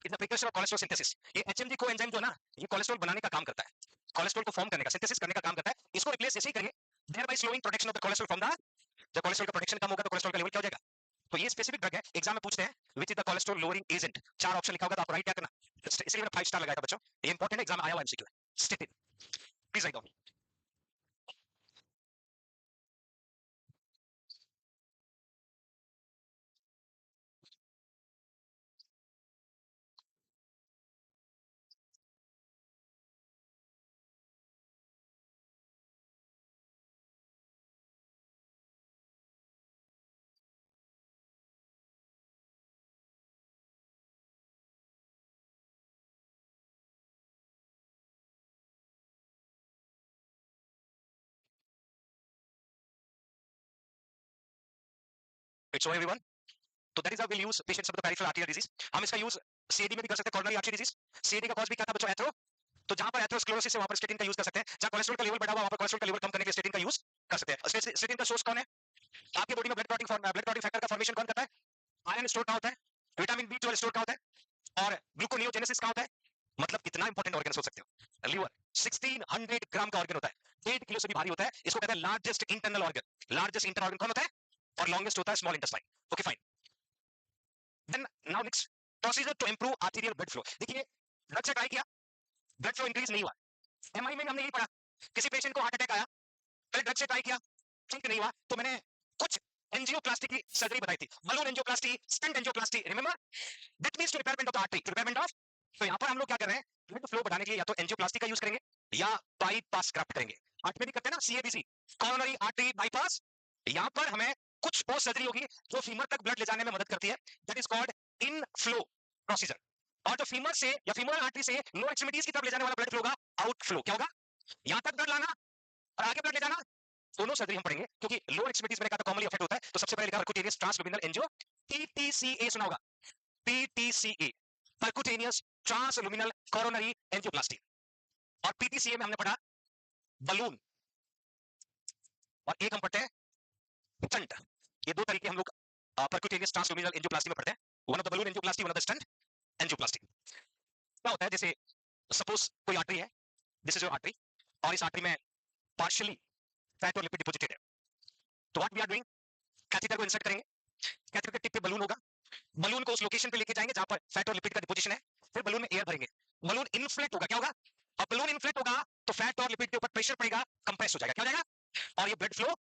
in the precursor of cholesterol synthesis. ये एचएमजी कोएंजाइम जो ना, ये कोलेस्ट्रॉल बनाने का काम करता है, कोलेस्ट्रॉल को फॉर्म करने का, सिंथेसिस करने का काम करता है। इसको रिप्लेस जैसे ही करेंगे, thereby slowing production of the cholesterol from the, जब कोलेस्ट्रॉल का प्रोडक्शन कम होगा तो कोलेस्ट्रॉल का लेवल क्या हो जाएगा? तो ये स्पेसिफिक ड्रग है, एग्जाम में पूछते हैं which is the cholesterol lowering agent, चार ऑप्शन लिखा होगा तो आपको राइट क्या करना, इसलिए मैंने 5 स्टार लगाया था बच्चों, ये इंपॉर्टेंट एग्जाम आया हुआ एमसीक्यू है। Statin, please write down. It's so everyone, तो that is how we use patients of the peripheral arterial disease. हम इसका यूज सीएडी में भी कर सकते हैं, कोरोनरी आर्टरी डिजीज। सीएडी का कॉज भी क्या था बच्चों? एथरो। तो जहां पर एथरोस्क्लेरोसिस है वहां पर स्टेटिन का यूज कर सकते हैं। जहां कोलेस्ट्रॉल का लेवल बढ़ा हुआ वहां पर कोलेस्ट्रॉल का लेवल कम करने के लिए स्टेटिन का यूज कर सकते हैं। स्टेटिन का सोर्स कौन है? आपके बॉडी में ब्लड क्लॉटिंग फैक्टर का फॉर्मेशन कौन करता है? आयरन स्टोर कहां होता है? विटामिन बी 12 स्टोर कहां होता है? और ग्लूकोनियोजेनेसिस कहां होता है? मतलब कितना इंपॉर्टेंट ऑर्गन सोच सकते हो? लीवर 1600 ग्राम का ऑर्गन होता है, 1.5 किलो से भी भारी होता है। इसको कहते हैं largest internal organ. Largest internal organ कौन होता है? और लॉन्गेस्ट होता है small intestine. Okay fine. Then now next procedure to improve arterial blood flow. देखिए, ड्रग से ट्राई किया, ब्लड फ्लो इंक्रीज नहीं हुआ। एमआई में हमने यही पढ़ा, किसी पेशेंट को हार्ट अटैक आया, पहले ड्रग से ट्राई किया, ठीक नहीं हुआ, तो मैंने कुछ एंजियोप्लास्टी की सर्जरी बताई थी, balloon angioplasty, stent angioplasty, remember? That means to repairment of the artery, to repairment of. तो यहां पर हम लोग क्या कर रहे हैं, ब्लड फ्लो बढ़ाने के लिए या तो एंजियोप्लास्टी का यूज करेंगे या बाईपास ग्राफ्ट करेंगे। हार्ट में भी करते हैं ना, सीएबीसी, कोरोनरी आर्टरी बाईपास। यहां पर हमें कुछ पोस्ट सर्जरी होगी जो फीमर तक ब्लड ले जाने में मदद करती है, that is called in flow procedure. और जो फीमर से या फीमोरल आर्टरी से लो एक्सट्रीमिटीज की तरफ ले जाने वाला ब्लड फ्लो होगा आउट फ्लो। क्या होगा? यहां तक ब्लड लाना और आगे ब्लड ले जाना, दोनों सर्जरी हम पढ़ेंगे क्योंकि लो एक्सट्रीमिटीज मैंने कहा कॉमनली अफेक्ट होता है। तो सबसे पहले लिखा परक्यूटेनियस ट्रांसलुमिनल एंजियो, पीटीसीए सुना होगा, पीटीसीए, परक्यूटेनियस ट्रांसलुमिनल कोरोनरी एंजियोप्लास्टी। और पीटीसीए में हमने पढ़ा बलून, और एक हम पढ़ते हैं स्टंट। ये दो तरीके हम लोग परक्यूटेनियस ट्रांसलुमिनल एंजियोप्लास्टी में पढ़ते हैं, one of the balloon angioplasty, one of the stunt angioplasty. क्या होता है, जैसे सपोज कोई आर्टरी है, दिस इज योर आर्टरी, और इस आर्टरी में पार्शियली फैट और लिपिड डिपॉजिटेड है। तो what we are doing, catheter को इंसर्ट करेंगे, कैथेटर के टिप पे बलून होगा, बलून को उस लोकेशन पे लेके जाएंगे जहां पर फैट और लिपिड का डिपोजिशन है, फिर बलून में एयर भरेंगे, बलून इन्फ्लेट होगा। क्या होगा? अब बलून इन्फ्लेट होगा तो फैट और लिपिड के ऊपर प्रेशर पड़ेगा, कंप्रेस हो जाएगा। क्या हो जाएगा? और ये ब्लड फ्लो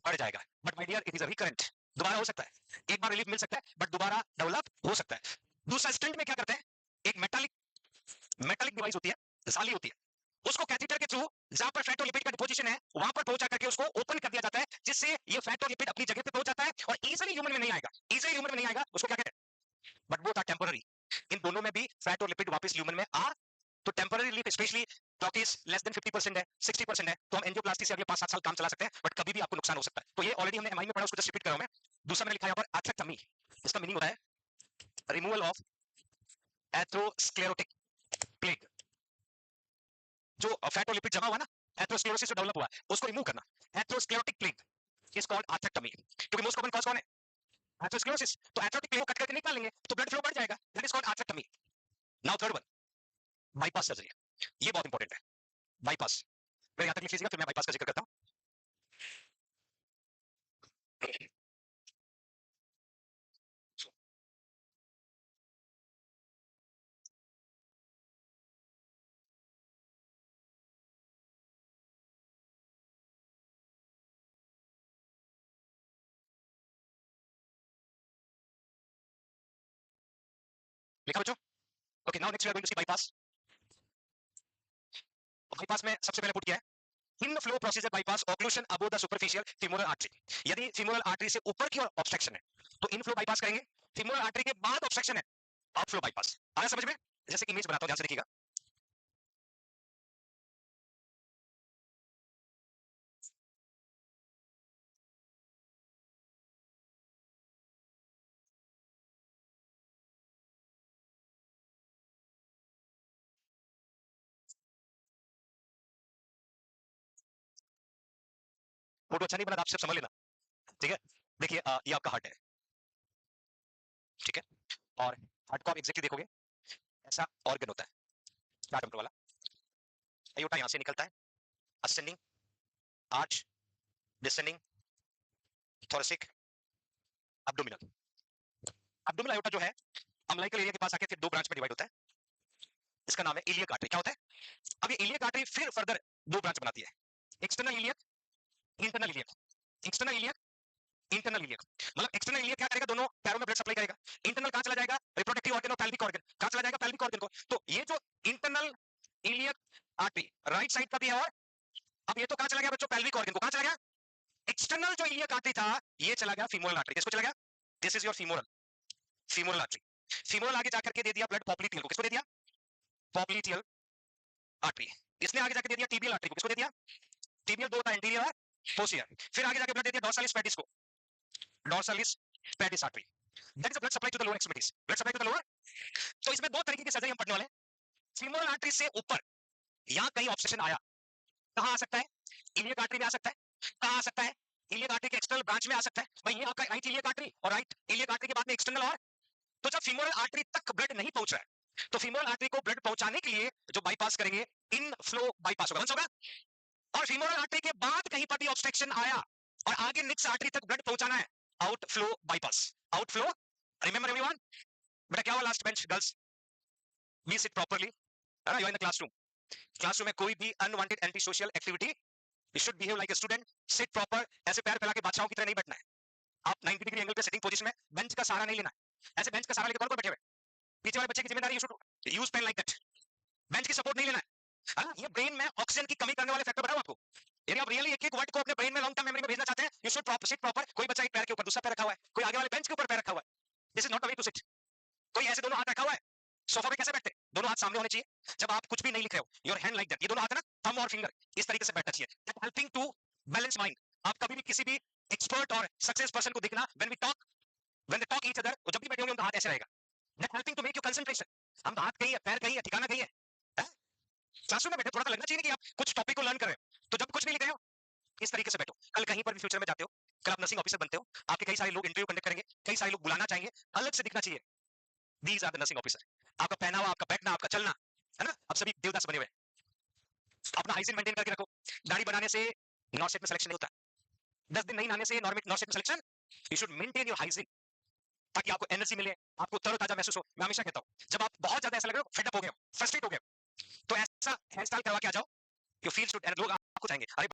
बढ़ जाएगा। But my dear, it is a recurrent, दोबारा हो सकता है, एक बार रिलीफ मिल सकता है बट दोबारा डेवलप हो सकता है। दूसरा स्टेंट में क्या करते हैं, एक मेटालिक मेटालिक डिवाइस होती है, जाली होती है, उसको कैथेटर के थ्रू जहां पर फैट और लिपिड का डिपोजिशन है वहां पर पहुंचा करके उसको ओपन कर दिया जाता है, जिससे ये फैट और लिपिड अपनी जगह पे पहुंच जाता है और इजीली ह्यूमन में नहीं आएगा। इजीली ह्यूमन में नहीं आएगा, उसको क्या कहते हैं? But both are temporary. इन दोनों में भी फैट और लिपिड वापस ह्यूमन में आ, तो टेम्पररी रिलीफ, स्पेशली डॉकिस लेस देन 50% है, 60% है, तो हम एंजियोप्लास्टी से अगले 5-7 साल काम चला सकते हैं, बट कभी भी आपको नुकसान हो सकता है। तो ये ऑलरेडी हमने एमआई में पढ़ा, उसको जस्ट रिपीट कर रहा हूं मैं। दूसरा मैंने लिखा यहाँ पर एथेक्टमी, इसका मीनिंग होता है रिमूवल ऑफ एथरोस्क्लेरोटिक प्लेग। जो फैट और लिपिड जमा हुआ ना, एथरोस्क्लेरोसिस से डेवलप हुआ है, उसको रिमूव करना, एथरोस्क्लेरोटिक प्लेग इज कॉल्ड एथेक्टमी। क्योंकि मोस्ट कॉमन कॉज कौन है? एथरोस्क्लेरोसिस। तो एथरोटिक प्लेग को कट करके निकाल लेंगे तो ब्लड फ्लो बढ़ जाएगा, that is called atherectomy. Now third one, bypass surgery, ये बहुत इंपॉर्टेंट है। बाईपास, फिर यहां तक लिख लीजिएगा, फिर मैं बाईपास का जिक्र करता हूं। लिखा बच्चों? Okay, now next we are going to see bypass. Bypass में सबसे पहले पुट किया है inflow procedure bypass occlusion above the superficial femoral artery. यदि फीमोरल आर्टरी से ऊपर की ओर ऑब्स्ट्रक्शन है तो इन फ्लो बाईपास करेंगे, फीमोरल आर्टरी के बाद ऑब्स्ट्रक्शन है, आउट फ्लो बाईपास। आया समझ में? जैसे कि इमेज बनाता हूं, ध्यान से देखिएगा। फोटो अच्छा नहीं बना तो आप सिर्फ समझ लेना, ठीक है? देखिए ये आपका हार्ट है, ठीक है। और हार्ट को आप एग्जैक्टली देखोगे ऐसा ऑर्गन होता है चार नंबर वाला, अयोटा यहां से निकलता है, ascending arch, descending thoracic, abdominal. Abdominal aorta जो है अम्बिलिकल एरिया के पास आके फिर दो ब्रांच में डिवाइड होता है, इसका नाम है इलियक आर्टरी। क्या होता है? अब ये इलियक आर्टरी फिर फर्दर दो ब्रांच बनाती है, external iliac, internal iliac. External iliac, internal iliac, मतलब एक्सटर्नल इलियक क्या करेगा, दोनों पैरों में ब्लड सप्लाई करेगा। इंटरनल कहां चला जाएगा, रिप्रोडक्टिव ऑर्गन और पैल्विक ऑर्गन। कहां चला जाएगा, पैल्विक ऑर्गन को। तो ये जो internal iliac artery right side का भी है, और अब ये तो कहां चला गया बच्चों, पैल्विक ऑर्गन को। कहां चला गया? एक्सटर्नल जो इलियक आर्टरी था ये चला गया फीमोरल आर्टरी। किसको चला गया? This is your femoral, femoral artery. Femoral आगे जाकर के दे दिया ब्लड पॉप्लिटियल को। किसको दे दिया? Popliteal artery. इसने आगे जाकर दे दिया टीबियल आर्टरी को। किसको दे दिया? टीबियल दो होता है, एंटीरियर और पोस्टीरियर। फिर आगे जाकर ब्लड दे दिया डॉर्सालिस पैटिस को, dorsalis pedis artery. That is the blood supply to the lower extremities, blood supply to the lower. तो इसमें दो तरीके की सर्जरी हम पढ़ने वाले हैं। फीमोरल आर्टरी से ऊपर यहां कहीं ऑब्स्ट्रक्शन आया, कहां आ सकता है? इलियक आर्टरी में आ सकता है। कहां आ सकता है? इलियक आर्टरी के एक्सटर्नल ब्रांच में आ सकता है। भाई ये आपका राइट इलियक आर्टरी, और राइट इलियक आर्टरी के बाद में एक्सटर्नल। और तो जब फीमोरल आर्टरी तक ब्लड नहीं पहुंच रहा है, तो फीमोरल आर्टरी को ब्लड पहुंचाने के लिए जो बाईपास करेंगे, इन फ्लो बाईपास होगा, होगा। और फीमोरल आर्टरी के बाद कहीं पर भी ऑब्स्ट्रक्शन आया और आगे नेक्स्ट आर्टरी तक ब्लड पहुंचाना है, out flow bypass, out flow. Remember everyone, बेटा क्या हुआ last bench girls, be sit properly, है ना, you are in the classroom. Classroom में कोई भी unwanted anti social activity, you should behave like a student, sit proper. ऐसे पैर फैला के बादशाहों की तरह नहीं बैठना है। आप 90 डिग्री एंगल पे सिटिंग पोजीशन में, बेंच का सहारा नहीं लेना है। ऐसे बेंच का सहारा लेके कौन बैठे हुए? पीछे वाले बच्चे की जिम्मेदारी, you should use pen like that. Bench की सपोर्ट नहीं लेना है। ये ब्रेन में ऑक्सीजन की कमी करने वाले फैक्टर बताऊं आपको। यदि आप रियली एक एक वर्ड को अपने ब्रेन में लॉन्ग टर्म मेमोरी में भेजना चाहते हैं, you should proper sit proper. कोई बच्चा एक पैर के ऊपर दूसरा पैर रखा हुआ है, कोई आगे वाले बेंच के ऊपर पैर रखा हुआ है, this is not the way to sit. कोई ऐसे दोनों हाथ रखा हुआ है, सोफा पे कैसे बैठते हैं, दोनों हाथ सामने होने चाहिए। जब आप कुछ भी नहीं लिख रहे हो, योर हैंड लाइक दैट, ये दोनों हाथ है ना, थंब और फिंगर इस तरीके से बैठना चाहिए, that helping to balance mind. आप कभी भी किसी भी एक्सपर्ट और सक्सेस पर्सन को देखना, when we talk, when they talk each other, वो जब भी बैठे होंगे उनका हाथ ऐसे रहेगा, that helping to make you concentration. हम हाथ कहीं है, पैर कहीं है, ठिकाना कहीं है। क्लासरूम में बैठे थोड़ा सा लगना चाहिए कि आप कुछ टॉपिक को लर्न कर रहे हो। तो जब कुछ नहीं लिख रहे हो, इस तरीके से बैठो। कल कहीं पर भी फ्यूचर में जाते हो, कल आप नर्सिंग ऑफिसर बनते हो, आपके कई सारे लोग इंटरव्यू कंडक्ट करेंगे, कई सारे लोग बुलाना चाहेंगे, अलग से दिखना चाहिए, these are the nursing officer. आपका पहनावा, आपका बैठना, आपका चलना, है ना, अब सभी देवदास बने हुए हैं। अपना हाइजीन मेंटेन करके रखो। दाढ़ी बनाने से नॉर्थ सेट में सिलेक्शन नहीं होता, 10 दिन नहीं नहाने से नॉर्थ सेट में selection. You should maintain your hygiene, ताकि आपको एनर्जी मिले, आपको तरोताजा महसूस हो। मैं हमेशा कहता हूं, जब आप बहुत ज्यादा ऐसा लग रहा हो, फेड अप हो गए हो, फ्रस्ट्रेट हो गए हो, तो ऐसा हेयर स्टाइल करवा के आ जाओ, यू फील शुड, लोग आपको चाहेंगे, अरे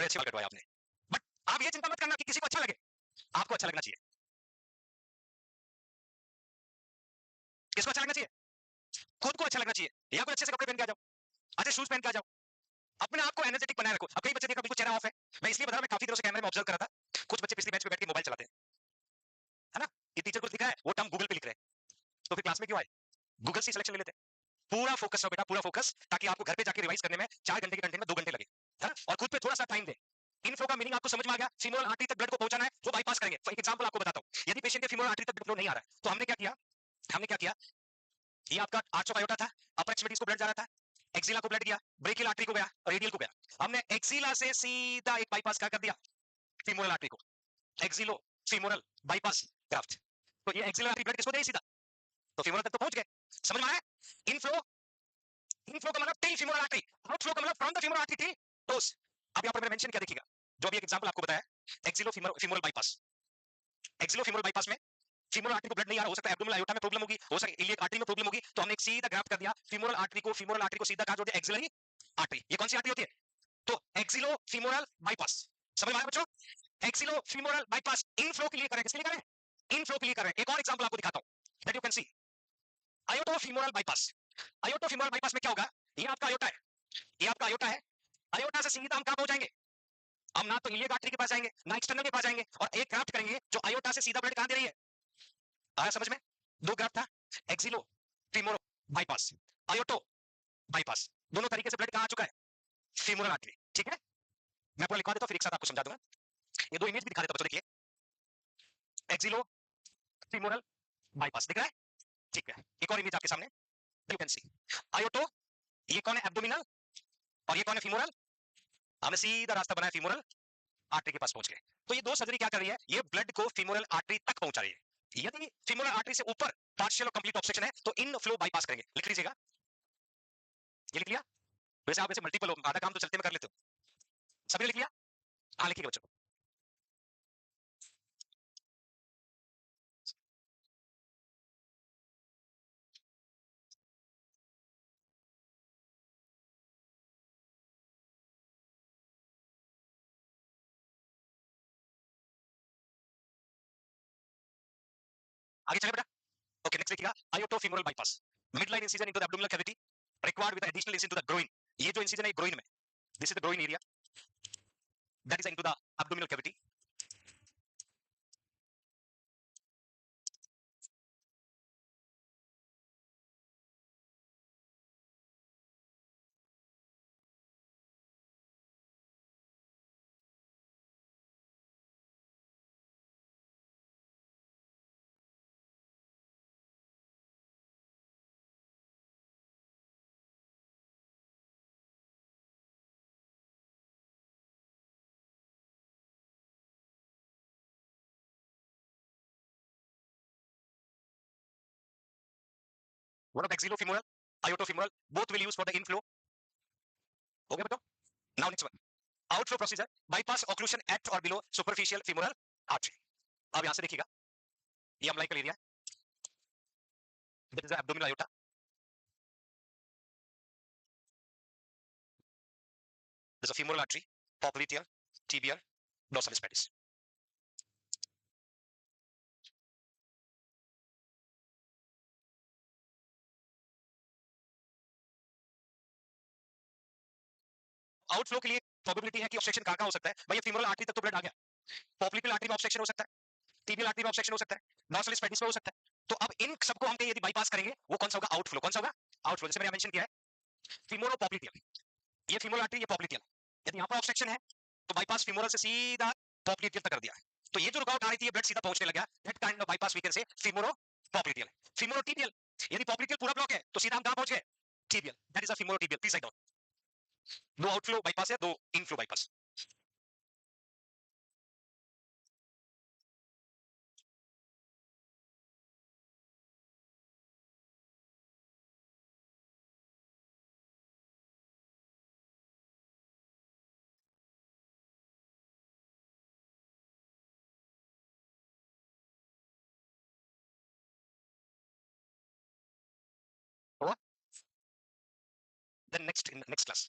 बड़े अच्छे बाल कटवाए आपने, बट आप ये चिंता मत करना कि किसी को अच्छा लगे, आपको अच्छा लगना चाहिए। किसको अच्छा लगना चाहिए? खुद को अच्छा लगना चाहिए, या कोई अच्छे से कपड़े पहन के आ जाओ, अच्छे शूज पहन के आ जाओ, अपने आप को एनर्जेटिक बनाए रखो। अब कई बच्चे देखा बिल्कुल चेहरा ऑफ है, मैं इसलिए बता रहा, मैं काफी देर से कैमरे में ऑब्जर्व कर रहा था, कुछ बच्चे पिछली बेंच पे बैठ के मोबाइल चलाते हैं, है ना, ये टीचर कुछ लिखा है वो टर्म गूगल पे लिख रहे हैं, तो फिर क्लास में क्यों आए? गूगल से सिलेक्शन ले लेते हैं। पूरा फोकस रहो बेटा, पूरा फोकस, ताकि आपको घर पे जाके रिवाइज करने में 4 घंटे के कंटेंट में 2 घंटे लगे, है ना, और खुद पे थोड़ा सा टाइम दे। इनफ्लो का मीनिंग आपको समझ में आ गया? फीमोरल आर्टरी तक ब्लड को पहुंचाना है, वो बाईपास करेंगे। एक एग्जांपल आपको बताता हूं, यदि पेशेंट के फीमोरल आर्टरी तक ब्लड नहीं आ रहा है, तो हमने क्या किया, ये आपका 800 आयोटा था, अपर एक्सट्रीमिटीज को ब्लड जा रहा था, एक्सिला को ब्लड गया, ब्रेकियल आर्टरी को गया, रेडियल को गया, हमने एक्सिला से सीधा एक बाईपास क्या कर दिया, फीमोरल आर्टरी को, एक्सिलो फीमोरल बाईपास ग्राफ्ट। तो ये एक्सिलर आर्टरी ब्लड किसको दे सीधा, तो फीमोरल तक तो पहुंच गए। समझ में आया? इनफ्लो, इनफ्लो का मतलब टिल फीमोरल आर्टरी, आउटफ्लो का मतलब from the femoral artery till toes. अब यहां पर मैंने मेंशन किया देखिएगा, जो अभी एक एग्जांपल आपको बताया, एक्सिलो फीमोरल बाईपास, एक्सिलो फीमोरल बाईपास में फीमोरल आर्टरी को ब्लड नहीं आ रहा, हो सकता है एब्डोमिनल आयोटा में प्रॉब्लम होगी, हो सकता है इलियक आर्टरी में प्रॉब्लम होगी, तो हमने एक सीधा ग्राफ्ट कर दिया फीमोरल आर्टरी को सीधा कहां जोड़ दिया, एक्सिलरी आर्टरी। ये कौन सी आर्टरी होती है? तो एक्सिलो फीमोरल बाईपास। समझ में आया बच्चों? एक्सिलो फीमोरल बाईपास इनफ्लो के लिए करें, किसके लिए करें? इनफ्लो के लिए करें। एक और एग्जांपल आपको दिखाता हूं, that you can see, aorto femoral bypass. Aorto femoral bypass में क्या होगा, ये आपका आयोटा है, ये आपका आयोटा है, आयोटा से सीधा हम कहां पहुंचाएंगे, हम ना तो इलियक आर्टरी के पास जाएंगे ना एक्सटर्नल के पास जाएंगे, और एक ग्राफ्ट करेंगे जो आयोटा से सीधा ब्लड कहां दे रही है। आया समझ में? दो ग्राफ था, एक्सिलो फीमोरल बाईपास, आयोटो बाईपास, दोनों तरीके से ब्लड कहां आ चुका है, फीमोरल आर्टरी। ठीक है, मैं पूरा लिखवा देता हूं, फिर एक साथ आपको समझा दूंगा। ये दो इमेज भी दिखा देता हूं बच्चों, देखिए, एक्सिलो फीमोरल बाईपास दिख रहा है, ठीक है। एक और इमेज आपके सामने, यू कैन सी आयोटो, ये कौन है, एब्डोमिनल, और ये कौन है, फीमोरल। हमने सीधा रास्ता बनाया फीमोरल आर्टरी के पास पहुंच गए। तो ये दो सर्जरी क्या कर रही है, ये ब्लड को फीमोरल आर्टरी तक पहुंचा रही है। यदि फीमोरल आर्टरी से ऊपर पार्शियल और कंप्लीट ऑब्स्ट्रक्शन है, तो इन फ्लो बाईपास करेंगे। लिख लीजिएगा, ये लिख लिया, वैसे आप वैसे मल्टीपल हो, आधा काम तो चलते में कर लेते हो, सभी लिख लिया, हाँ लिखिएगा बच्चों। आगे चले बेटा, ओके नेक्स्ट देखिएगा, aorto femoral bypass, mid line incision into the abdominal cavity required with additional incision to the groin. ये जो इंसिजन है ग्रोइन में, this is the groin area, that is into the abdominal cavity. One of the axillofemoral, iontofemoral, both will use for the inflow. हो गया बेटा? Now next one, outflow procedure, bypass occlusion at or below superficial femoral artery. अब यहां से देखिएगा, ये umbilical area, that is the abdominal aorta. There's a femoral artery, popliteal, tibial, dorsalis pedis. Outflow के लिए प्रोबेबिलिटी है कि ऑब्स्ट्रक्शन कहां हो सकता है भाई, फीमोरल आर्टरी तक तो ब्लड आ गया, पॉप्लिकल आर्टरी में ऑब्स्ट्रक्शन हो सकता है, टीबियल आर्टरी में ऑब्स्ट्रक्शन हो सकता है, डॉर्सलिस पेडिस में हो सकता है। तो अब इन सबको हम यदि बाईपास करेंगे, वो कौन सा होगा, आउटफ्लो। कौन सा होगा, आउटफ्लो। जैसे मैंने मेंशन किया है फीमोरोपॉप्लिटियल, ये फीमोरल आर्टरी, ये पॉप्लिटियल, यदि यहां पर ऑब्स्ट्रक्शन है तो बाईपास फीमोरल से सीधा पॉप्लिटियल तक कर दिया है। तो ये जो रुकावट आ रही थी, ये ब्लड सीधा पहुंचने लगा, that kind of bypass we can say femoropopliteal. फीमोरोटिबियल, यदि पॉप्लिटियल पूरा ब्लॉक है तो सीधा हम कहां पहुंच गए, tibial, that is a femorotibial. Please write down, दो आउटफ्लो बाईपास है, दो inflow bypass. Then next in next class